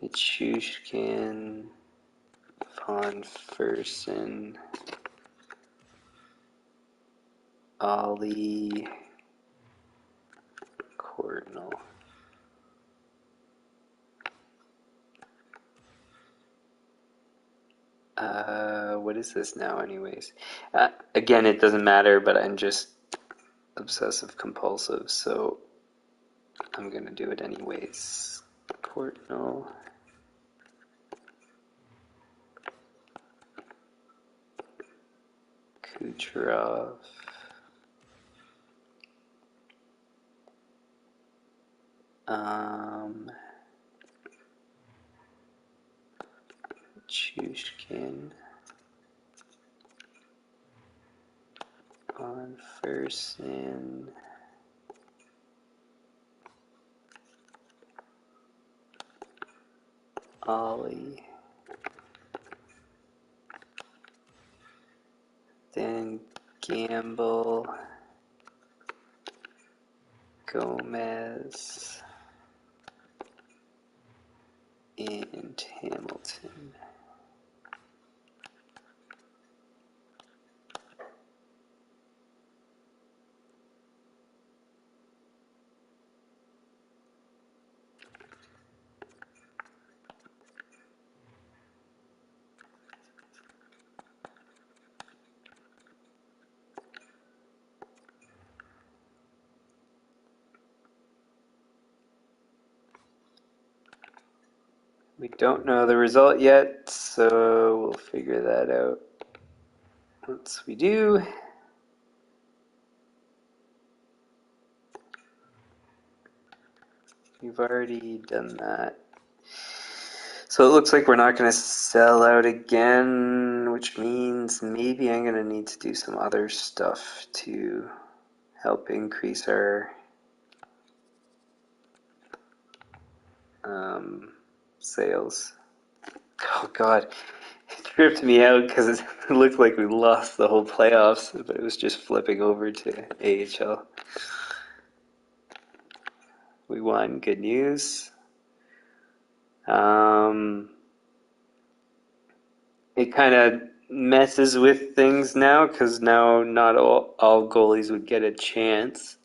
S1: Nichushkin, Von Fersen, Ollie, Courtnall. What is this now anyways? Again, it doesn't matter, but I'm just obsessive compulsive, so I'm gonna do it anyways. Courtnall. Kucherov. Chushkin. On Fersen. Ollie. Gamble, Gomez, and Hamilton. We don't know the result yet, so we'll figure that out once we do. We've already done that. So it looks like we're not going to sell out again, which means maybe I'm going to need to do some other stuff to help increase our sales. Oh God, it tripped me out because it looked like we lost the whole playoffs, but it was just flipping over to AHL. We won, good news. It kind of messes with things now because now not all goalies would get a chance.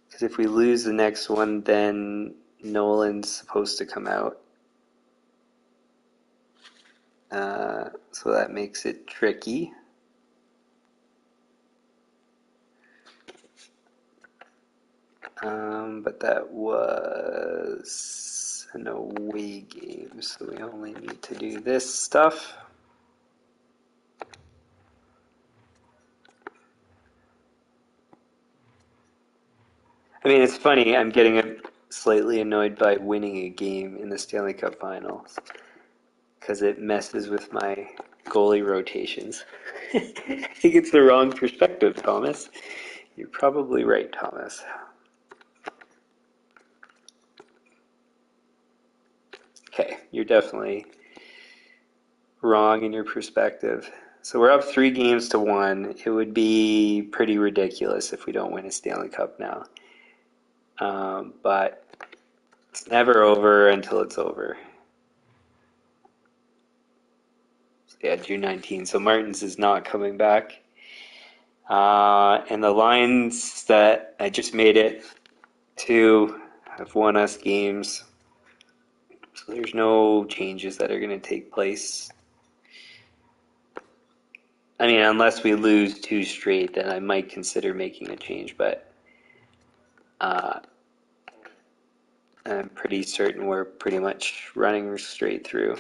S1: Because if we lose the next one, then Nolan's supposed to come out. So that makes it tricky. But that was an away game, so we only need to do this stuff. I mean, it's funny, I'm getting slightly annoyed by winning a game in the Stanley Cup Finals because it messes with my goalie rotations. I think it's the wrong perspective, Thomas. You're probably right, Thomas. Okay, you're definitely wrong in your perspective. So we're up 3-1. It would be pretty ridiculous if we don't win a Stanley Cup now. But it's never over until it's over. So yeah, June 19th. So Martins is not coming back. And the lines that I just made it to have won us games. So there's no changes that are going to take place. I mean, unless we lose 2 straight, then I might consider making a change, but I'm pretty certain we're pretty much running straight through.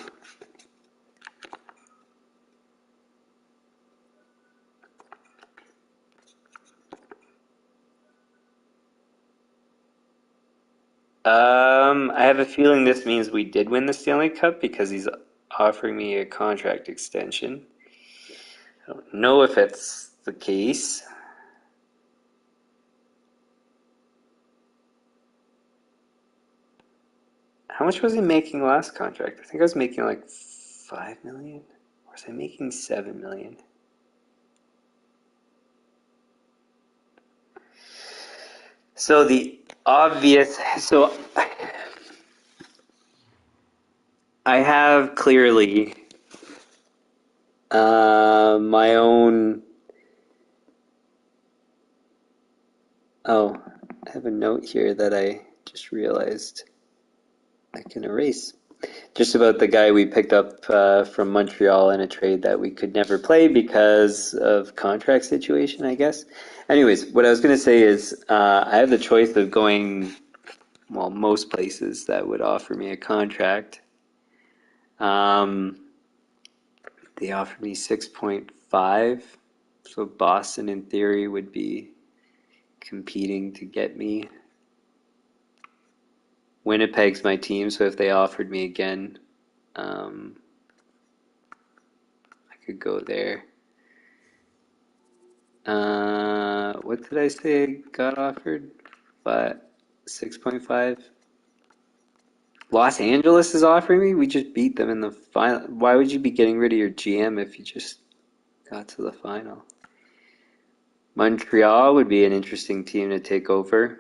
S1: I have a feeling this means we did win the Stanley Cup because he's offering me a contract extension. I don't know if it's the case. How much was he making last contract? I think I was making like 5 million, or was I making 7 million? So I have clearly my own. Oh, I have a note here that I just realized I can erase. Just about the guy we picked up from Montreal in a trade that we could never play because of contract situation, I guess. Anyways, what I was going to say is I have the choice of going, well, most places that would offer me a contract. They offered me 6.5, so Boston in theory would be competing to get me. Winnipeg's my team, so if they offered me again, I could go there. What did I say got offered? But 6.5. Los Angeles is offering me? We just beat them in the final. Why would you be getting rid of your GM if you just got to the final? Montreal would be an interesting team to take over,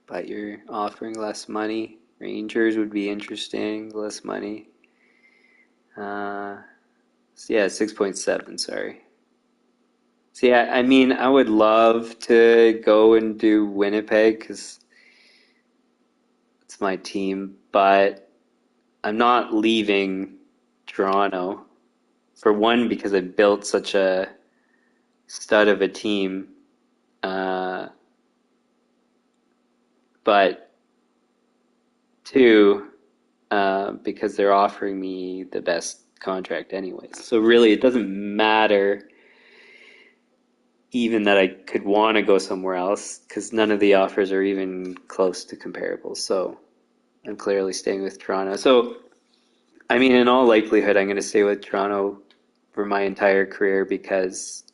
S1: but you're offering less money. Rangers would be interesting, less money. Uh, so yeah, 6.7, sorry. So yeah, I mean, I would love to go and do Winnipeg because it's my team, but I'm not leaving Toronto. For one, because I built such a stud of a team, uh, but two, because they're offering me the best contract anyways. So really, it doesn't matter even that I could want to go somewhere else because none of the offers are even close to comparable. So I'm clearly staying with Toronto. So, I mean, in all likelihood, I'm going to stay with Toronto for my entire career because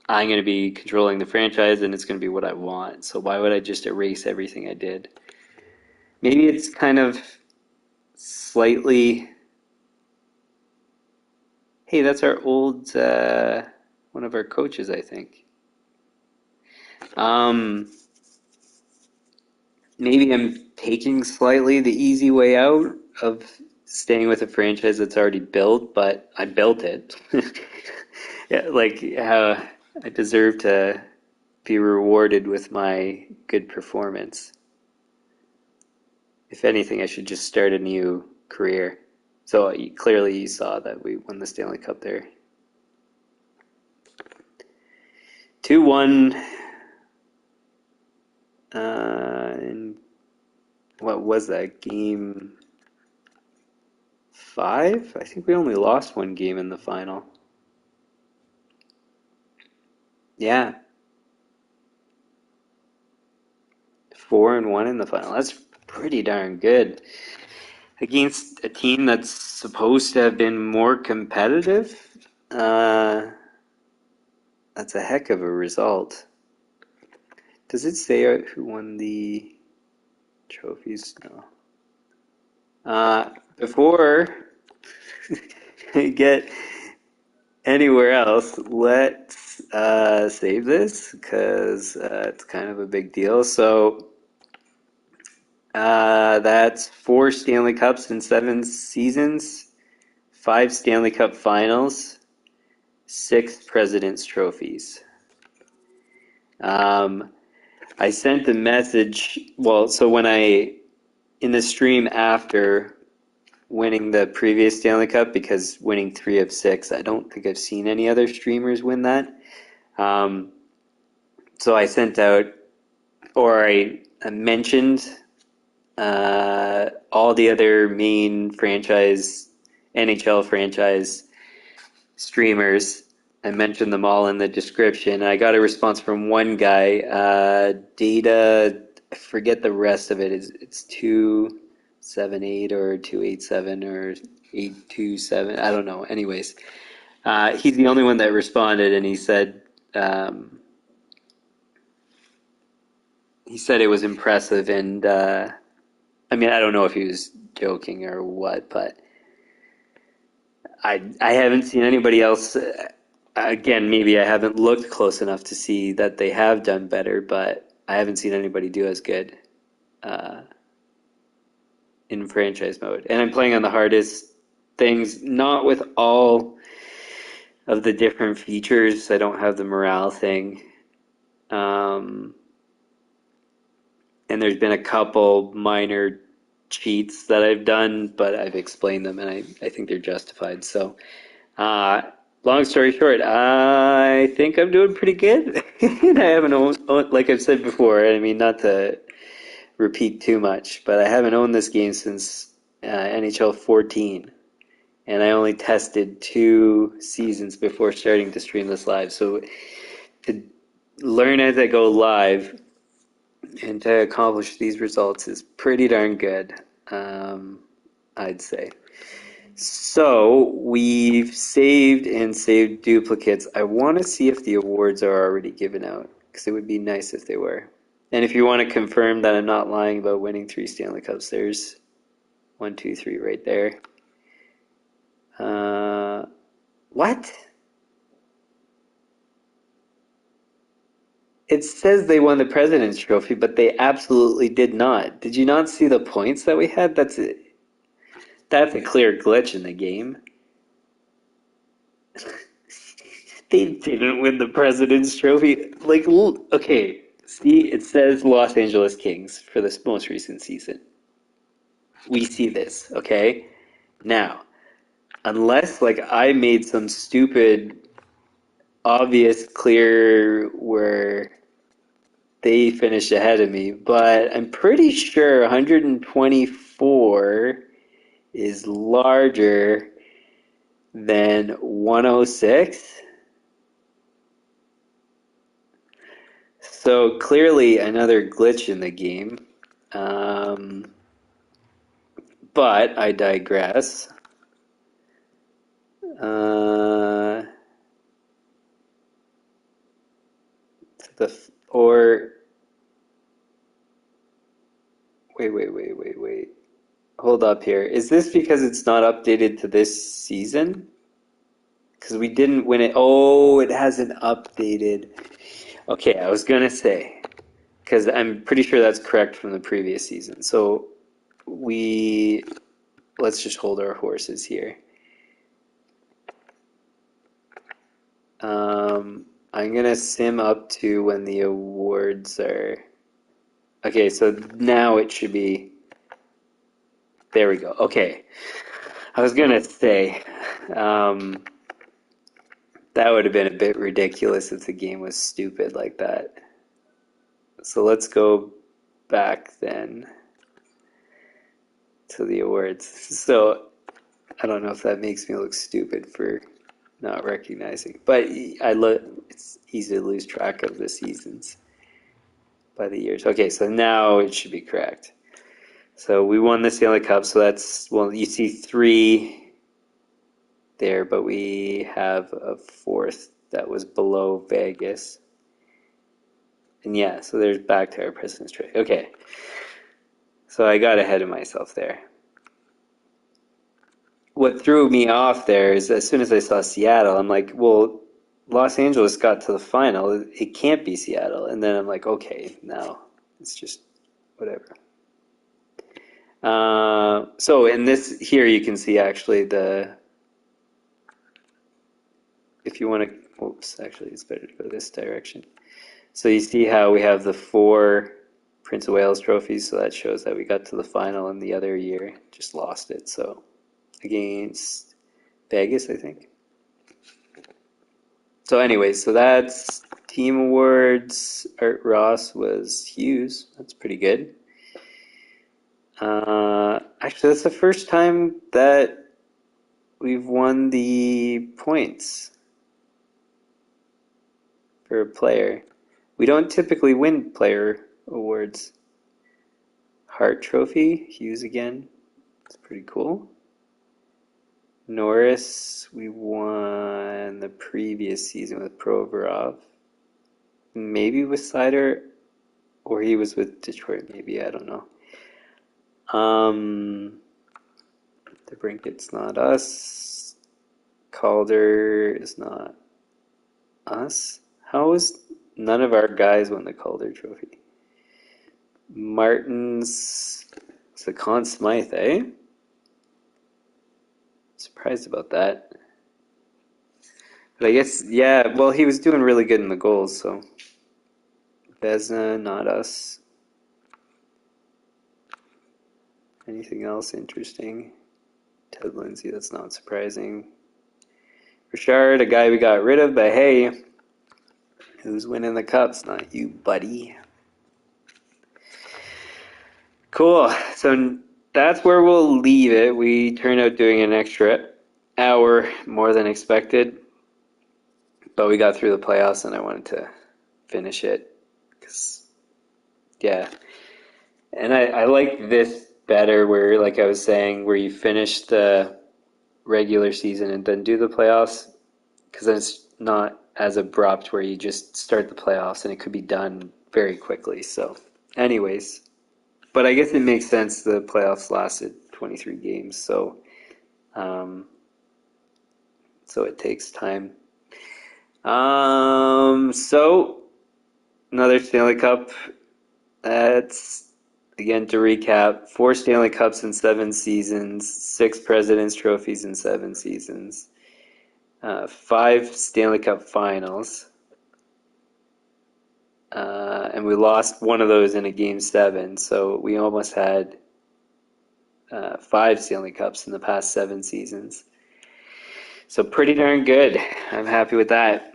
S1: I'm going to be controlling the franchise and it's going to be what I want. So why would I just erase everything I did? Maybe it's kind of slightly. Hey, that's our old one of our coaches, I think. Um, Maybe I'm taking slightly the easy way out of staying with a franchise that's already built, but I built it. Yeah, like I deserve to be rewarded with my good performance. If anything, I should just start a new career. So clearly you saw that we won the Stanley Cup there. 2-1. And what was that? Game 5? I think we only lost one game in the final. Yeah, 4-1 in the final. That's pretty darn good against a team that's supposed to have been more competitive. Uh, that's a heck of a result. Does it say who won the trophies? No. Before I get anywhere else, let's save this because it's kind of a big deal. So that's 4 Stanley Cups in 7 seasons, 5 Stanley Cup finals, 6 President's trophies. Um, I sent a message. Well, so when in the stream after winning the previous Stanley Cup, because winning 3 of 6, I don't think I've seen any other streamers win that. Um, so I sent out, or I mentioned all the other main NHL franchise streamers. I mentioned them all in the description. I got a response from one guy, Data, I forget the rest of it. It's 278 or 287 or 827. I don't know. Anyways, he's the only one that responded, and he said it was impressive. And I mean, I don't know if he was joking or what, but I haven't seen anybody else. Again, maybe I haven't looked close enough to see that they have done better, but I haven't seen anybody do as good uh, in franchise mode. And I'm playing on the hardest things, not with all of the different features. I don't have the morale thing. Um, and there's been a couple minor cheats that I've done, but I've explained them and I think they're justified. So, uh, long story short, I think I'm doing pretty good. And I haven't like I've said before, I mean, not to repeat too much, but I haven't owned this game since NHL 14. And I only tested 2 seasons before starting to stream this live. So to learn as I go live and to accomplish these results is pretty darn good, I'd say. So we've saved duplicates. I want to see if the awards are already given out because it would be nice if they were. And if you want to confirm that I'm not lying about winning 3 Stanley Cups, there's 1, 2, 3 right there. What? It says they won the President's Trophy, but they absolutely did not. Did you not see the points that we had? That's a clear glitch in the game. They didn't win the President's Trophy. Like, okay, see, it says Los Angeles Kings for this most recent season. We see this, okay? Now, unless like I made some stupid, obvious, clear where they finished ahead of me, but I'm pretty sure 124 is larger than 106. So clearly another glitch in the game. Um, but I digress. Uh, or wait. Hold up here. Is this because it's not updated to this season? Because we didn't win it. Oh, it hasn't updated. Okay, I was gonna say, because I'm pretty sure that's correct from the previous season. So we let's just hold our horses here. I'm gonna sim up to when the awards are. Okay, so now it should be. There we go. Okay, I was gonna say, um, that would have been a bit ridiculous if the game was stupid like that. So let's go back then to the awards. So I don't know if that makes me look stupid for not recognizing, but it's easy to lose track of the seasons by the years. Okay, so now it should be correct. So we won the Stanley Cup, so that's, well, you see three there, but we have a fourth that was below Vegas. And yeah, so there's back to our President's Trophy. Okay, so I got ahead of myself there. What threw me off there is as soon as I saw Seattle, I'm like, well, Los Angeles got to the final. It can't be Seattle. And then I'm like, okay, no, it's just whatever. So in this here, you can see actually if you want to, oops, actually it's better to go this direction. So you see how we have the four Prince of Wales trophies. So that shows that we got to the final in the other year, just lost it. So against Vegas, I think. So anyways, so that's team awards. Art Ross was Hughes. That's pretty good. Actually, that's the first time that we've won the points for a player. We don't typically win player awards. Hart Trophy, Hughes again. It's pretty cool. Norris, we won the previous season with Provorov. Maybe with Sider, or he was with Detroit, maybe, I don't know. The Brinket's not us. Calder is not us. How is none of our guys won the Calder Trophy? Martin's, it's a Conn Smythe, eh? Surprised about that. But I guess, yeah, well, he was doing really good in the goals, so. Vezina, not us. Anything else interesting? Ted Lindsay, that's not surprising. Richard, a guy we got rid of, but hey, who's winning the cups? Not you, buddy. Cool. So that's where we'll leave it. We turned out doing an extra hour more than expected, but we got through the playoffs and I wanted to finish it because, yeah. And I like this better where, like I was saying, where you finish the regular season and then do the playoffs because then it's not as abrupt where you just start the playoffs and it could be done very quickly. So, anyways, but I guess it makes sense the playoffs lasted 23 games, so so it takes time. So Another Stanley Cup. That's, again, to recap, 4 Stanley Cups in 7 seasons, 6 President's Trophies in 7 seasons, 5 Stanley Cup finals, and we lost one of those in a game 7, so we almost had 5 Stanley Cups in the past 7 seasons. So pretty darn good. I'm happy with that.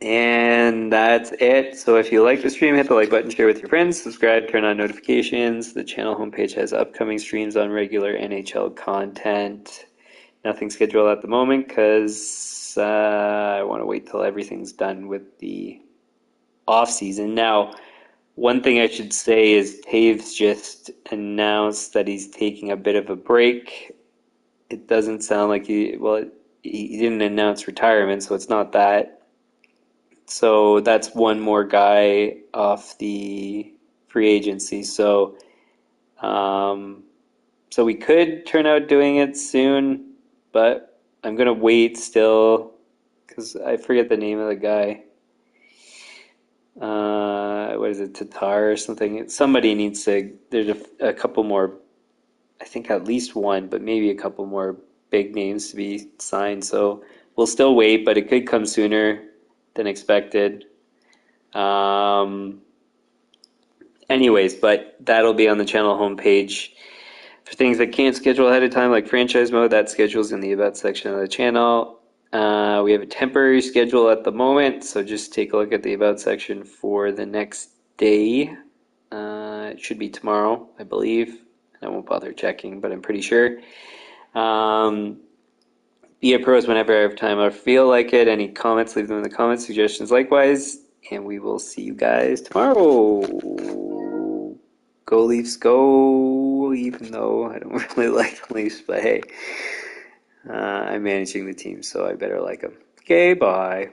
S1: And that's it. So if you like the stream, hit the like button, share with your friends, subscribe, turn on notifications. The channel homepage has upcoming streams on regular NHL content. Nothing scheduled at the moment because I want to wait till everything's done with the off season. Now, one thing I should say is Taves just announced that he's taking a bit of a break. It doesn't sound like he didn't announce retirement, so it's not that. So that's one more guy off the free agency. Um, so we could turn out doing it soon, but I'm gonna wait still because I forget the name of the guy. What is it, Tatar or something? Somebody needs to. There's a couple more. I think at least one, but maybe a couple more big names to be signed. So we'll still wait, but it could come sooner than expected. Um, Anyways, but that'll be on the channel homepage. For things that can't schedule ahead of time, like franchise mode, that schedule's in the About section of the channel. We have a temporary schedule at the moment, so just take a look at the About section for the next day. It should be tomorrow, I believe. I won't bother checking, but I'm pretty sure. Be a pros whenever I have time or feel like it. Any comments, leave them in the comments. Suggestions likewise. And we will see you guys tomorrow. Go Leafs, go! Even though I don't really like the Leafs, but hey, I'm managing the team, so I better like them. Okay, bye.